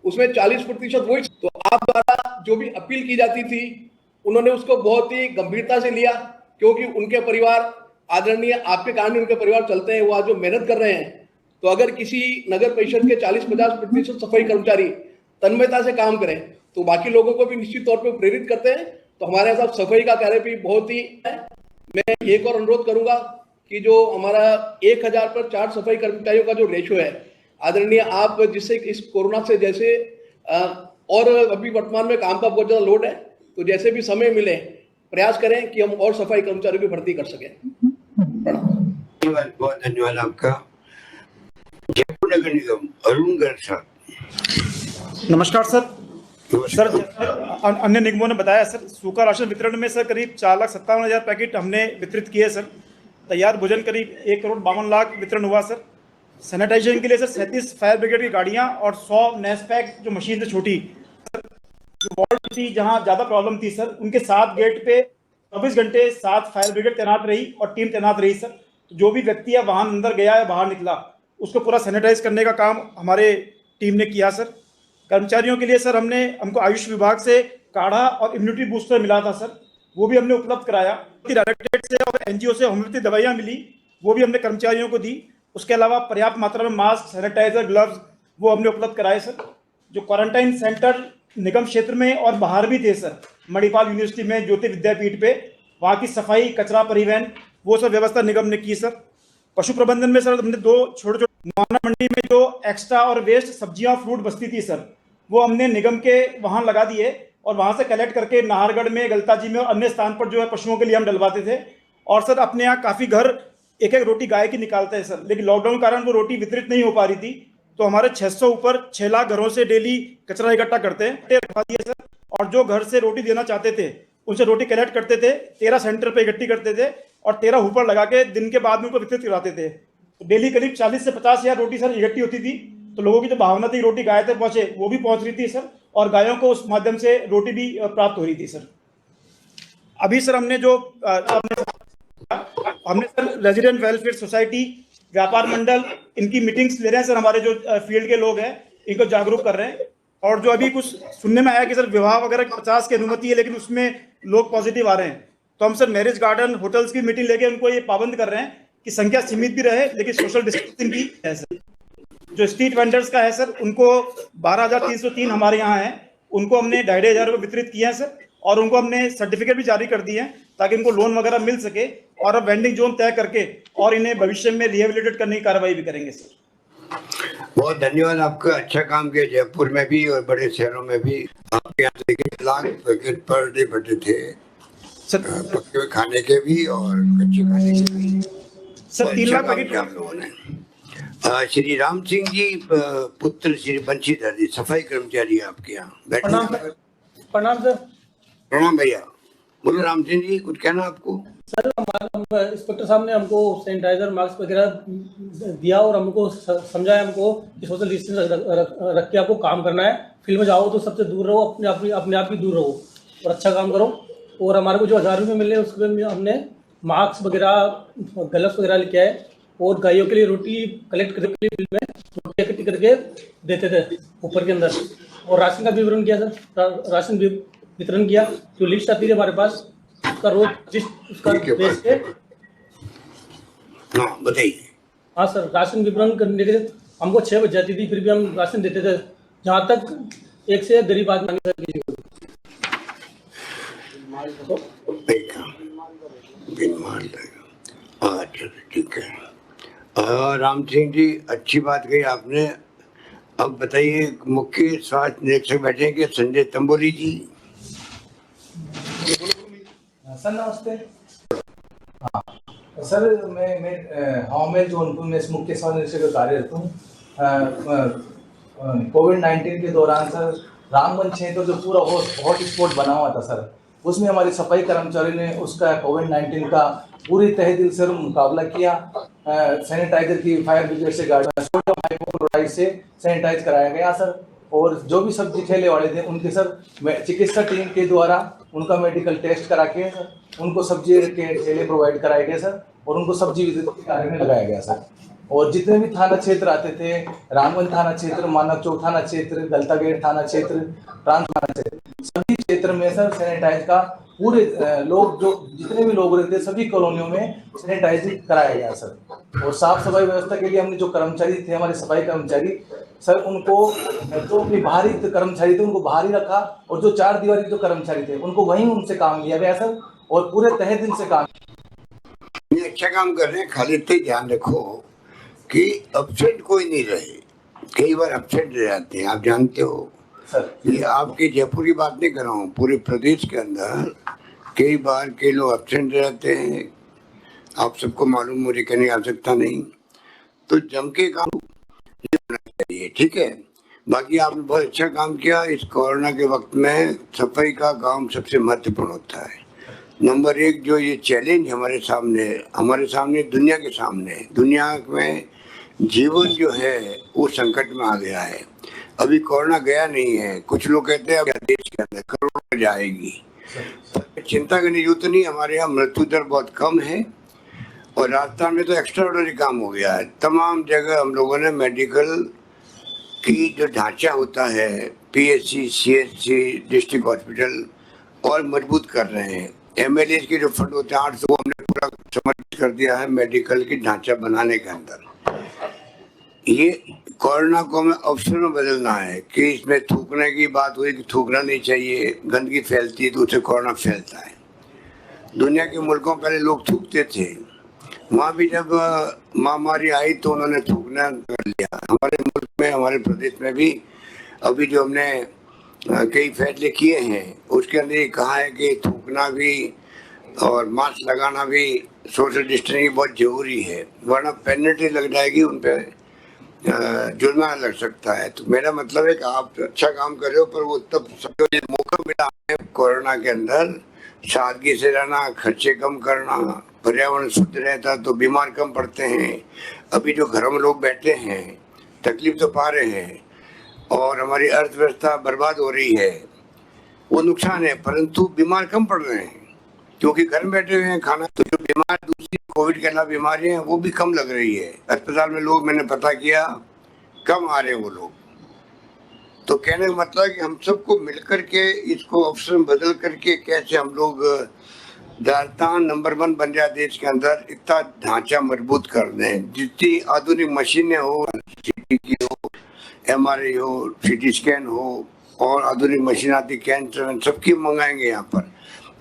उसमें 40% वही, तो आप द्वारा जो भी अपील की जाती थी उन्होंने उसको बहुत ही गंभीरता से लिया, क्योंकि उनके परिवार, आदरणीय आपके कारण उनके परिवार चलते हैं, वो आज जो मेहनत कर रहे हैं, तो अगर किसी नगर परिषद के 40-50% सफाई कर्मचारी तन्मयता से काम करें तो बाकी लोगों को भी निश्चित तौर पर प्रेरित करते हैं। तो हमारे साथ सफाई का कार्य भी बहुत ही है। मैं एक और अनुरोध करूंगा कि जो हमारा 1000 पर 4 सफाई कर्मचारियों का जो रेशो है, आदरणीय आप जिससे इस कोरोना से जैसे और अभी वर्तमान में काम का बहुत ज्यादा लोड है, तो जैसे भी समय मिले प्रयास करें कि हम और सफाई कर्मचारियों की भर्ती कर सकें। बहुत धन्यवाद आपका। जयपुर नगर निगम अरुण गर्ग साहब। नमस्कार सर। सर, अन्य निगमों ने बताया सर, सूखा राशन वितरण में सर करीब 4,57,000 पैकेट हमने वितरित किए सर। तैयार भोजन करीब 1,52,00,000 वितरण हुआ सर। सैनिटाइजेशन के लिए सर 37 फायर ब्रिगेड की गाड़ियां और 100 नेस्पैक जो मशीन थी छोटी, जो वार्ड थी जहां ज़्यादा प्रॉब्लम थी सर, उनके 7 गेट पे 24 घंटे 7 फायर ब्रिगेड तैनात रही और टीम तैनात रही सर। जो भी व्यक्ति या वाहन अंदर गया या बाहर निकला उसको पूरा सैनिटाइज करने का काम हमारे टीम ने किया सर। कर्मचारियों के लिए सर हमको आयुष विभाग से काढ़ा और इम्यूनिटी बूस्टर मिला था सर, वो भी हमने उपलब्ध कराया। डायरेक्टरेट से और एनजीओ से होम्योपैथी दवाइयाँ मिली, वो भी हमने कर्मचारियों को दी। उसके अलावा पर्याप्त मात्रा में मास्क, सैनिटाइजर, ग्लव्स वो हमने उपलब्ध कराए सर। जो क्वारंटाइन सेंटर निगम क्षेत्र में और बाहर भी थे सर, मणिपाल यूनिवर्सिटी में, ज्योति विद्यापीठ पे, वहाँ की सफाई, कचरा परिवहन, वो सब व्यवस्था निगम ने की सर। पशु प्रबंधन में सर हमने 2 छोटे मुआना मंडी में जो एक्स्ट्रा और वेस्ट सब्जियां फ्रूट बचती थी सर, वो हमने निगम के वहां लगा दिए और वहां से कलेक्ट करके नाहरगढ़ में, गलताजी में और अन्य स्थान पर जो है पशुओं के लिए हम डलवाते थे। और सर अपने यहाँ काफ़ी घर एक रोटी गाय की निकालते हैं सर, लेकिन लॉकडाउन के कारण वो रोटी वितरित नहीं हो पा रही थी, तो हमारे 600 ऊपर 6 लाख घरों से डेली कचरा इकट्ठा करते हैं, रखवा दिए सर। और जो घर से रोटी देना चाहते थे उनसे रोटी कलेक्ट करते थे, 13 सेंटर पे इकट्ठी करते थे और 13 हुपर लगा के दिन के बाद में उनको वितरित कराते थे। तो डेली करीब 40 से 50 हज़ार रोटी सर इकट्ठी होती थी, तो लोगों की जो भावना थी रोटी गाय तक पहुंचे, वो भी पहुंच रही थी सर, और गायों को उस माध्यम से रोटी भी प्राप्त हो रही थी सर। अभी सर हमने सर रेजिडेंट वेलफेयर सोसाइटी, व्यापार मंडल, इनकी मीटिंग्स ले रहे हैं सर। हमारे जो फील्ड के लोग हैं इनको जागरूक कर रहे हैं। और जो अभी कुछ सुनने में आया कि सर विवाह वगैरह 50 की अनुमति है, लेकिन उसमें लोग पॉजिटिव आ रहे हैं, तो हम सर मैरिज गार्डन, होटल्स की मीटिंग लेके उनको ये पाबंद कर रहे हैं कि संख्या सीमित भी रहे, लेकिन सोशल डिस्टेंसिंग भी है सर। जो स्ट्रीट वेंडर्स का है सर, उनको 12,303 हमारे यहाँ है, उनको हमने 2,500 रुपये वितरित किए हैं सर, और उनको हमने सर्टिफिकेट भी जारी कर दिए हैं ताकि उनको लोन वगैरह मिल सके, और अब वेंडिंग जोन तय करके और इन्हें भविष्य में रिहेबिलिटेट करने की कार्रवाई भी करेंगे सर। बहुत धन्यवाद आपका। अच्छा काम किया जयपुर में भी और बड़े शहरों में भी। आपके यहाँ देखिए लाख पैकेट पर डे बटे थे सर, पक्के हुए खाने के भी और कच्चे खाने के भी सर। 3 लाख पैकेट हम लोगों ने। श्री राम सिंह जी पुत्र श्री बंशीधर जी, सफाई कर्मचारी आपके यहाँ। प्रणाम सर। प्रणाम भैया। बोलो राम सिंह जी, कुछ कहना आपको? सर इंस्पेक्टर साहब ने हमको सैनिटाइजर मास्क वगैरह दिया और हमको समझाया हमको कि सोशल डिस्टेंस रख के आपको काम करना है। फील्ड में जाओ तो सबसे दूर रहो, अपने आप भी दूर रहो और अच्छा काम करो। और हमारे को जो 1000 रुपये मिले उसमें हमने मास्क वगैरह ग्लव्स वगैरह लेके आए और गायों के लिए रोटी कलेक्ट करके फील्ड में रोटी इकट्ठी करके देते थे ऊपर के अंदर। और राशन का भी वितरण किया सर, राशन भी वितरण किया। जो लिस्ट आती है हमारे पास उसका रोज उसका बेच के। हाँ बताइए। हाँ सर, राशन वितरण करने के लिए हमको 6 बज जाती थी, फिर भी हम राशन देते थे जहाँ तक एक से एक गरीब आदमी किसी को। अच्छा ठीक है। राम सिंह जी, अच्छी बात कही आपने। अब बताइए, मुख्य स्वास्थ्य निरीक्षक बैठे हैं संजय तंबोली जी। सर नमस्ते। हाँ सर, मैं हॉमेल जौनपुर में इस मुख्य स्वास्थ्य निरीक्षक का कार्यरत हूँ। कोविड-19 के दौरान सर रामगंज क्षेत्र जो पूरा हॉट स्पॉट बना हुआ था सर, उसमें हमारी सफाई कर्मचारी ने उसका कोविड-19 का पूरी तहे दिल से मुकाबला किया। सैनिटाइजर की फायर ब्रिगेड से गाड़ी सोडियम हाइपोक्लोराइड से सैनिटाइज कराया गया सर। और जो भी सब्जी ठेले वाले थे उनके सर चिकित्सा टीम के द्वारा उनका मेडिकल टेस्ट करा के सर उनको सब्जी के ठेले प्रोवाइड कराए गए सर और उनको सब्जी वितरण के कार्य में लगाया गया सर। और जितने भी थाना क्षेत्र आते थे, रामगंज थाना क्षेत्र, मानव चौक थाना क्षेत्र, गलता गेट थाना क्षेत्र, ट्रांस थाना क्षेत्र, सभी क्षेत्र में सर सैनिटाइज का पूरे लोग जो जितने भी लोग रहते सभी कॉलोनियों में सैनिटाइज कराया गया सर। और साफ सफाई व्यवस्था के लिए हमने जो कर्मचारी थे हमारे सफाई कर्मचारी सर, उनको जो भी बाहरी कर्मचारी थे उनको बाहर ही रखा और जो 4 दीवारी जो कर्मचारी थे उनको वहीं उनसे काम लिया गया सर और पूरे तहे दिल से काम। ये अच्छा काम कर रहे हैं। खाली इतना ध्यान रखो कि अपसेंट कोई नहीं रहे। कई बार अपसेंट रह जाते हैं, आप जानते हो सर। ये आपके जयपुर की बात नहीं कर रहा हूँ, पूरे प्रदेश के अंदर कई बार कई लोग अपसेंट रहते हैं। आप सबको मालूम, मुझे कहने की आवश्यकता नहीं। तो जम के काम होना चाहिए, ठीक है। बाकी आपने बहुत अच्छा काम किया। इस कोरोना के वक्त में सफाई का काम सबसे महत्वपूर्ण होता है। नंबर 1 जो ये चैलेंज हमारे सामने दुनिया के सामने, दुनिया में जीवन जो है वो संकट में आ गया है। अभी कोरोना गया नहीं है। कुछ लोग कहते हैं देश के अंदर कोरोना जाएगी, चिंता करने की जरूरत नहीं। हमारे यहाँ मृत्यु दर बहुत कम है और राजस्थान में तो एक्स्ट्राऑर्डिनरी काम हो गया है। तमाम जगह हम लोगों ने मेडिकल की जो ढांचा होता है, PHC, CHC, डिस्ट्रिक्ट हॉस्पिटल और मजबूत कर रहे हैं। MLA के जो फंड होते हैं 800 हमने पूरा समर्पित कर दिया है मेडिकल की ढांचा बनाने के अंदर। ये कोरोना को हमें अवसर में बदलना है कि इसमें थूकने की बात हुई कि थूकना नहीं चाहिए, गंदगी फैलती है तो उससे कोरोना फैलता है। दुनिया के मुल्कों पहले लोग थूकते थे, वहाँ भी जब महामारी आई तो उन्होंने थूकना कर लिया। हमारे मुल्क में, हमारे प्रदेश में भी अभी जो हमने कई फैसले किए हैं उसके अंदर ये कहा है कि थूकना भी और मास्क लगाना भी, सोशल डिस्टेंसिंग बहुत जरूरी है, वरना पेनल्टी लग जाएगी, उन पर जुर्माना लग सकता है। तो मेरा मतलब है कि आप अच्छा काम कर रहे हो, पर वो तब सबको ये मौका मिला है कोरोना के अंदर सादगी से रहना, खर्चे कम करना, पर्यावरण शुद्ध रहता तो बीमार कम पड़ते हैं। अभी जो घरों में लोग बैठे हैं तकलीफ तो पा रहे हैं और हमारी अर्थव्यवस्था बर्बाद हो रही है, वो नुकसान है, परंतु बीमार कम पड़ रहे हैं क्योंकि घर में बैठे हुए हैं खाना। तो जो बीमार दूसरी कोविड के अलावा बीमारियां हैं वो भी कम लग रही है। अस्पताल में लोग, मैंने पता किया, कम आ रहे हैं वो लोग। तो कहने का मतलब है कि हम सबको मिलकर के इसको अवसर में बदल करके कैसे हम लोग राजस्थान नंबर 1 बन जाए देश के अंदर, इतना ढांचा मजबूत कर दें। जितनी आधुनिक मशीनें हो, CT की हो, MRI हो, CT स्कैन हो और आधुनिक मशीन आती, कैंसर, सबकी मंगाएंगे यहाँ पर।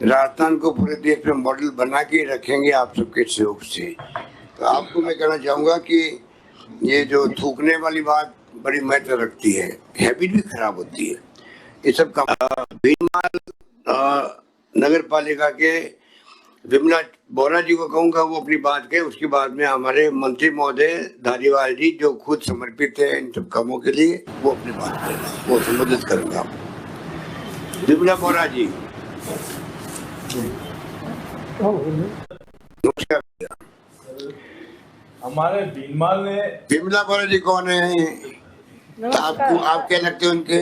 राजस्थान को पूरे देश में मॉडल बना के रखेंगे आप सबके सहयोग से। तो आपको मैं कहना चाहूँगा कि ये जो थूकने वाली बात बड़ी महत्व रखती है, हैबिट भी खराब होती है। ये सब काम भीनमाल नगर पालिका के विमला बोरा जी को कहूँगा वो अपनी बात कहे। उसके बाद में हमारे मंत्री महोदय धारीवाल जी जो खुद समर्पित है इन सब कामों के लिए, वो अपनी बात करें, वो संबोधित करूँगा। विमला बोरा जी। नमस्कार भैया। हमारे भीनमाल ने विमला गोरा जी कौन है? आपको आप क्या लगते हैं उनके?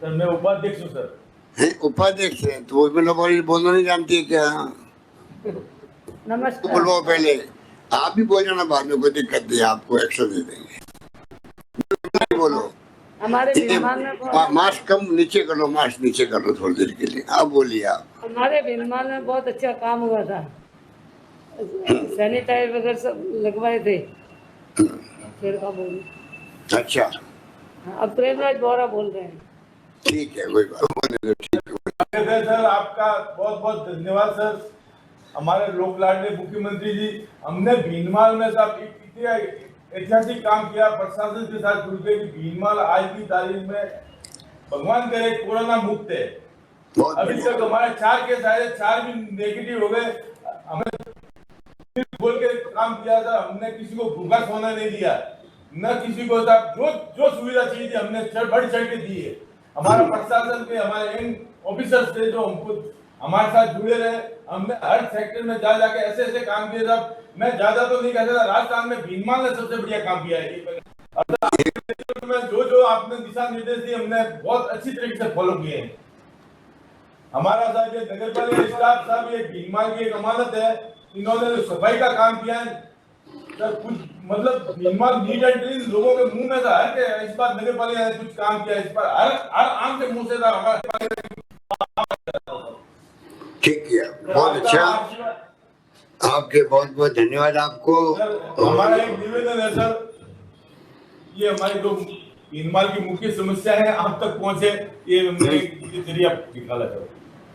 सर मैं उपाध्यक्ष हूँ सर। हैं उपाध्यक्ष हैं तो विमला गोरा जी बोलना नहीं जानती है क्या? नमस्कार। बोलो पहले, आप भी बोल जाना बाद में, कोई दिक्कत नहीं, आपको एक्स्ट्रा दे देंगे। बोलो। हमारे भीनमाल में मास्क कम नीचे कर लो, मास्क नीचे कर लो थोड़ी देर के लिए। आप बोलिए आप। हमारे भीनमाल में बहुत अच्छा काम हुआ था, सैनिटाइजर वगैरह सब लगवाए थे। फिर का बोलूं? अच्छा अब प्रेमराज बोरा बोल रहे हैं। ठीक है, कोई बात नहीं। सर आपका बहुत बहुत धन्यवाद सर। हमारे लोक लाडले मुख्यमंत्री जी, हमने भीनमाल में साहब इतना ऐतिहासिक काम किया प्रशासन के साथ जुड़ के कि भीनमाल आज की तारीख में भगवान करे कोरोना मुक्त है। अभी तक हमारे 4 केस आए, 4 भी नेगेटिव हो गए। हमें बोल के काम किया था, हमने किसी को भूखा सोना नहीं दिया, न किसी को जो सुविधा चाहिए थी हमने बढ़ चढ़ के दी है। हमारा प्रशासन के हमारे इन ऑफिसर्स थे जो हमको हमारे साथ जुड़े रहे। हमने हर सेक्टर में जा जाके ऐसे ऐसे काम किए था। मैं ज्यादा तो नहीं कहता था, राजस्थान में भीनमाल ने सबसे बढ़िया काम किया है। जो आपने दिशा निर्देश दिए हमने बहुत अच्छी तरीके से फॉलो किए हैं। हमारा साहब ये नगर पालिका स्टाफ साहब ये भीनमाल की एक अमानत है। इन्होंने सफाई का काम किया है सर, कुछ मतलब भीनमाल नीट एंड क्लीन लोगों के मुंह में था हर के इस बार नगर पालिका ने कुछ काम किया, इस बार हर आम के मुंह से था हमारे। ठीक है, बहुत अच्छा, आपके बहुत बहुत धन्यवाद आपको। हमारा एक निवेदन है सर, ये हमारी जो भीनमाल की मुख्य समस्या है आप तक पहुंचे, ये जरिए आप निकाला जाए।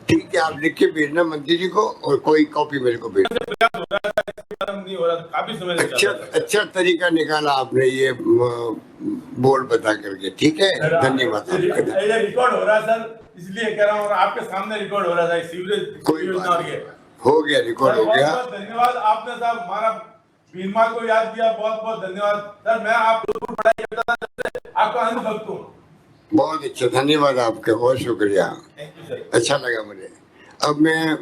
ठीक है, आप लिख के भेजना मंत्री जी को और कोई कॉपी मेरे को भेजना। काफी समय अच्छा तरीका निकाला आपने ये बोर्ड बता करके। ठीक है, धन्यवाद। रिकॉर्ड हो रहा है सर, इसलिए कह रहा हूँ, और आपके सामने रिकॉर्ड हो रहा था सीवरेज योजना हो गया, रिकॉर्ड हो गया। बहुत धन्यवाद आपने साहब हमारा भीनमाल को याद किया, बहुत बहुत धन्यवाद सर। मैं आपको पढ़ाई करता था, आपका अंध भक्त हूँ। बहुत अच्छा, धन्यवाद आपका, बहुत शुक्रिया, अच्छा लगा मुझे। अब मैं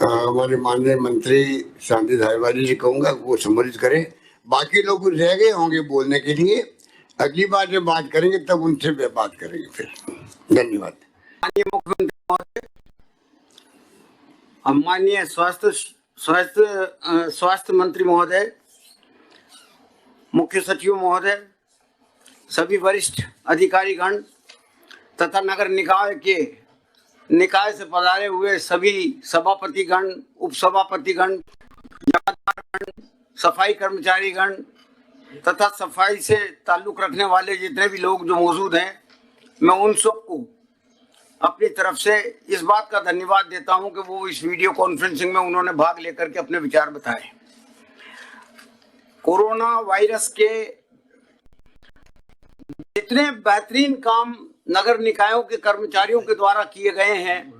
हमारे माननीय मंत्री शांति धारीवाल जी से कहूँगा वो संबोधित करें। बाकी लोग रह गए होंगे बोलने के लिए, अगली बार जब बात करेंगे तब उनसे बात करेंगे फिर। धन्यवाद। माननीय मुख्यमंत्री महोदय, माननीय स्वास्थ्य मंत्री महोदय, मुख्य सचिव महोदय, सभी वरिष्ठ अधिकारीगण तथा नगर निकाय से पधारे हुए सभी सभापतिगण, उपसभापतिगण, जमादारगण, सफाई कर्मचारीगण तथा सफाई से ताल्लुक रखने वाले जितने भी लोग जो मौजूद हैं, मैं उन सबको अपनी तरफ से इस बात का धन्यवाद देता हूं कि वो इस वीडियो कॉन्फ्रेंसिंग में उन्होंने भाग लेकर के अपने विचार बताए। कोरोना वायरस के जितने बेहतरीन काम नगर निकायों के कर्मचारियों के द्वारा किए गए हैं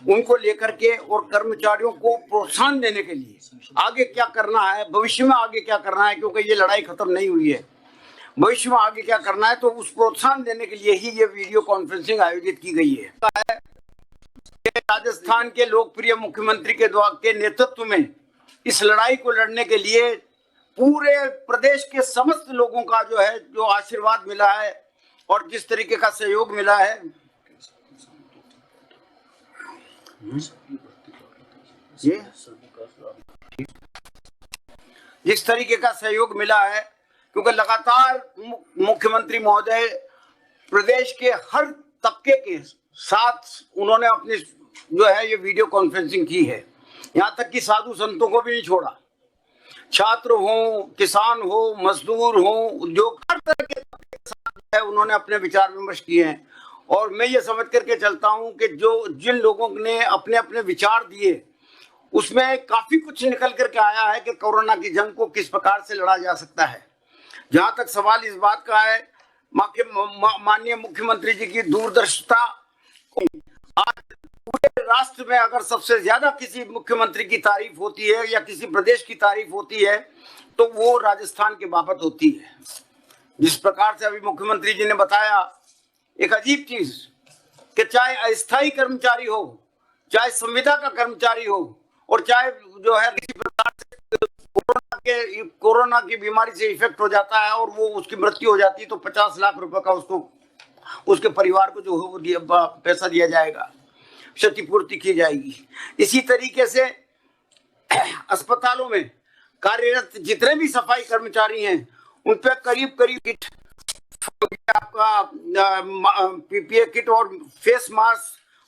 उनको लेकर के और कर्मचारियों को प्रोत्साहन देने के लिए आगे क्या करना है, भविष्य में आगे क्या करना है, क्योंकि ये लड़ाई खत्म नहीं हुई है, भविष्य में आगे क्या करना है, तो उस प्रोत्साहन देने के लिए ही ये वीडियो कॉन्फ्रेंसिंग आयोजित की गई है। राजस्थान के लोकप्रिय मुख्यमंत्री के नेतृत्व में इस लड़ाई को लड़ने के लिए पूरे प्रदेश के समस्त लोगों का जो आशीर्वाद मिला है और जिस तरीके का सहयोग मिला है, जिस तरीके का सहयोग मिला है, क्योंकि लगातार मुख्यमंत्री महोदय प्रदेश के हर तबके के साथ उन्होंने अपनी ये वीडियो कॉन्फ्रेंसिंग की है। यहाँ तक कि साधु संतों को भी नहीं छोड़ा, छात्र हो, किसान हो, मजदूर हो, उद्योग, हर तरह के साथ उन्होंने अपने विचार विमर्श किए हैं। और मैं ये समझ करके चलता हूं कि जिन लोगों ने अपने अपने विचार दिए उसमें काफी कुछ निकल करके आया है कि कोरोना की जंग को किस प्रकार से लड़ा जा सकता है। जहां तक सवाल इस बात का है, माननीय मुख्यमंत्री जी की दूरदर्शिता, आज पूरे राष्ट्र में अगर सबसे ज्यादा किसी मुख्यमंत्री की तारीफ होती है या किसी प्रदेश की तारीफ होती है तो वो राजस्थान के बाबत होती है। जिस प्रकार से अभी मुख्यमंत्री जी ने बताया, एक अजीब चीज कि चाहे अस्थायी कर्मचारी हो, चाहे संविदा का कर्मचारी हो और चाहे जो है किसी प्रकार से कोरोना की बीमारी से इफेक्ट हो जाता है और वो उसकी मृत्यु हो जाती है तो 50 लाख रुपए का उसको उसके परिवार को जो है वो पैसा दिया जाएगा, क्षतिपूर्ति की जाएगी। इसी तरीके से अस्पतालों में कार्यरत जितने भी सफाई कर्मचारी हैं उन पर करीब करीब आपका पीपीए किट और फेस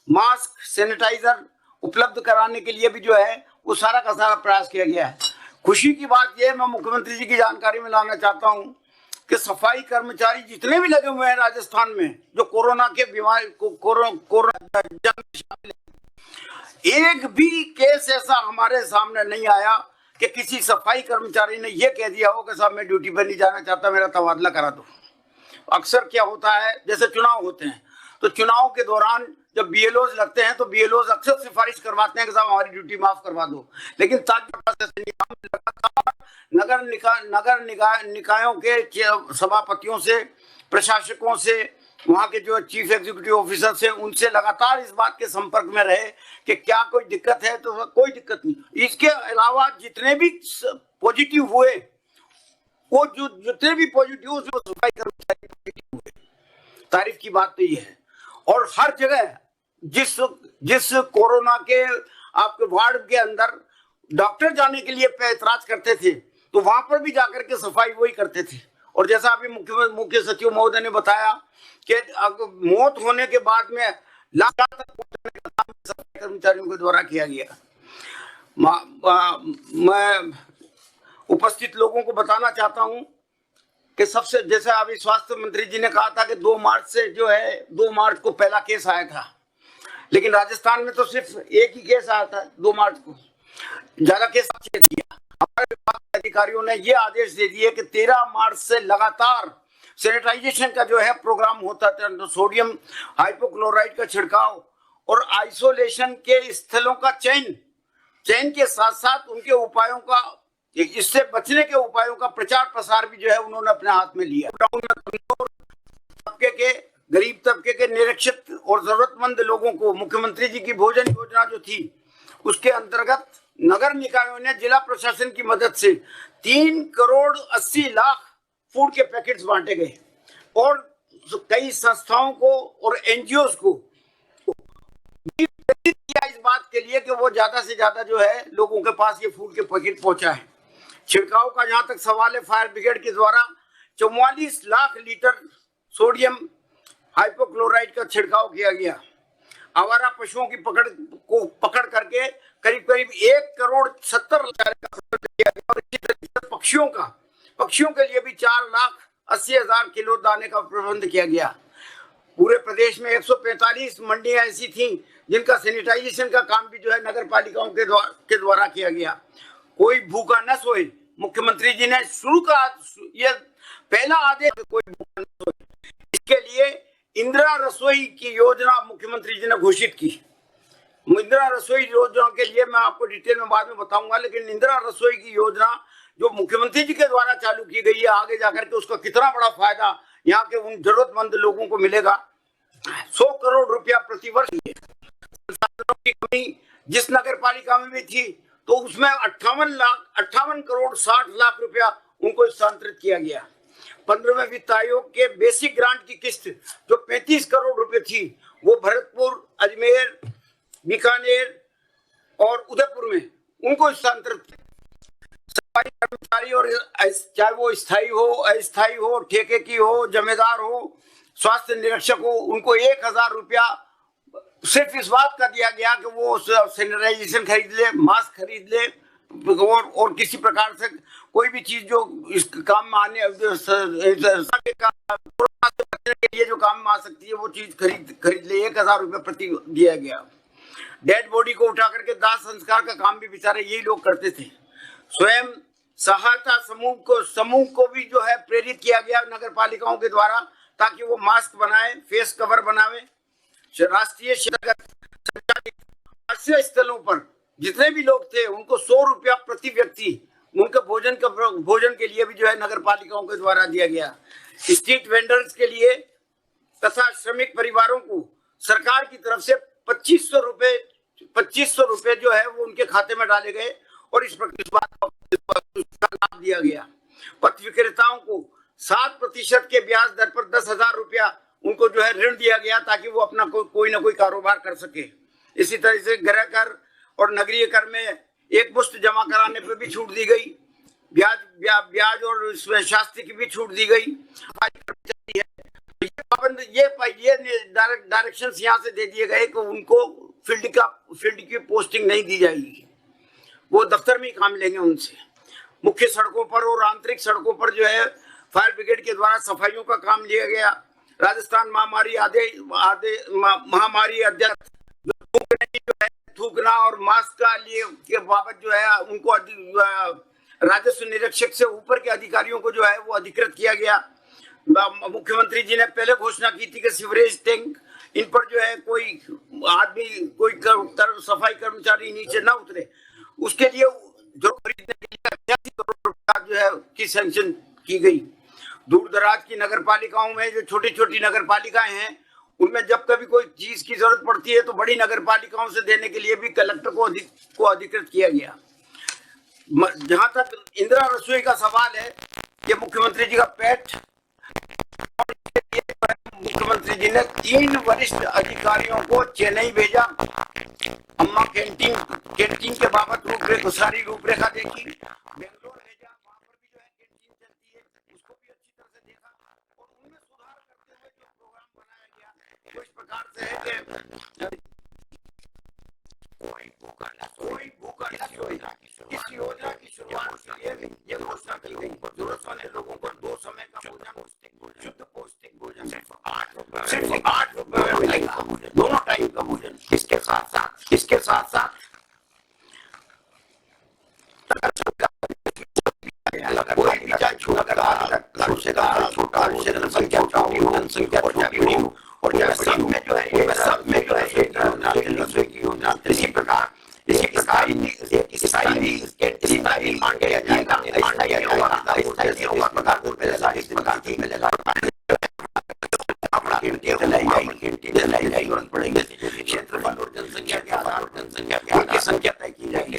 मास्क सैनिटाइजर उपलब्ध कराने के लिए भी जो है वो सारा का सारा प्रयास किया गया है। खुशी की बात यह मैं मुख्यमंत्री जी की जानकारी में लाना चाहता हूं कि सफाई कर्मचारी जितने भी लगे हुए हैं राजस्थान में जो कोरोना के बीमारी कोरोना जंग में शामिल है, एक भी केस ऐसा हमारे सामने नहीं आया कि किसी सफाई कर्मचारी ने यह कह दिया हो कि साहब मैं ड्यूटी पर नहीं जाना चाहता, मेरा तबादला करा दो। अक्सर क्या होता है, जैसे चुनाव होते हैं तो चुनाव के दौरान जब बीएलओज लगते हैं तो बीएलओज अक्सर सिफारिश करवाते हैं कि साहब हमारी ड्यूटी माफ करवा दो, लेकिन नगर निकायों के सभापतियों से, प्रशासकों से, वहां के जो चीफ एग्जीक्यूटिव ऑफिसर से, उनसे लगातार इस बात के संपर्क में रहे कि क्या कोई दिक्कत है, तो कोई दिक्कत नहीं। इसके अलावा जितने भी पॉजिटिव हुए वो जितने भी पॉजिटिव उसमें सफाई कर्मचारी पॉजिटिव हुए, तारीफ की बात तो ये है। और हर जगह जिस कोरोना के आपके वार्ड के अंदर डॉक्टर जाने के लिए ऐतराज करते थे तो वहां पर भी जाकर के सफाई वही करते थे। और जैसा अभी मुख्य सचिव महोदय ने बताया कि मौत होने के बाद में लाख तक पहुंचाने का काम सफाई कर्मचारियों के द्वारा किया गया। मैं उपस्थित लोगों को बताना चाहता हूं कि सबसे, जैसे अभी स्वास्थ्य मंत्री जी ने कहा था कि 2 मार्च से जो है 2 मार्च को पहला केस आया था, लेकिन राजस्थान में तो सिर्फ एक ही केस आया था 2 मार्च को, ज्यादा केस दिया। हमारे विभाग के अधिकारियों ने ये आदेश दे दिए कि 13 मार्च से लगातार सैनिटाइजेशन का जो है प्रोग्राम होता था, तो सोडियम हाइपोक्लोराइड का छिड़काव और आइसोलेशन के स्थलों का चयन के साथ साथ उनके उपायों का, इससे बचने के उपायों का प्रचार प्रसार भी जो है उन्होंने अपने हाथ में लिया। कमजोर तबके के, गरीब तबके के, निरक्षित और जरूरतमंद लोगों को मुख्यमंत्री जी की भोजन योजना जो थी उसके अंतर्गत नगर निकायों ने जिला प्रशासन की मदद से 3 करोड़ 80 लाख फूड के पैकेट्स बांटे गए और कई संस्थाओं को और एनजीओ को प्रेरित किया इस बात के लिए कि वो ज्यादा से ज्यादा जो है लोगों के पास ये फूड के पैकेट पहुंचाए। छिड़काव का जहां तक सवाल है, फायर ब्रिगेड के द्वारा 44 लाख लीटर सोडियम हाइपोक्लोराइड का छिड़काव किया गया। आवारा पशुओं की पकड़ करके करीब करीब 1 करोड़ 70 लाख का किया गया और इसी तरीके से पक्षियों के लिए भी 4 लाख 80 हजार किलो दाने का प्रबंध किया गया। पूरे प्रदेश में 145 मंडियां ऐसी थी जिनका सैनिटाइजेशन का काम भी जो है नगर पालिकाओं के द्वारा किया गया। कोई भूखा न सोए, मुख्यमंत्री जी ने शुरू का ये पहला आदेश, कोई भूखा न सोए। इसके लिए इंदिरा रसोई की योजना मुख्यमंत्री जी ने घोषित की। इंदिरा रसोई योजना के लिए मैं आपको डिटेल में बाद में बताऊंगा, लेकिन इंदिरा रसोई की योजना जो मुख्यमंत्री जी के द्वारा चालू की गई है, आगे जाकर के उसका कितना बड़ा फायदा यहाँ के उन जरूरतमंद लोगों को मिलेगा। 100 करोड़ रुपया प्रतिवर्ष। संसाधनों की कमी जिस नगर पालिका में भी थी तो उसमें 58 करोड़ 60 लाख रुपया उनको स्थानांतरित किया गया। 15वें वित्त आयोग के बेसिक ग्रांट की किस्त जो 35 करोड़ रुपए थी वो भरतपुर, अजमेर, बीकानेर और उदयपुर में उनको स्थानांतरित। सफाई कर्मचारी और चाहे वो स्थायी हो, अस्थायी हो, ठेके की हो, जमींदार हो, स्वास्थ्य निरीक्षक हो, उनको 1000 रुपया सिर्फ इस बात का दिया गया कि वो सैनिटाइजेशन खरीद ले, मास्क खरीद ले और किसी प्रकार से कोई भी चीज जो इस काम में आने कोरोना से बचने के लिए जो काम में आ सकती है वो चीज खरीद ले। 1000 रुपये प्रति दिया गया। डेड बॉडी को उठा करके दाह संस्कार का काम भी बेचारे यही लोग करते थे। स्वयं सहायता समूह को भी जो है प्रेरित किया गया नगर पालिकाओं के द्वारा ताकि वो मास्क बनाए, फेस कवर बनावे। राष्ट्रीय आश्रय स्थलों पर जितने भी लोग थे उनको 100 रुपया प्रति व्यक्ति उनके भोजन के लिए भी जो है नगर पालिकाओं के द्वारा दिया गया। स्ट्रीट वेंडर्स के लिए तथा श्रमिक परिवारों को सरकार की तरफ से 2500 रुपए 2500 रुपए जो है वो उनके खाते में डाले गए और इस बात का लाभ दिया गया। पथ विक्रेताओं को 7% के ब्याज दर पर 10,000 रुपया उनको जो है ऋण दिया गया ताकि वो अपना कोई ना कोई कारोबार कर सके। इसी तरह से गृह कर और नगरीय कर में एक मुश्त जमा कराने पर भी छूट दी गई, ब्याज और इसमें शास्त्री की भी छूट दी गई। ये डायरेक्शन यहाँ से दे दिए गए कि उनको फील्ड की पोस्टिंग नहीं दी जाएगी, वो दफ्तर में ही काम लेंगे उनसे। मुख्य सड़कों पर और आंतरिक सड़कों पर जो है फायर ब्रिगेड के द्वारा सफाइयों का काम लिया गया। राजस्थान महामारी अध्यक्ष थूकना और मास्क का लिए के बाबत जो है उनको राजस्व निरीक्षक से ऊपर के अधिकारियों को जो है वो अधिकृत किया गया। मुख्यमंत्री जी ने पहले घोषणा की थी कि सीवरेज टैंक इन पर जो है कोई आदमी कोई सफाई कर्मचारी नीचे न उतरे, उसके लिए जो खरीदने के लिए 80 करोड़ रुपया जो है की सैंक्शन की गई। दूर दराज की नगर पालिकाओं में जो छोटी छोटी नगर पालिकाएं हैं उनमें जब कभी कोई चीज की जरूरत पड़ती है तो बड़ी नगर पालिकाओं से देने के लिए भी कलेक्टर को अधिकृत किया गया। जहां तक इंदिरा रसोई का सवाल है, ये मुख्यमंत्री जी का पेट, मुख्यमंत्री जी ने 3 वरिष्ठ अधिकारियों को चेन्नई भेजा। अम्मा कैंटीन के बाबत सारी रूपरेखा देखी। बेंगलोर भेजा, वहां पर भी जो है कैंटीन चलती है, उसको भी अच्छी तरह से देखा और उनमें सुधार करते हुए जो प्रोग्राम बनाया गया वो इस प्रकार से है कि कोई भूखा न सोए। इस योजना की शुरुआत के लिए ये घोषणा की गई, जरूरत वाले लोगों को 2 समय का भोजन, शुद्ध पौष्टिक भोजन सिर्फ 8 रुपए में मिलेगा, दोनों टाइम का भोजन। इसके साथ साथ कोई भी चाहे छोटा जनसंख्या छोटी हो और सब में जो है रसोई की योजना। इसी प्रकार क्षेत्रफल और जनसंख्या के आधार पर संख्या तय की जाएगी।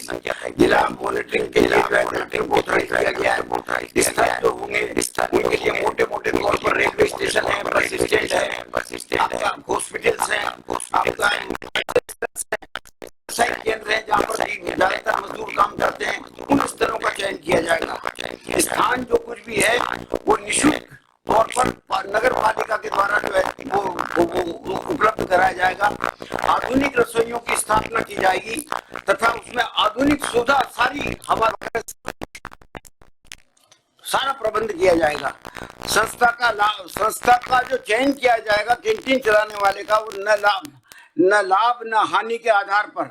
जिला मॉनिटरिंग के लिए किया गया है। जो होंगे उनके लिए मोटे तौर पर रेलवे स्टेशन है, बस स्टैंड है, हॉस्पिटल्स है, आपका केंद्र है जहाँ पर ज्यादातर मजदूर काम करते हैं, उन स्थलों का चयन किया जाएगा। स्थान जो कुछ भी है वो निःशुल्क तौर पर नगर पालिका के द्वारा जो है वो उपलब्ध कराया जाएगा। आधुनिक रसोइयों की स्थापना की जाएगी तथा उसमें आधुनिक सुविधा सारा प्रबंध किया जाएगा। संस्था का जो चयन किया जाएगा कैंटीन चलाने वाले का, वो न लाभ न हानि के आधार पर,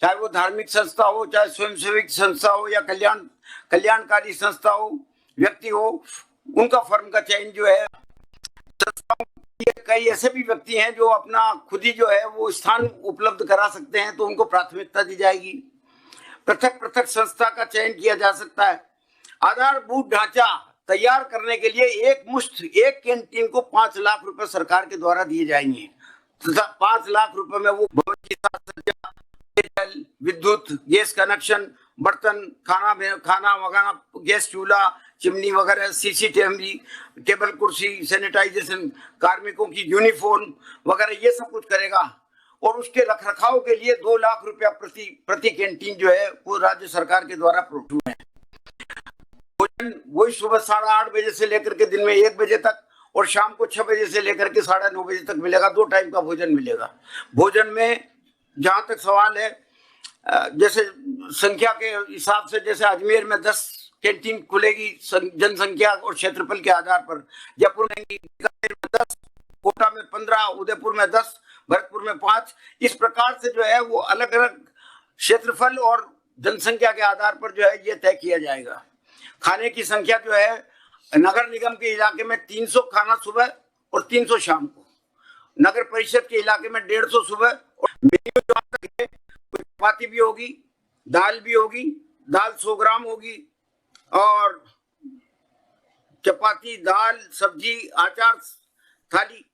चाहे वो धार्मिक संस्था हो, चाहे स्वयंसेवी संस्था हो या कल्याणकारी संस्था हो, व्यक्ति हो, उनका फर्म का चयन जो है। कई ऐसे भी व्यक्ति हैं जो अपना खुद ही जो है वो स्थान उपलब्ध करा सकते हैं, तो उनको प्राथमिकता दी जाएगी। पृथक संस्था का चयन किया जा सकता है। आधारभूत ढांचा तैयार करने के लिए एक कैंटीन को 5 लाख रुपए सरकार के द्वारा दिए जाएंगे तथा 5 लाख रुपए में वो भवन की साज-सज्जा, जल, विद्युत, गैस कनेक्शन, बर्तन, खाना वगैरह, गैस चूल्हा, चिमनी वगैरह, सीसीटीवी, टेबल कुर्सी, सैनिटाइजेशन, कार्मिकों की यूनिफॉर्म वगैरह ये सब कुछ करेगा। और उसके रखरखाव के लिए 2 लाख रुपया प्रति कैंटीन जो है वो राज्य सरकार के द्वारा प्रोत्साहन है। भोजन वही सुबह 8:30 बजे से लेकर के दिन में 1 बजे तक और शाम को 6 बजे से लेकर के 9:30 बजे तक मिलेगा। 2 टाइम का भोजन मिलेगा। भोजन में जहां तक सवाल है, जैसे संख्या के हिसाब से, जैसे अजमेर में 10 कैंटीन खुलेगी जनसंख्या और क्षेत्रफल के आधार पर, जयपुर में 10, कोटा में 15, उदयपुर में 10, भरतपुर में 5। इस प्रकार से जो है वो अलग अलग क्षेत्रफल और जनसंख्या के आधार पर जो है ये तय किया जाएगा। खाने की संख्या जो है नगर निगम के इलाके में 300 खाना सुबह और 300 शाम को, नगर परिषद के इलाके में 150 सुबह। और मेन्यू जो है चपाती भी होगी, दाल भी होगी, दाल 100 ग्राम होगी और चपाती, दाल, सब्जी, अचार थाली,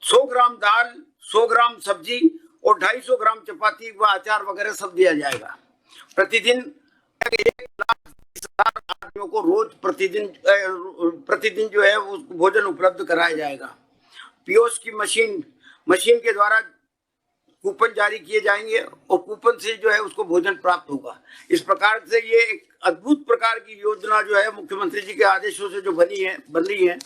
100 ग्राम दाल, 100 ग्राम सब्जी और 250 ग्राम चपाती व अचार वगैरह सब दिया जाएगा। प्रतिदिन 1,20,000 आदमियों को रोज प्रतिदिन जो है वो भोजन उपलब्ध कराया जाएगा। पीओएस की मशीन के द्वारा कूपन जारी किए जाएंगे और कूपन से जो है उसको भोजन प्राप्त होगा। इस प्रकार से ये एक अद्भुत प्रकार की योजना जो है मुख्यमंत्री जी के आदेशों से जो बन रही है,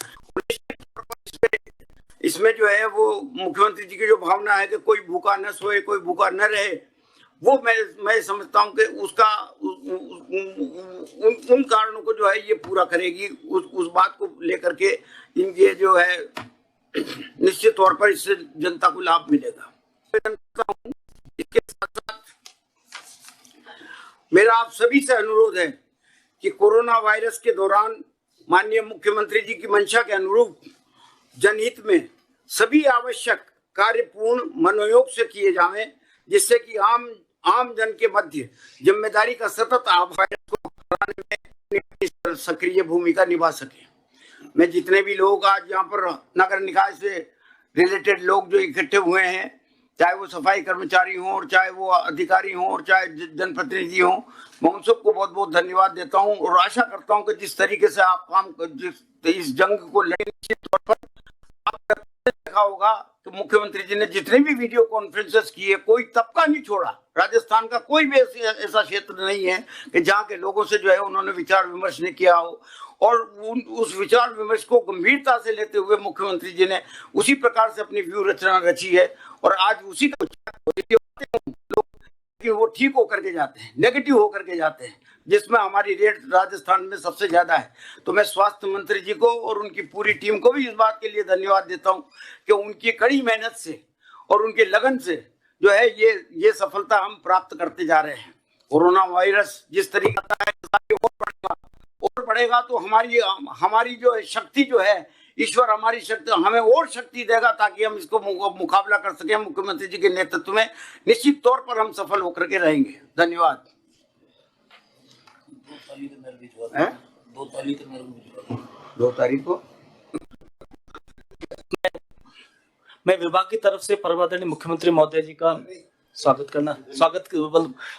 इसमें जो है वो मुख्यमंत्री जी की जो भावना है कि कोई भूखा न सोए, कोई भूखा न रहे, वो मैं समझता हूँ कि उसका उन कारणों को जो है ये पूरा करेगी। उस बात को लेकर के इनके जो है निश्चित तौर पर इससे जनता को लाभ मिलेगा। इसके साथ साथ मेरा आप सभी से अनुरोध है कि कोरोना वायरस के दौरान माननीय मुख्यमंत्री जी की मंशा के अनुरूप जनहित में सभी आवश्यक कार्य पूर्ण मनोयोग से किए जावें, जिससे कि आम जन के मध्य जिम्मेदारी का सतत वायरस को हराने में सक्रिय भूमिका निभा सके। मैं जितने भी लोग आज यहाँ पर नगर निकाय से रिलेटेड लोग जो इकट्ठे हुए हैं, चाहे वो सफाई कर्मचारी हों और चाहे वो अधिकारी हों और चाहे जनप्रतिनिधि हों, मैं उन सबको बहुत बहुत धन्यवाद देता हूं और आशा करता हूं कि जिस तरीके से आप इस जंग को लड़े, निश्चित तौर पर आपने देखा होगा कि मुख्यमंत्री जी ने जितने भी वीडियो कॉन्फ्रेंसेस किए, कोई तबका नहीं छोड़ा। राजस्थान का कोई भी ऐसा क्षेत्र नहीं है कि जहाँ के लोगों से जो है उन्होंने विचार विमर्श नहीं किया हो, और उस विचार विमर्श को गंभीरता से लेते हुए मुख्यमंत्री जी ने उसी प्रकार से अपनी व्यू रचना रची है। और आज उसी का लोग वो ठीक होकर के जाते हैं, नेगेटिव होकर के जाते हैं, जिसमें हमारी रेट राजस्थान में सबसे ज्यादा है। तो मैं स्वास्थ्य मंत्री जी को और उनकी पूरी टीम को भी इस बात के लिए धन्यवाद देता हूं कि उनकी कड़ी मेहनत से और उनके लगन से जो है ये सफलता हम प्राप्त करते जा रहे हैं। कोरोना वायरस जिस तरीके का है और बढ़ेगा तो हमारी जो शक्ति जो है, ईश्वर हमारी शक्ति हमें और शक्ति देगा ताकि हम इसको मुकाबला कर सकें। मुख्यमंत्री जी के नेतृत्व में निश्चित तौर पर हम सफल होकर के रहेंगे। धन्यवाद। 2 तारीख को मैं विभाग की तरफ से परमादरणीय मुख्यमंत्री महोदय जी का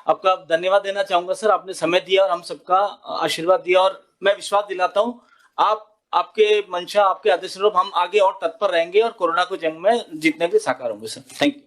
आपका धन्यवाद देना चाहूंगा। सर, आपने समय दिया और हम सबका आशीर्वाद दिया, और मैं विश्वास दिलाता हूं आपके मंशा, आपके आदेश अनुरूप हम आगे और तत्पर रहेंगे और कोरोना को जंग में जीतने के लिए साकार होंगे। Sir, thank you.